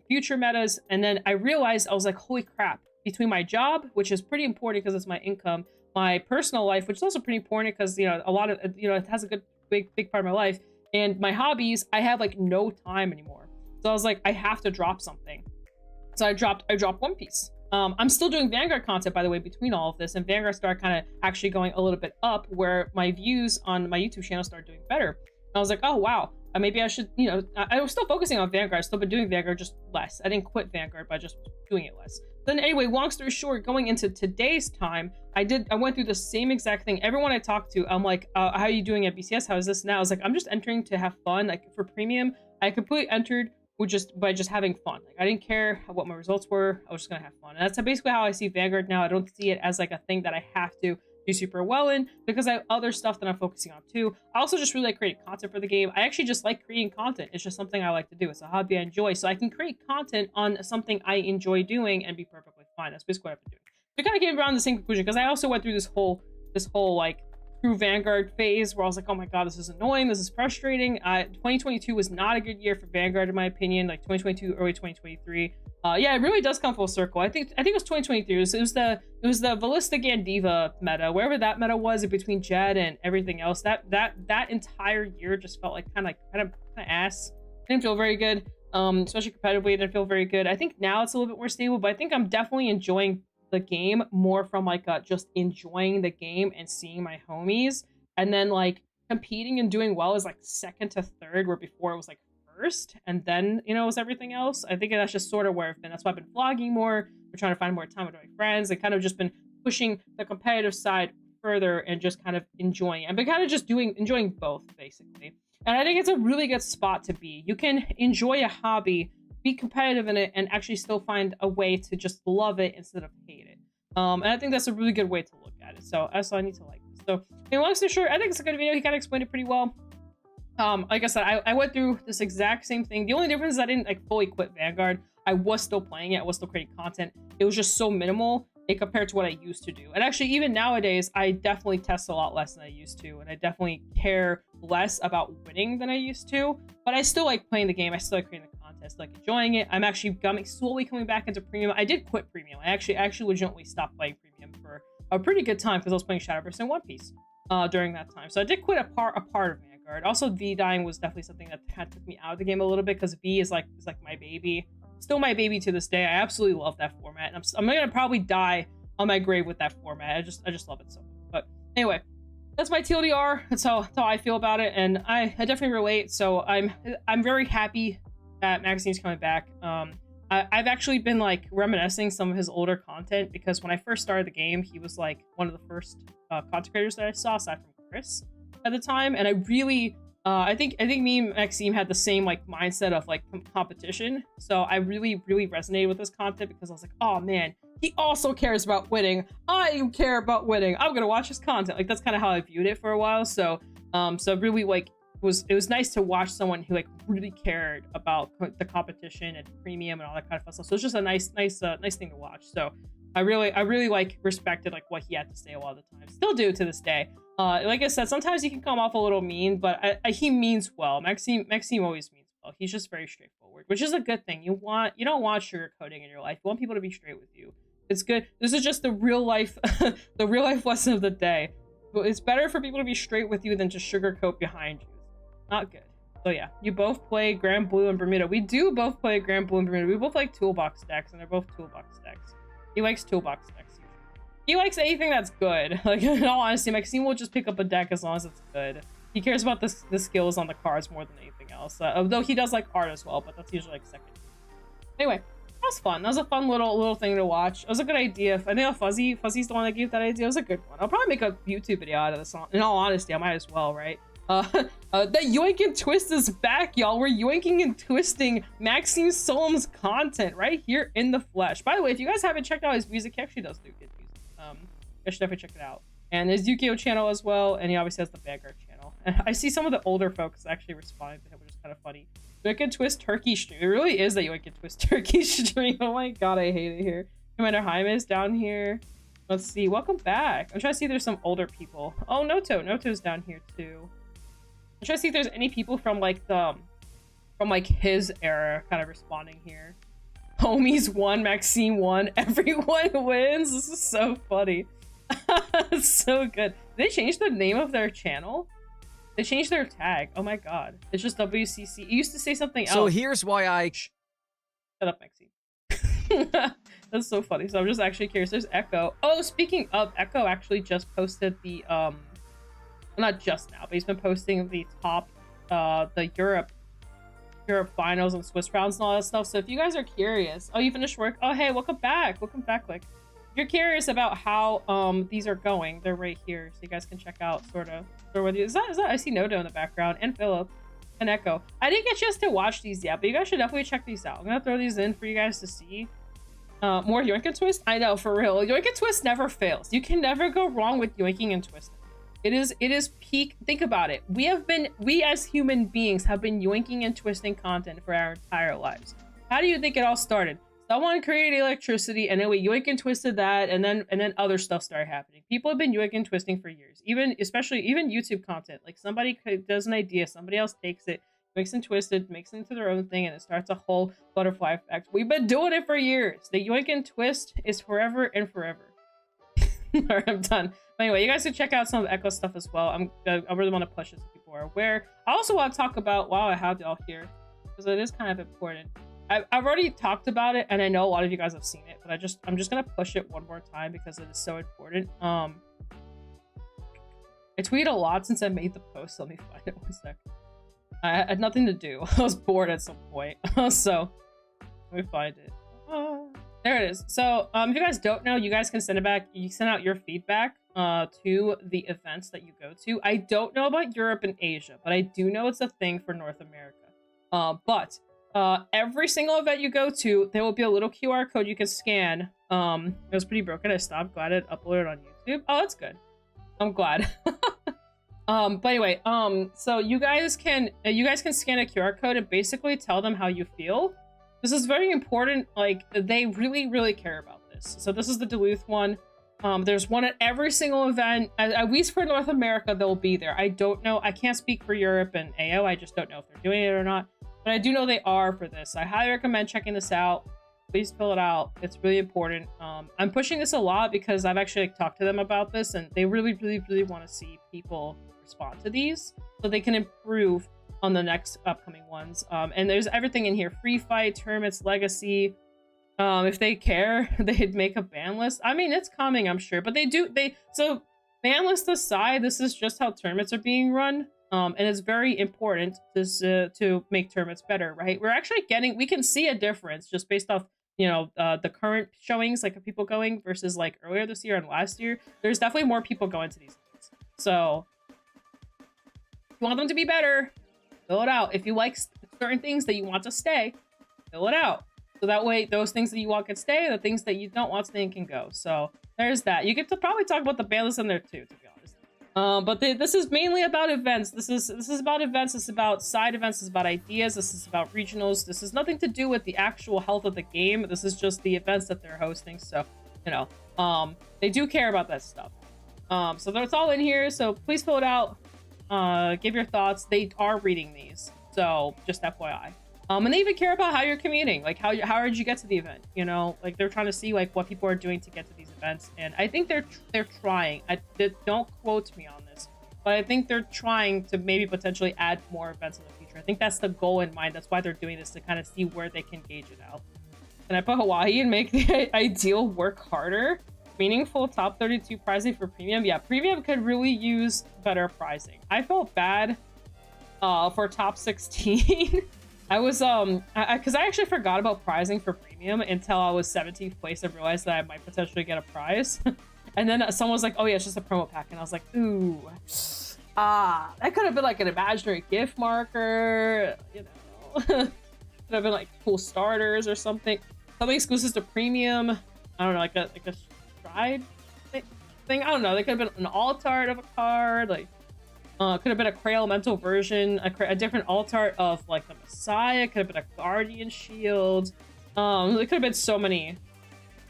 future metas, and then I realized, I was like, holy crap, between my job, which is pretty important because it's my income, my personal life, which is also pretty important because, you know, a lot of, you know, it has a good big part of my life, and my hobbies, I have like no time anymore. So I was like, I have to drop something. So I dropped One Piece. I'm still doing Vanguard content, by the way, between all of this, and Vanguard started kind of actually going a little bit up, where my views on my YouTube channel started doing better. And I was like, oh wow, maybe I should, you know, I was still focusing on Vanguard. I've still been doing Vanguard, just less. I didn't quit Vanguard by just doing it less. Then anyway, long story short, going into today's time, I went through the same exact thing. Everyone I talked to, I'm like, how are you doing at BCS? How is this now? I was like, I'm just entering to have fun. Like, for premium, I completely entered by just having fun. Like, I didn't care what my results were. I was just gonna have fun. And that's basically how I see Vanguard now. I don't see it as like a thing that I have to do super well in, because I have other stuff that I'm focusing on too. I also just really like creating content for the game. I actually just like creating content. It's just something I like to do. It's a hobby I enjoy. So I can create content on something I enjoy doing and be perfectly fine. That's basically what I've been doing. So I kind of came around the same conclusion, because I also went through this whole like through Vanguard phase where I was like, oh my god, this is annoying, this is frustrating. 2022 was not a good year for Vanguard in my opinion. Like 2022, early 2023. Yeah, it really does come full circle. I think it was 2023. It was the Ballista Gandiva meta, wherever that meta was in between Jed and everything else. That entire year just felt like kind of ass. Didn't feel very good. Especially competitively, it didn't feel very good. I think now it's a little bit more stable, but I think I'm definitely enjoying the game more from like just enjoying the game and seeing my homies, and then like competing and doing well is like second to third, where before it was like first, and then, you know, it was everything else. I think that's just sort of where I've been. That's why I've been vlogging more. We're trying to find more time with my friends. I kind of just been pushing the competitive side further and just kind of enjoying it. I've been kind of just enjoying both basically, and I think it's a really good spot to be. You can enjoy a hobby, be competitive in it, and actually still find a way to just love it instead of hate it. And I think that's a really good way to look at it. So I need to like this. So in long story short, I think it's a good video. He kind of explained it pretty well. Like I said, I went through this exact same thing. The only difference is I didn't like fully quit Vanguard. I was still playing it. I was still creating content. It was just so minimal compared to what I used to do. And actually, even nowadays, I definitely test a lot less than I used to. And I definitely care less about winning than I used to. But I still like playing the game. I still like creating the contest, like enjoying it. I'm actually slowly coming back into premium. I did quit premium. I actually legitimately stopped playing premium for a pretty good time, because I was playing Shadowverse and One Piece during that time. So I did quit a part of Vanguard. Vanguard. Also, V dying was definitely something that kind of took me out of the game a little bit, because V is like my baby, still my baby to this day. I absolutely love that format, and I'm gonna probably die on my grave with that format. I just love it so much. But anyway, that's my TLDR. That's how I feel about it, and I definitely relate. So I'm very happy that Maxine's coming back. I've actually been like reminiscing some of his older content, because when I first started the game, he was like one of the first content creators that I saw, aside from Chris at the time. And I really, I think me and Maxime had the same like mindset of like competition. So I really resonated with this content, because I was like, oh man, he also cares about winning. I care about winning. I'm gonna watch his content. Like, that's kind of how I viewed it for a while. So really like it was nice to watch someone who like really cared about the competition and premium and all that kind of fun stuff. So it's just a nice thing to watch. So I really like respected like what he had to say a lot of the time. Still do to this day. Like I said, sometimes he can come off a little mean, but he means well. Maxime always means well. He's just very straightforward, which is a good thing. You don't want sugarcoating in your life. You want people to be straight with you. It's good. This is just the real life the real life lesson of the day. It's better for people to be straight with you than just sugarcoat behind you. Not good. So yeah, you both play Grand Blue and Bermuda. We do both play Grand Blue and Bermuda. We both like toolbox decks, and they're both toolbox decks. He likes toolbox decks usually. He likes anything that's good. Like, in all honesty, Maxime will just pick up a deck as long as it's good. He cares about the skills on the cards more than anything else. Though he does like art as well, but that's usually like second. Anyway, that was fun. That was a fun little thing to watch. It was a good idea. I think Fuzzy's the one that gave that idea. It was a good one. I'll probably make a YouTube video out of this. In all honesty, I might as well, right? The Yoink and Twist is back, y'all. We're yoinking and twisting Maxime Solom's content right here in the flesh. By the way, if you guys haven't checked out his music, he actually does do good music. You should definitely check it out. And his Yu-Gi-Oh channel as well, and he obviously has the Vanguard channel. And I see some of the older folks actually responding to him, which is kind of funny. Yoink and Twist Turkey stream. It really is the Yoink and Twist Turkey stream. Oh my god, I hate it here. Commander Jaime is down here. Let's see. Welcome back. I'm trying to see if there's some older people. Oh, Noto's down here too. I'm trying to see if there's any people from like his era kind of responding here. Homies won, Maxime won, everyone wins. This is so funny. It's so good. Did they change the name of their channel? They changed their tag. Oh my god. It's just WCC. It used to say something else. So here's why I... Shut up, Maxime. That's so funny. So I'm just actually curious. There's Echo. Oh, speaking of, Echo actually just posted the not just now, but he's been posting the top the Europe finals and Swiss rounds and all that stuff. So if you guys are curious, oh, you finished work? Oh, hey, welcome back. Like, if you're curious about how these are going, they're right here, so you guys can check out sort of whether is that I see Noto in the background, and Philip and Echo. I didn't get a chance to watch these yet, but you guys should definitely check these out. I'm gonna throw these in for you guys to see. More Yoink and Twist? I know, for real. Yoink and Twist never fails. You can never go wrong with yoinking and twisting. It is peak. Think about it. We as human beings have been yoinking and twisting content for our entire lives. How do you think it all started? Someone created electricity, and then we yoink and twisted that, and then other stuff started happening. People have been yoink and twisting for years. Especially YouTube content. Like, somebody does an idea, somebody else takes it, makes and twisted, makes it into their own thing, and it starts a whole butterfly effect. We've been doing it for years. The yoink and twist is forever and forever. Alright, I'm done. But anyway, you guys can check out some of Echo stuff as well. I really want to push it so people are aware. I also want to talk about, wow, I have y'all here, because it is kind of important. I've already talked about it, and I know a lot of you guys have seen it, but I'm just gonna push it one more time because it is so important. I tweet a lot since I made the post. Let me find it one sec. I had nothing to do. I was bored at some point. So let me find it. There it is. So if you guys don't know, you guys can send it back. You send out your feedback to the events that you go to. I don't know about Europe and Asia, but I do know it's a thing for North America. But every single event you go to, there will be a little QR code you can scan. It was pretty broken. I stopped. Glad it uploaded on YouTube. Oh, that's good. I'm glad. But anyway, so you guys can scan a QR code and basically tell them how you feel. This is very important. Like, they really care about this. So this is the Duluth one. There's one at every single event. At least for North America, they'll be there. I don't know. I can't speak for Europe and AO. I just don't know if they're doing it or not. But I do know they are for this. I highly recommend checking this out. Please fill it out. It's really important. I'm pushing this a lot because I've actually talked to them about this, and they really want to see people respond to these so they can improve on the next upcoming ones. And there's everything in here: free fight, tournaments, legacy. If they care, they'd make a ban list. I mean, it's coming, I'm sure, but so ban list aside, this is just how tournaments are being run. And it's very important to make tournaments better, right? We can see a difference just based off, the current showings, like of people going versus like earlier this year and last year. There's definitely more people going to these things. So if you want them to be better, fill it out. If you like certain things that you want to stay, fill it out. So that way, those things that you want can stay, the things that you don't want staying can go. So there's that. You get to probably talk about the ban list in there too, to be honest. But this is mainly about events. This is about events. This is about side events. This is about ideas. This is about regionals. This has nothing to do with the actual health of the game. This is just the events that they're hosting. So, they do care about that stuff. So that's all in here. So please fill it out. Give your thoughts. They are reading these. So just FYI. And they even care about how you're commuting, like how did you get to the event? Like they're trying to see like what people are doing to get to these events, and I think they're trying. Don't quote me on this, but I think they're trying to maybe potentially add more events in the future. I think that's the goal in mind. That's why they're doing this, to kind of see where they can gauge it out. Can I put Hawaii and make the ideal work harder? Meaningful top 32 pricing for premium. Yeah, premium could really use better pricing. I felt bad for top 16. I was because I actually forgot about prizing for premium until I was 17th place and realized that I might potentially get a prize. And then someone was like, oh yeah, it's just a promo pack, and I was like, ooh, that could have been like an imaginary gift marker, could have been like cool starters or something exclusive to premium. I don't know, like a stride thing. I don't know, they could have been an alt art of a card, like could have been a Cray Elemental version, a different alt art of like the Messiah. Could have been a Guardian Shield. There could have been so many.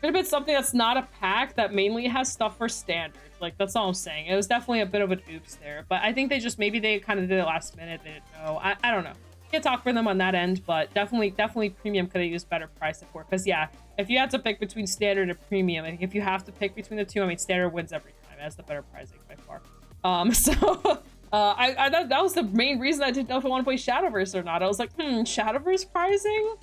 Could have been something that's not a pack that mainly has stuff for standard. Like, that's all I'm saying. It was definitely a bit of an oops there, but I think maybe they kind of did it last minute. They didn't know. I don't know. Can't talk for them on that end, but definitely premium could have used better price support. Because yeah, if you had to pick between standard and premium, and if you have to pick between the two, I mean, standard wins every time. It has the better pricing by far. So. I thought that was the main reason I didn't know if I want to play Shadowverse or not. I was like, Shadowverse pricing?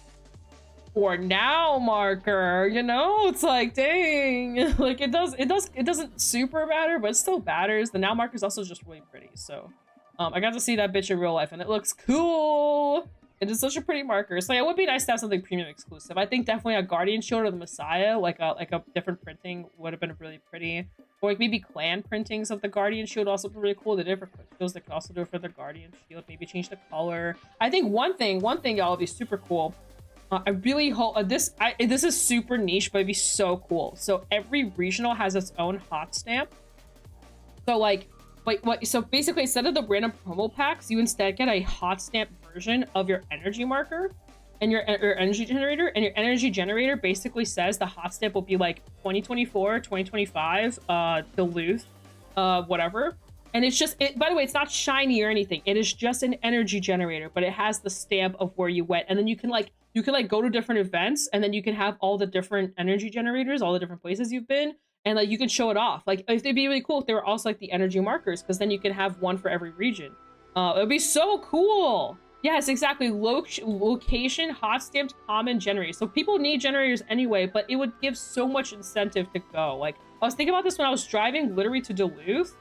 For now marker, it's like, dang. Like, it doesn't super matter, but it still matters. The now marker is also just really pretty. So, I got to see that bitch in real life, and it looks cool. It is such a pretty marker. So, it would be nice to have something premium exclusive. I think definitely a Guardian Shield or the Messiah, like a different printing, would have been really pretty. Or like maybe clan printings of the Guardian Shield also be really cool. The different crystals, they could also do it for the Guardian Shield. Maybe change the color. I think one thing y'all would be super cool. I really hope this is super niche, but it'd be so cool. So every regional has its own hot stamp. So like, so basically instead of the random promo packs, you instead get a hot stamp version of your energy marker and your energy generator, and your energy generator basically says the hot stamp will be like 2024, 2025, Duluth, whatever. And it's just, by the way, it's not shiny or anything. It is just an energy generator, but it has the stamp of where you went. And then you can go to different events, and then you can have all the different energy generators, all the different places you've been, and like you can show it off. Like, if they'd be really cool if they were also like the energy markers, because then you can have one for every region. It would be so cool. Yes, exactly. Location, hot stamped, common generators. So people need generators anyway, but it would give so much incentive to go. Like, I was thinking about this when I was driving literally to Duluth.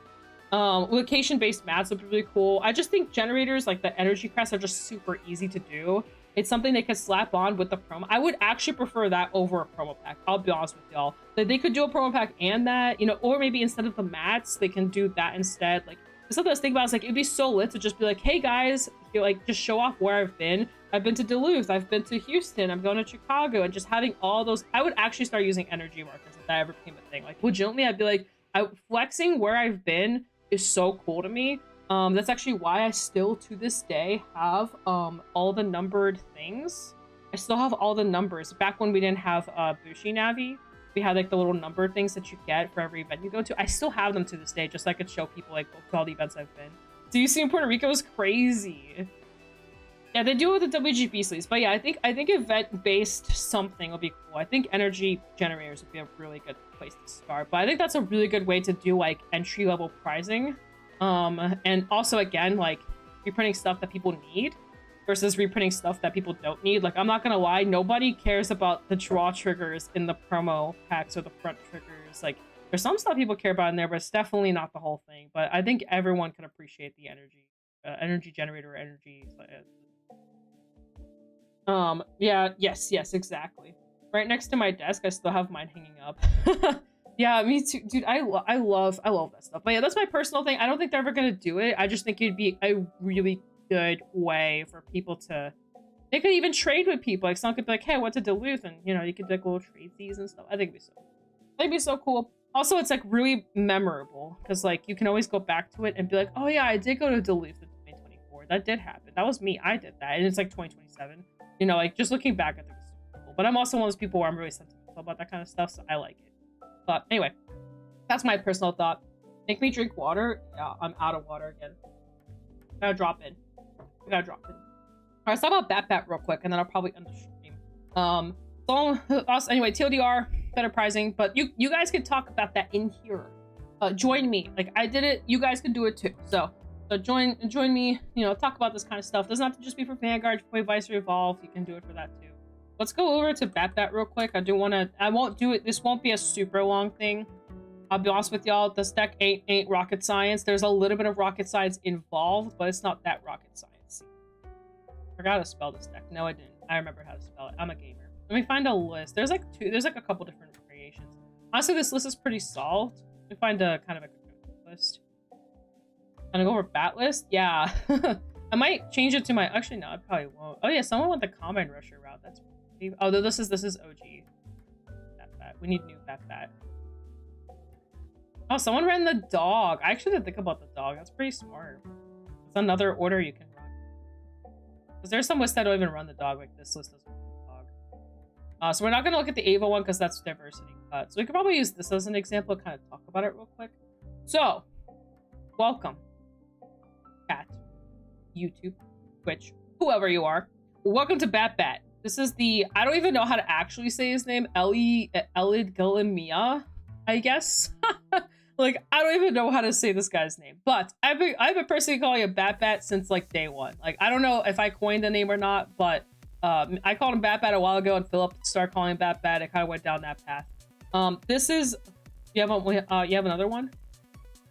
Location-based mats would be really cool. I just think generators, like the energy crests, are just super easy to do. It's something they could slap on with the promo. I would actually prefer that over a promo pack. I'll be honest with y'all. That they could do a promo pack and that, or maybe instead of the mats, they can do that instead. Like, something I was thinking about is like, it'd be so lit to just be like, hey guys, like just show off where I've been. I've been to Duluth, I've been to Houston, I'm going to Chicago, and just having all those. I would actually start using energy markers if that ever became a thing. Like, legitimately, I'd be like, flexing where I've been is so cool to me. That's actually why I still to this day have all the numbered things. I still have all the numbers. Back when we didn't have Bushi Navi, we had like the little number things that you get for every event you go to. I still have them to this day, just so I could show people like all the events I've been. Do you see in Puerto Rico is crazy. Yeah, they do it with the WGP sleeves, but yeah, I think event-based something will be cool. I think energy generators would be a really good place to start, but I think that's a really good way to do like entry-level pricing. And also, again, like, reprinting stuff that people need versus reprinting stuff that people don't need. Like, I'm not gonna lie, nobody cares about the draw triggers in the promo packs or the front triggers. Like, there's some stuff people care about in there, but it's definitely not the whole thing. But I think everyone can appreciate the energy generator energy. Yeah, yes, exactly. Right next to my desk, I still have mine hanging up. Yeah, me too, dude. I love that stuff. But yeah, that's my personal thing. I don't think they're ever gonna do it. I just think it'd be a really good way for people to. They could even trade with people. Like someone could be like, "Hey, what's a Duluth?" And you know, you could like little trade these and stuff. I think it'd be so. It'd be so cool. Also, it's like really memorable because like you can always go back to it and be like, "Oh yeah, I did go to Duluth in 2024. That did happen. That was me. I did that." And it's like 2027. You know, like just looking back, I think it's super cool. But I'm also one of those people where I'm really sentimental about that kind of stuff, so I like it. But anyway, that's my personal thought. Make me drink water. Yeah, I'm out of water again. Gotta drop in. I gotta drop in. Alright, let's talk about Bat real quick, and then I'll probably end the stream. So anyway, TLDR, better pricing, but you guys can talk about that in here. Join me. Like I did it, you guys can do it too. So join me, you know, talk about this kind of stuff. Doesn't have to just be for Vanguard. If you play Vice or Evolve, you can do it for that too. Let's go over to Bat real quick. I won't do it. This won't be a super long thing. I'll be honest with y'all. This deck ain't rocket science. There's a little bit of rocket science involved, but it's not that rocket science. I forgot to spell this deck. No, I didn't. I remember how to spell it. I'm a gamer. Let me find a list. There's like a couple different variations. Honestly, this list is pretty solved. Let me find a kind of a list. Gonna go over Bat list? Yeah. I might change it to my, actually no, I probably won't. Oh yeah, someone went the Combine Rusher route. That's pretty, oh, this is OG. Bat. We need new Bat. Oh, someone ran the dog. I actually didn't think about the dog. That's pretty smart. It's another order you can run. Because there's some lists that don't even run the dog, like this list doesn't run the dog. So we're not gonna look at the Ava one because that's diversity cut. So we could probably use this as an example to kind of talk about it real quick. So, welcome. Chat, YouTube, Twitch, whoever you are. Welcome to Bat. This is the, I don't even know how to actually say his name, Elid Galimia, I guess. Like, I don't even know how to say this guy's name, but I've been personally calling him Bat since like day one. Like, I don't know if I coined the name or not, but I called him Bat a while ago, and Philip started calling him Bat. It kind of went down that path. This is, you have another one,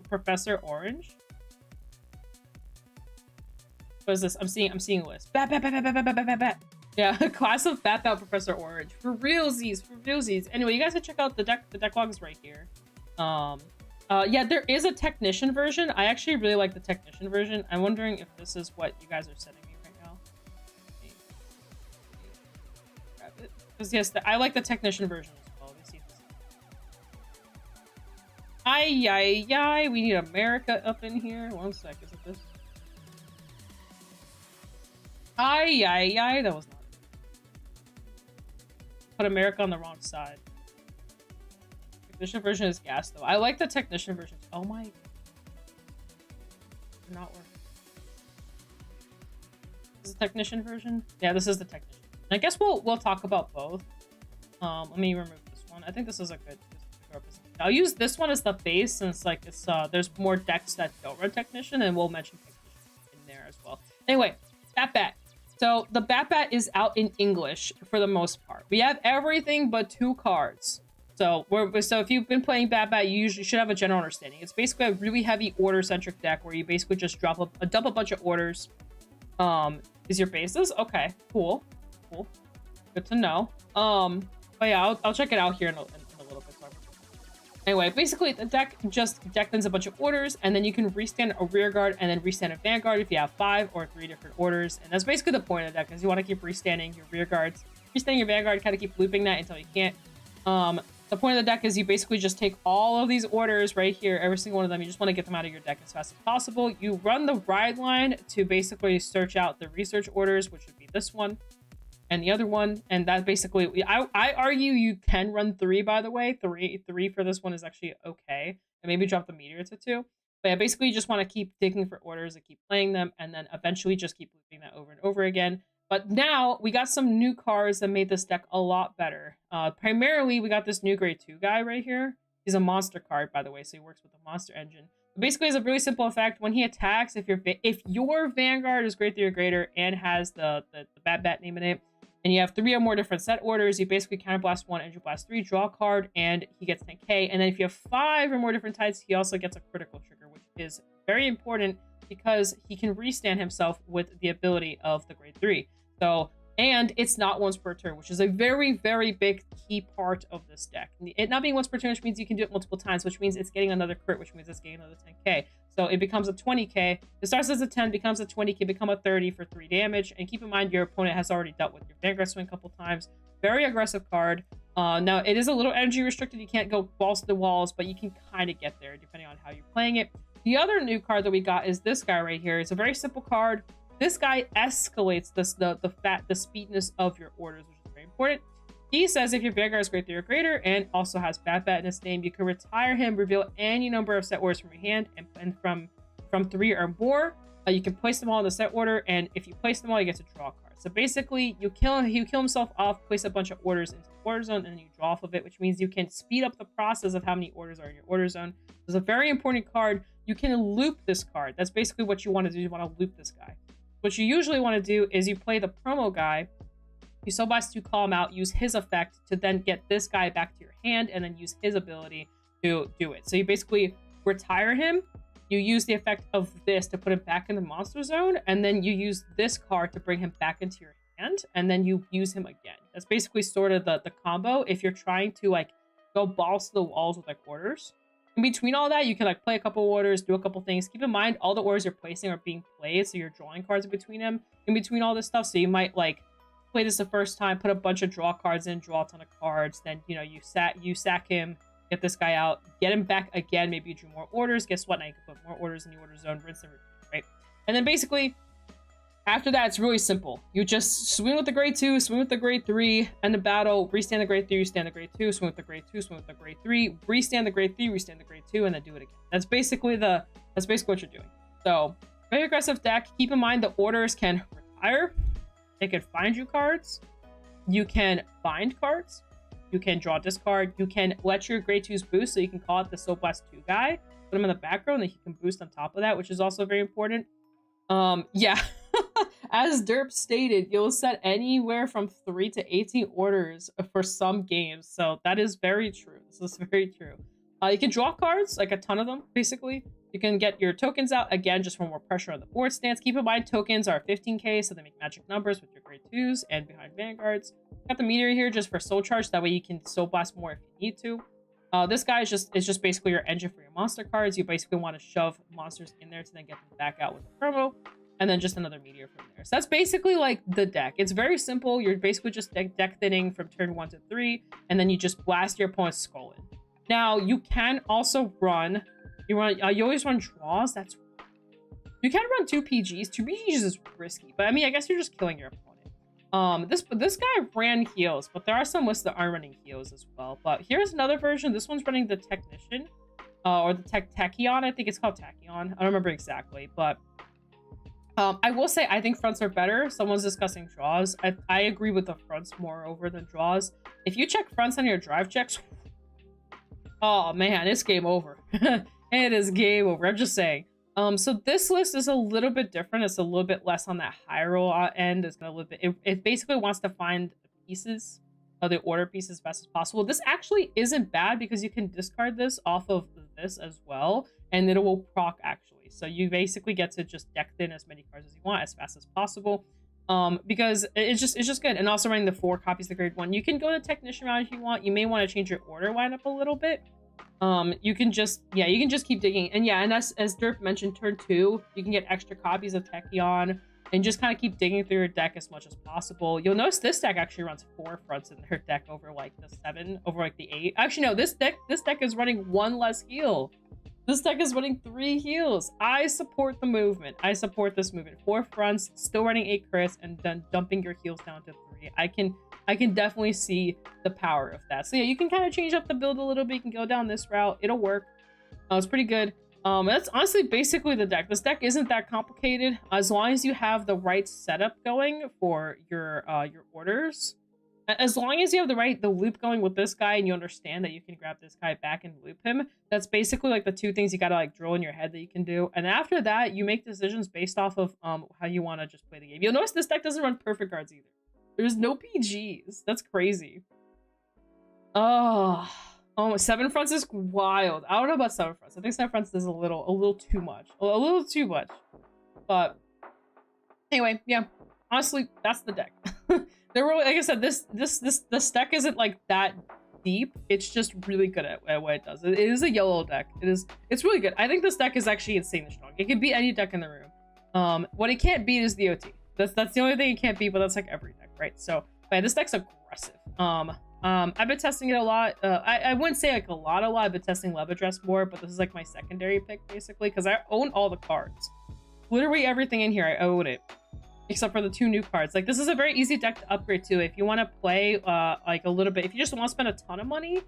Professor Orange. What is this? I'm seeing a list. Bat. Yeah, class of Bat Professor Orange. For realsies. Anyway, you guys can check out the deck. The deck log is right here. Yeah, there is a technician version. I actually really like the technician version. I'm wondering if this is what you guys are sending me right now. Grab it. Because yes, I like the technician version as well. Let me see if this is... Ay, we need America up in here. One sec, is it this? Ay, that was not it. Put America on the wrong side. Technician version is gas though. I like the technician version. Oh my. They're not working. This is the technician version? Yeah, this is the technician. I guess we'll talk about both. Let me remove this one. I think this is a good representation. I'll use this one as the base since like it's there's more decks that don't run technician, and we'll mention technician in there as well. Anyway, Bat. So the Bat is out in English for the most part. We have everything but 2 cards. So if you've been playing Bat, you usually should have a general understanding. It's basically a really heavy order-centric deck where you basically just dump a bunch of orders. Is your basis? Okay, cool. Good to know. But yeah, I'll check it out here in a little bit. Sorry. Anyway, basically the deck lands a bunch of orders, and then you can restand a rear guard and then restand a vanguard if you have 5 or 3 different orders. And that's basically the point of the deck, is you want to keep restanding your rear guards, restanding your vanguard, kind of keep looping that until you can't. The point of the deck is you basically just take all of these orders right here, every single one of them. You just want to get them out of your deck as fast as possible. You run the ride line to basically search out the research orders, which would be this one and the other one. And that basically, I argue you can run 3, by the way. Three for this one is actually okay. And maybe drop the meteor to 2. But yeah, basically you just want to keep digging for orders and keep playing them, and then eventually just keep looping that over and over again. But now we got some new cards that made this deck a lot better. Primarily, we got this new grade 2 guy right here. He's a monster card, by the way, so he works with the monster engine. Basically, it's a really simple effect. When he attacks, if your Vanguard is grade 3 or greater and has the Bat Bat name in it, and you have 3 or more different set orders, you basically counterblast 1, Energy Blast 3, draw a card, and he gets 10k. And then if you have 5 or more different types, he also gets a critical trigger, which is very important because he can restand himself with the ability of the grade 3. So, and it's not once per turn, which is a very, very big key part of this deck. It not being once per turn, which means you can do it multiple times, which means it's getting another crit, which means it's getting another 10k. So it becomes a 20k. It starts as a 10, becomes a 20k, become a 30 for 3 damage. And keep in mind, your opponent has already dealt with your Vanguard swing a couple times. Very aggressive card. Now, it is a little energy restricted. You can't go balls to the walls, but you can kind of get there depending on how you're playing it. The other new card that we got is this guy right here. It's a very simple card. This guy escalates the speedness of your orders, which is very important. He says if your Vanguard is grade 3 or greater and also has Bat Bat in its name, you can retire him, reveal any number of set orders from your hand, and from 3 or more, you can place them all in the set order, and if you place them all, you get to draw a card. So basically, he kill himself off, place a bunch of orders into the order zone, and then you draw off of it, which means you can speed up the process of how many orders are in your order zone. It's a very important card. You can loop this card. That's basically what you want to do. You want to loop this guy. What you usually want to do is you play the promo guy, you Soul Blast 2, call him out, use his effect to then get this guy back to your hand, and then use his ability to do it. So you basically retire him, you use the effect of this to put him back in the monster zone, and then you use this card to bring him back into your hand, and then you use him again. That's basically sort of the combo if you're trying to like go balls to the walls with like orders. In between all that, you can like play a couple orders, do a couple things. Keep in mind, all the orders you're placing are being played, so you're drawing cards in between them. In between all this stuff, so you might like play this the first time, put a bunch of draw cards in, draw a ton of cards. Then you know you sack him, get this guy out, get him back again. Maybe you drew more orders. Guess what? Now you can put more orders in the order zone, rinse and repeat, right? And then basically after that, it's really simple. You just swing with the grade 2, swing with the grade 3, end the battle, restand the grade 3, restand the grade 2, swing with the grade 2, swing with the grade 3, restand the grade 3, restand the grade 2, and then do it again. That's basically what you're doing. So, very aggressive deck. Keep in mind the orders can retire. They can find you cards. You can bind cards. You can draw discard. You can let your grade 2s boost, so you can call it the Soul Blast 2 guy. Put him in the background, and he can boost on top of that, which is also very important. Yeah. As Derp stated, you'll set anywhere from 3 to 18 orders for some games. So that is very true. This is very true. You can draw cards, like a ton of them, basically. You can get your tokens out, again, just for more pressure on the board stance. Keep in mind, tokens are 15k, so they make magic numbers with your grade 2s and behind Vanguards. Got the meteor here just for soul charge. That way you can soul blast more if you need to. This guy is just basically your engine for your monster cards. You basically want to shove monsters in there to then get them back out with the promo. And then just another meteor from there. So that's basically like the deck. It's very simple. You're basically just deck thinning from turn 1 to 3, and then you just blast your opponent's skull in. Now you can also run. You always run draws. You can run 2 PGs. 2 PGs is risky, but I mean, I guess you're just killing your opponent. This guy ran heals, but there are some lists that aren't running heals as well. But here's another version. This one's running the Technician, or the Tachyon. I think it's called Tachyon. I don't remember exactly, but. I will say I think fronts are better. Someone's discussing draws. I agree with the fronts more over than draws. If you check fronts on your drive checks, oh man, it's game over. It is game over. I'm just saying. So this list is a little bit different. It's a little bit less on that high roll end. It's a little bit. It basically wants to find the pieces, the order pieces as fast as possible. This actually isn't bad because you can discard this off of this as well, and it will proc actually. So you basically get to just deck thin as many cards as you want as fast as possible, because it's just good. And also running the 4 copies of the grade 1. You can go the Technician route if you want. You may want to change your order lineup a little bit. You can just keep digging. And yeah, and as Derp mentioned, turn 2, you can get extra copies of Tachyon and just kind of keep digging through your deck as much as possible. You'll notice this deck actually runs 4 fronts in their deck over like the 7, over like the 8. Actually, no, this deck is running 1 less heal. This deck is running 3 heals. I support the movement. I support this movement. 4 fronts, still running 8 crits, and then dumping your heals down to 3. I can definitely see the power of that. So yeah, you can kind of change up the build a little bit. You can go down this route. It'll work. It's pretty good. That's honestly basically the deck. This deck isn't that complicated as long as you have the right setup going for your orders. As long as you have the loop going with this guy and you understand that you can grab this guy back and loop him, that's basically like the two things you gotta like drill in your head that you can do. And after that, you make decisions based off of how you want to just play the game. You'll notice this deck doesn't run perfect guards either. There's no PGs. That's crazy. Oh, 7 fronts is wild. I don't know about 7 fronts. I think 7 fronts is a little too much. A little too much. But anyway, yeah. Honestly, that's the deck. They're really, like I said, this deck isn't like that deep. It's just really good at what it does. It is a yellow deck. It's really good. I think this deck is actually insanely strong. It can beat any deck in the room. What it can't beat is the OT. That's the only thing it can't beat, but that's like every deck, right? So, but this deck's aggressive. I've been testing it a lot. I wouldn't say like a lot. I've been testing Love Address more, but this is like my secondary pick basically because I own all the cards. Literally everything in here, I own it. Except for the 2 new cards. Like, this is a very easy deck to upgrade to if you want to play like a little bit. If you just want to spend a ton of money,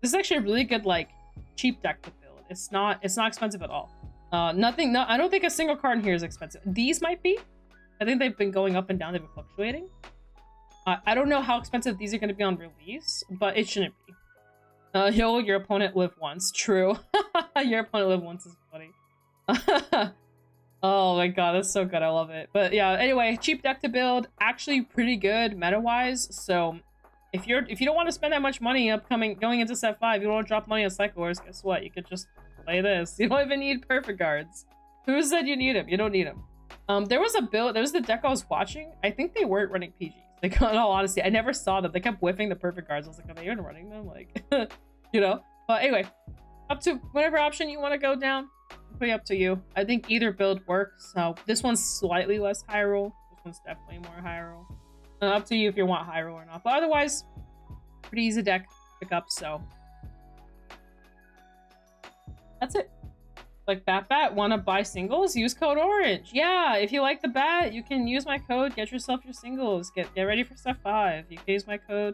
this is actually a really good like cheap deck to build. It's not expensive at all. I don't think a single card in here is expensive. These might be. I think they've been going up and down. They've been fluctuating. I don't know how expensive these are going to be on release, but it shouldn't be. Your opponent live once. True. Your opponent live once is funny. Oh my god, that's so good. I love it. But yeah, anyway, cheap deck to build, actually pretty good meta-wise. So if you don't want to spend that much money going into set 5, you don't want to drop money on Cycle Wars, guess what? You could just play this. You don't even need perfect guards. Who said you need them? You don't need them. There was the deck I was watching. I think they weren't running PGs. Like, in all honesty, I never saw them. They kept whiffing the perfect guards. I was like, are they even running them? Like, you know? But anyway, up to whatever option you want to go down. Pretty up to you. I think either build works. So this one's slightly less high roll. This one's definitely more high roll. Up to you if you want high roll or not. But otherwise, pretty easy deck to pick up. So that's it. Like Bat, want to buy singles? Use code Orange. Yeah, if you like the Bat, you can use my code. Get yourself your singles. Get ready for step 5. You can use my code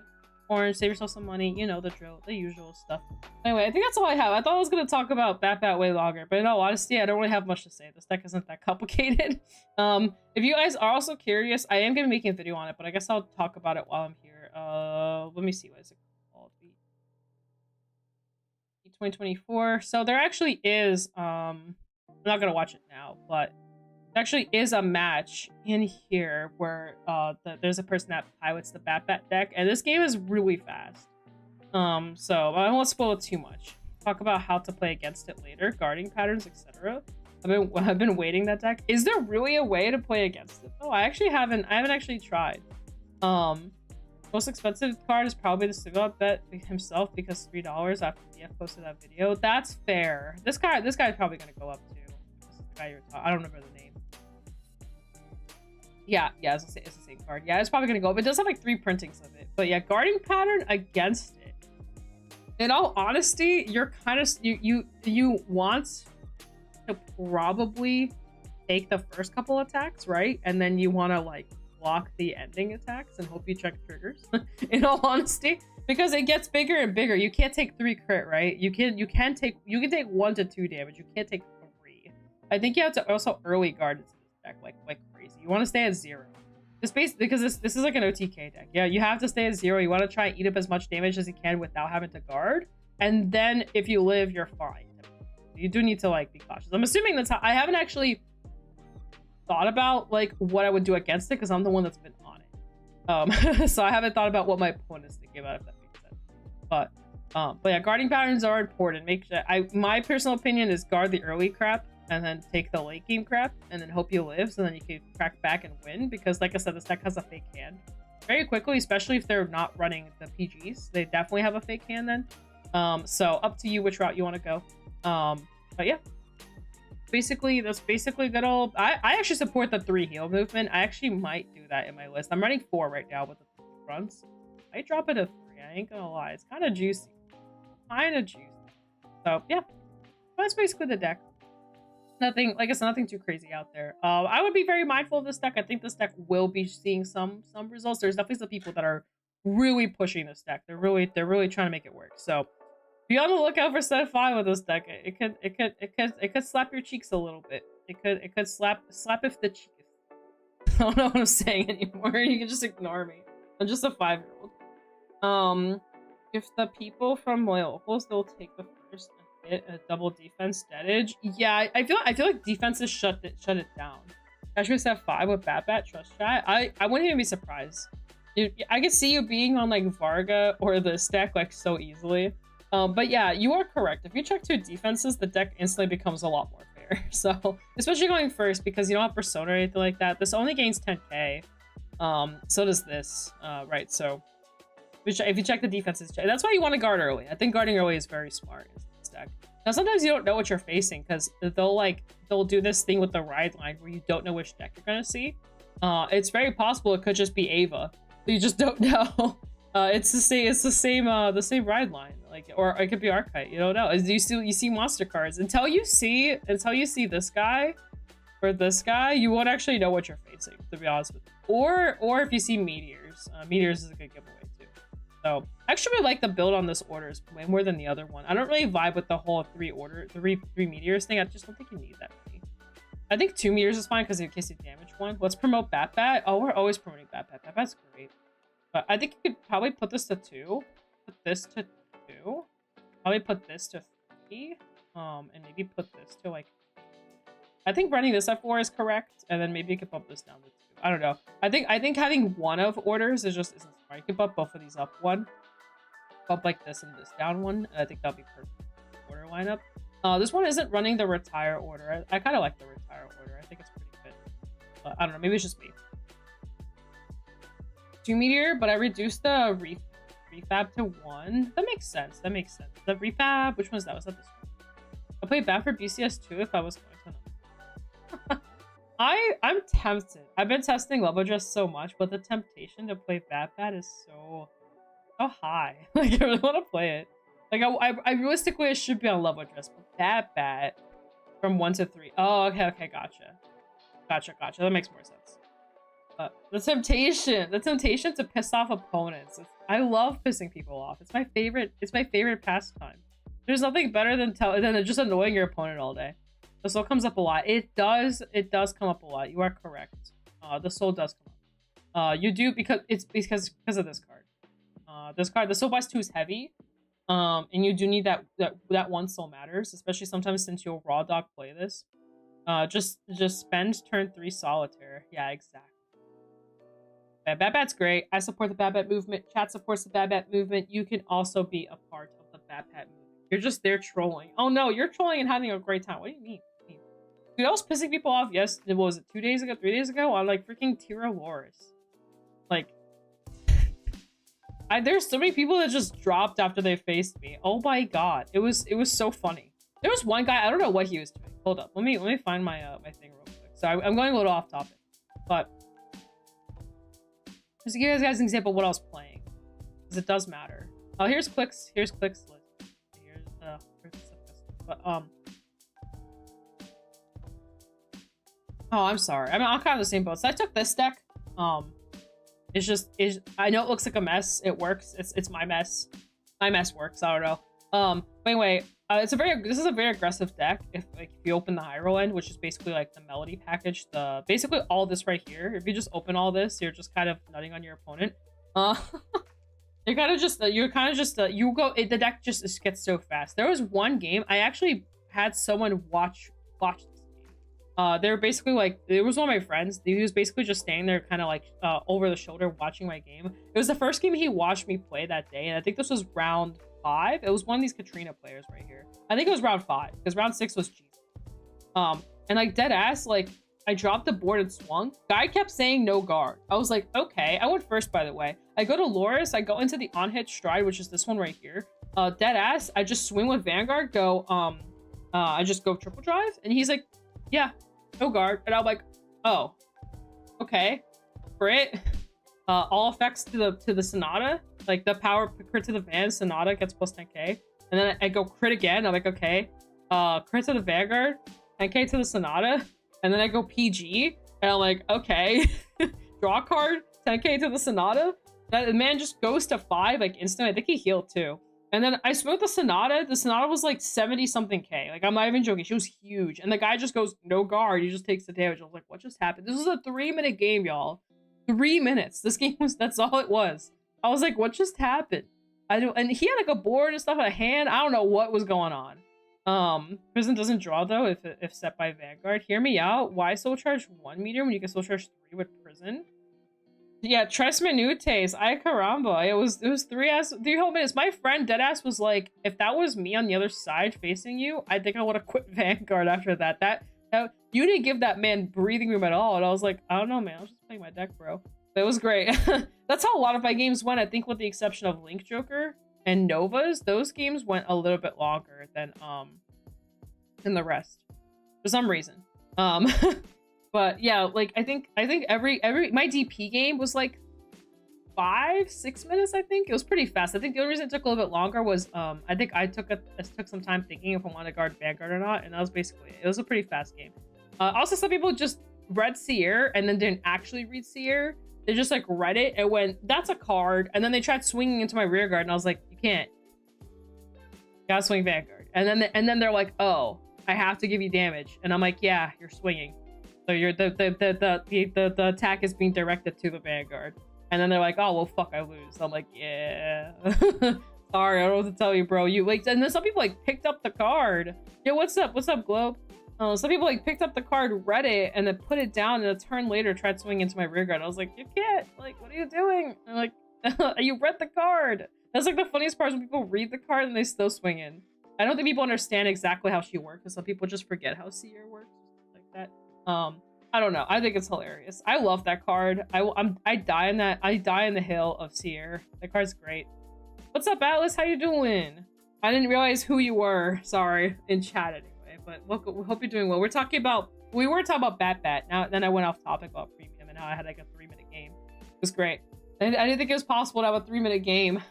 Orange, save yourself some money, you know the drill, the usual stuff. Anyway, I think that's all I have. I thought I was going to talk about Bat way longer, but in all honesty, I don't really have much to say. This deck isn't that complicated. If you guys are also curious, I am going to be making a video on it, but I guess I'll talk about it while I'm here. Let me see, what is it called? 2024. So there actually is, I'm not going to watch it now, but actually is a match in here where there's a person that pilots the Bat deck, and this game is really fast. So I won't spoil it too much. Talk about how to play against it later, guarding patterns, etc. I've been waiting that deck. Is there really a way to play against it? Oh, I haven't actually tried. Most expensive card is probably the Sigurd bet himself because $3 after DF posted that video. That's fair. This guy is probably gonna go up too. This is the guy I don't remember the name. Yeah, it's the same card. Yeah, it's probably gonna go up. It does have like 3 printings of it. But yeah, guarding pattern against it. In all honesty, you're kind of you want to probably take the first couple attacks, right? And then you want to like block the ending attacks and hope you check triggers. In all honesty, because it gets bigger and bigger. You can't take 3 crit, right? You can take 1 to 2 damage. You can't take 3. I think you have to also early guard into this deck like crazy. You want to stay at 0. Because this is like an OTK deck. Yeah, you have to stay at 0. You want to try and eat up as much damage as you can without having to guard. And then if you live, you're fine. You do need to like be cautious. I'm assuming that's how I haven't actually thought about like what I would do against it because I'm the one that's been on it. So I haven't thought about what my opponent's thinking about, if that makes sense. But yeah, guarding patterns are important. Make sure my personal opinion is guard the early crap and then take the late game crap and then hope you live so then you can crack back and win, because like I said, this deck has a fake hand very quickly, especially if they're not running the PGs. They definitely have a fake hand then. So up to you which route you want to go. But yeah, that's basically good old. I actually support the 3 heal movement. I actually might do that in my list. I'm running 4 right now with the 3 fronts. I drop it to 3. I ain't gonna lie, it's kind of juicy. So yeah, that's basically the deck. Nothing, like I said, nothing too crazy out there. I would be very mindful of this deck. I think this deck will be seeing some results. There's definitely some people that are really pushing this deck. They're really trying to make it work. So be on the lookout for set 5 with this deck. It could slap your cheeks a little bit. It could slap if the cheek. I don't know what I'm saying anymore. You can just ignore me. I'm just a 5-year-old. If the people from locals, they'll take the first hit a double defense deadage. Yeah, I feel like defenses shut it down. Especially with F5 with Bat Trust Chat. I wouldn't even be surprised. I could see you being on like Varga or the stack like so easily. But yeah, you are correct. If you check 2 defenses, the deck instantly becomes a lot more fair. So especially going first because you don't have Persona or anything like that. This only gains 10k. So does this. Right, so if you check the defenses, that's why you want to guard early. I think guarding early is very smart in this deck. Now sometimes you don't know what you're facing because they'll do this thing with the ride line where you don't know which deck you're gonna see. It's very possible it could just be Ava. You just don't know. It's the same ride line, like, or it could be Archetype. You don't know. You see monster cards until you see this guy or this guy. You won't actually know what you're facing, to be honest with you. Or if you see meteors, meteors is a good giveaway too. So I actually really like the build on this orders way more than the other one. I don't really vibe with the whole three meteors thing. I just don't think you need that many. I think 2 meteors is fine because in case you damage one. Let's promote Bat. Oh, we're always promoting Bat. Bat's great. But I think you could probably put this to 2. Put this to 2. Probably put this to 3. And maybe put this to like... I think running this at 4 is correct. And then maybe you could bump this down to 2. I don't know. I think having one of orders isn't smart. You can bump both of these up 1. Bump like this and this down 1. I think that'll be perfect order lineup. This one isn't running the retire order. I kind of like the retire order. I think it's pretty good. But I don't know. Maybe it's just me. 2 meteor, but I reduced the refab to 1. That makes sense. The refab, which one's that? Was that this one? I'll play Bat for BCS 2 if I was going to. I'm tempted. I've been testing Love Address so much, but the temptation to play Bat is so high. Like I really want to play it. Like I realistically should be on Love Address, but Bat from 1 to 3. Oh, okay, gotcha. That makes more sense. The temptation to piss off opponents. I love pissing people off. It's my favorite pastime. There's nothing better than just annoying your opponent all day. The soul comes up a lot. It does come up a lot. You are correct. The soul does come up. You do because of this card. This card, the soul buys 2 is heavy. And you do need that 1 soul matters, especially sometimes since you'll raw dog play this. Just spend turn 3 solitaire. Yeah, exactly. Bat's great. I support the Bat movement. Chat supports the Bat movement. You can also be a part of the Bat movement. You're just there trolling. Oh no, you're trolling and having a great time. What do you mean? Dude, I was pissing people off. Yes, what was it? 2 days ago, 3 days ago on like freaking Tira Loris. Like, there's so many people that just dropped after they faced me. Oh my god, it was so funny. There was one guy. I don't know what he was doing. Hold up, let me find my my thing real quick. So I'm going a little off topic, but. Just to give you guys an example of what I was playing, because it does matter. Oh, here's clicks. Here's clicks list. Here's but oh, I'm sorry. I mean, I'm kind of the same boat. So I took this deck. I know it looks like a mess. It works. It's my mess. My mess works. I don't know. But anyway, this is a very aggressive deck. If you open the high roll end, which is basically like the melody package, basically all this right here. If you just open all this, you're just kind of nutting on your opponent. The deck just gets so fast. There was one game I actually had someone watch this game. They were basically like, it was one of my friends. He was basically just standing there kind of like over the shoulder watching my game. It was the first game he watched me play that day, and I think this was round 5. It was one of these Katrina players right here. I think it was round 5 because round 6 was Jesus. And like dead ass, like I dropped the board and swung. Guy kept saying no guard. I was like, okay. I went first, by the way. I go to Loris. I go into the on hit stride, which is this one right here. Dead ass. I just swing with Vanguard. I just go triple drive, and he's like, yeah, no guard. And I'm like, oh, okay, crit. All effects to the Sonata. Like the power crit to the Van, Sonata gets plus 10k. And then I go crit again. I'm like, okay. Crit to the Vanguard, 10k to the Sonata. And then I go PG. And I'm like, okay. Draw card, 10k to the Sonata. That man just goes to 5 like instantly. I think he healed too. And then I smoked the Sonata. The Sonata was like 70 something k. Like I'm not even joking. She was huge. And the guy just goes no guard. He just takes the damage. I was like, what just happened? This was a 3-minute game, y'all. 3 minutes. This game that's all it was. I was like, what just happened? And he had like a board and stuff, a hand. I don't know what was going on. Prison doesn't draw though if set by Vanguard. Hear me out. Why soul charge 1 meter when you can soul charge 3 with prison? Yeah, Tres Minutes. Ay caramba. It was 3 whole minutes. My friend Deadass was like, if that was me on the other side facing you, I think I would have quit Vanguard after that. That you didn't give that man breathing room at all. And I was like, I don't know, man. I was just playing my deck, bro. But it was great. That's how a lot of my games went. I think with the exception of Link Joker and Nova's, those games went a little bit longer than the rest for some reason. But yeah, like I think every my DP game was like 5-6 minutes. I think it was pretty fast. I think the only reason it took a little bit longer was I think I took some time thinking if I wanted to guard Vanguard or not, and that was basically it. It was a pretty fast game. Also, some people just read Seer and then didn't actually read Seer. They just like read it and went, that's a card, and then they tried swinging into my rear guard, and I was like, you can't. You gotta swing Vanguard, and then they're like, oh, I have to give you damage, and I'm like, yeah, you're swinging. So you're the attack is being directed to the Vanguard. And then they're like, oh well fuck, I lose. I'm like, yeah. Sorry, I don't know what to tell you, bro. You like, and then some people like picked up the card. Yo, what's up? What's up, Globe? Some people like picked up the card, read it, and then put it down, and a turn later tried swinging into my rear guard. I was like, you can't, like, what are you doing? And like, you read the card. That's like the funniest part is when people read the card and they still swing in. I don't think people understand exactly how she works, because some people just forget how Seer works, like that. I don't know. I think it's hilarious. I love that card. I die in that. I die in the hill of Seer. That card's great. What's up, Atlas? How you doing? I didn't realize who you were. Sorry, in chat anyway. But we hope you're doing well. We were talking about Bat. Now then I went off topic about premium, and now I had like a 3-minute game. It was great. I didn't think it was possible to have a 3-minute game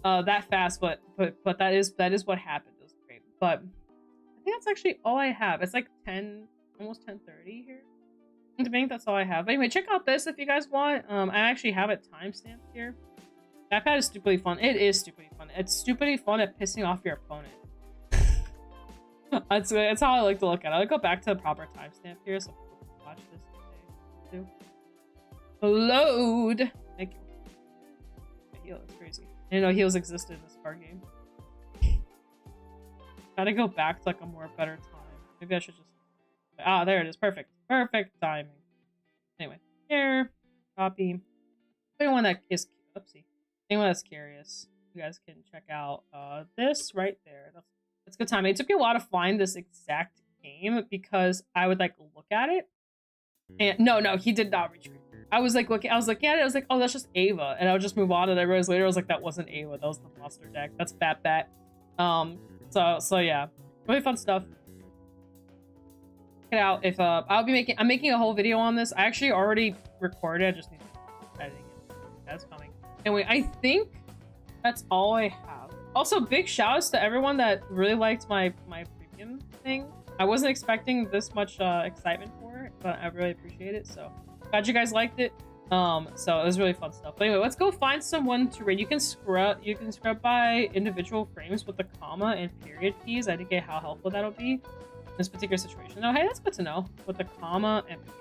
that fast, but that is what happened. It was great. But I think that's actually all I have. It's like 10. Almost 10:30 here. I think that's all I have. But anyway, check out this if you guys want. I actually have it timestamped here. That pad is stupidly fun. It is stupidly fun. It's stupidly fun at pissing off your opponent. that's how I like to look at it. I'll go back to the proper timestamp here so people can watch this today too. Load. Thank you. Heal, that's crazy. I didn't know heals existed in this card game. Gotta go back to like a better time. Maybe I should just. Ah, there it is. Perfect. Perfect timing. Anyway, here. Copy. Anyone that is oopsie. Anyone that's curious, you guys can check out this right there. That's good timing. It took me a while to find this exact game because I would like look at it. And no, he did not retreat. I was like looking at it. I was like, oh, that's just Ava, and I would just move on. And I realized later I was like, that wasn't Ava. That was the monster deck. That's Bat. So yeah, really fun stuff. Check it out. If I'm making a whole video on this. I actually already recorded. I just need to editing it. That's coming. Anyway, I think that's all I have. Also, big shouts to everyone that really liked my premium thing. I wasn't expecting this much excitement for it, but I really appreciate it. So glad you guys liked it. So it was really fun stuff. But anyway, let's go find someone to raid. You can scrub by individual frames with the comma and period keys. I didn't get how helpful that'll be in this particular situation. Oh, hey, that's good to know. With the comma and period.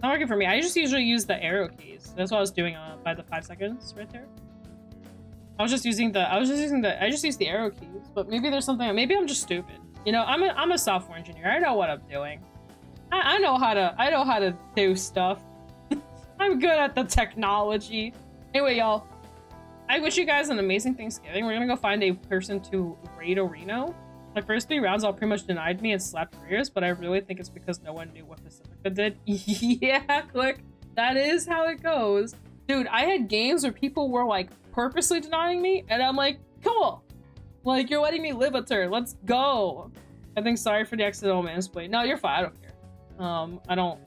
Not working for me. I just usually use the arrow keys. That's what I was doing by the 5 seconds right there. I just used the arrow keys, but maybe there's something. Maybe I'm just stupid. You know, I'm a software engineer. I know what I'm doing. I know how to do stuff. I'm good at the technology. Anyway, y'all, I wish you guys an amazing Thanksgiving. We're gonna go find a person to raid Orino. My first 3 rounds all pretty much denied me and slapped careers, but I really think it's because no one knew what Pacifica did. Yeah, click. That is how it goes. Dude, I had games where people were like purposely denying me, and I'm like, cool. Like, you're letting me live a turn. Let's go. I think sorry for the accidental mansplaining. No, you're fine. I don't care.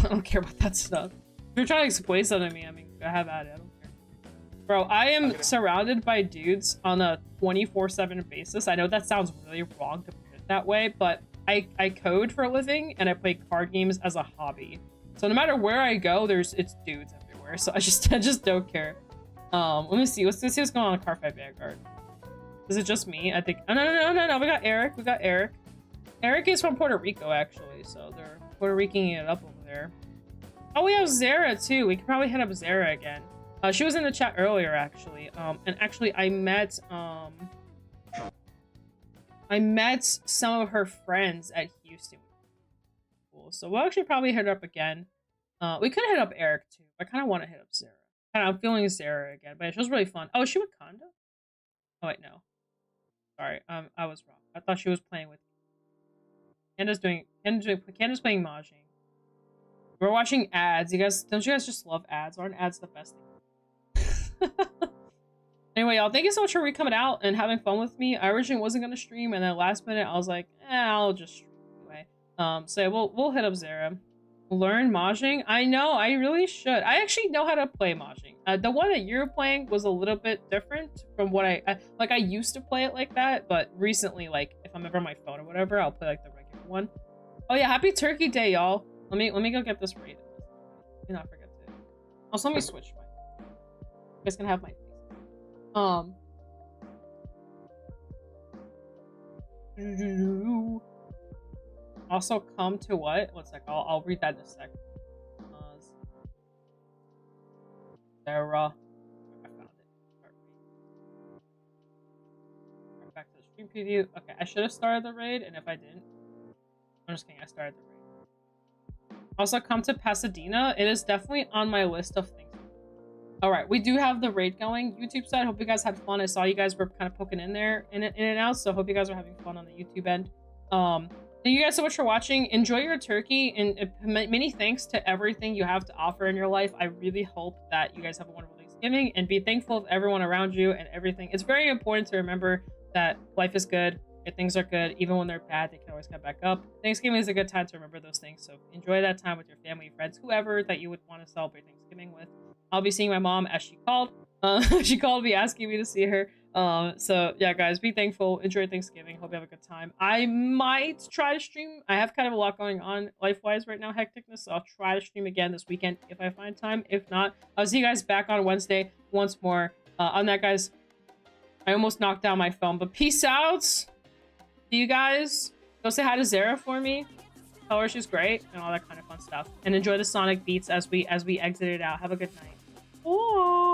I don't care about that stuff. If you're trying to explain something to me, I mean, have at it. I don't care. Bro, I am surrounded by dudes on a 24/7 basis. I know that sounds really wrong to put it that way, but I code for a living and I play card games as a hobby. So no matter where I go, it's dudes everywhere. So I just don't care. Let me see. Let's see what's going on in Car 5 Vanguard. Is it just me? I think. Oh, no. We got Eric. We got Eric. Eric is from Puerto Rico, actually. So they're Puerto Rican it up over there. Oh, we have Zara, too. We could probably hit up Zara again. She was in the chat earlier, actually. And actually, I met some of her friends at Houston. Cool. So we'll actually probably hit her up again. We could hit up Eric, too. I kind of want to hit up Zara. I'm feeling Zara again, but she was really fun. Oh, is she with Kondo? Oh, wait, no. Sorry, I was wrong. I thought she was playing with Candace playing Mahjong. We're watching ads. Don't you guys just love ads? Aren't ads the best thing? Anyway, y'all, thank you so much for coming out and having fun with me. I originally wasn't gonna stream, and then last minute I was like, I'll just stream anyway. So yeah, we'll hit up Zara. Learn Mahjong? I know, I really should. I actually know how to play Mahjong. The one that you're playing was a little bit different from what I used to play it like that, but recently, like, if I'm ever on my phone or whatever, I'll play like the regular one. Oh yeah, happy Turkey Day, y'all. Let me go get this rated. Do not forget to. Also, let me switch my. You guys can have my face. Also, come to what? One sec. I'll read that in a sec. Sarah. I found it. Right, back to the stream preview. Okay, I should have started the raid, and if I didn't, I'm just kidding. I started the raid. Also, come to Pasadena. It is definitely on my list of things. All right, we do have the raid going. YouTube side, hope you guys had fun. I saw you guys were kind of poking in there, in and out, so hope you guys are having fun on the YouTube end. Thank you guys so much for watching. Enjoy your turkey, and many thanks to everything you have to offer in your life. I really hope that you guys have a wonderful Thanksgiving, and be thankful of everyone around you and everything. It's very important to remember that life is good. If things are good, even when they're bad, they can always come back up. Thanksgiving is a good time to remember those things, so enjoy that time with your family, friends, whoever that you would want to celebrate Thanksgiving with. I'll be seeing my mom as she called. She called me asking me to see her. So yeah, guys, be thankful. Enjoy Thanksgiving. Hope you have a good time. I might try to stream. I have kind of a lot going on life-wise right now, hecticness. So I'll try to stream again this weekend if I find time. If not, I'll see you guys back on Wednesday once more. On that, guys, I almost knocked down my phone, but peace out. See you guys. Go say hi to Zara for me. Tell her she's great and all that kind of fun stuff. And enjoy the Sonic beats as we exit it out. Have a good night. Oh.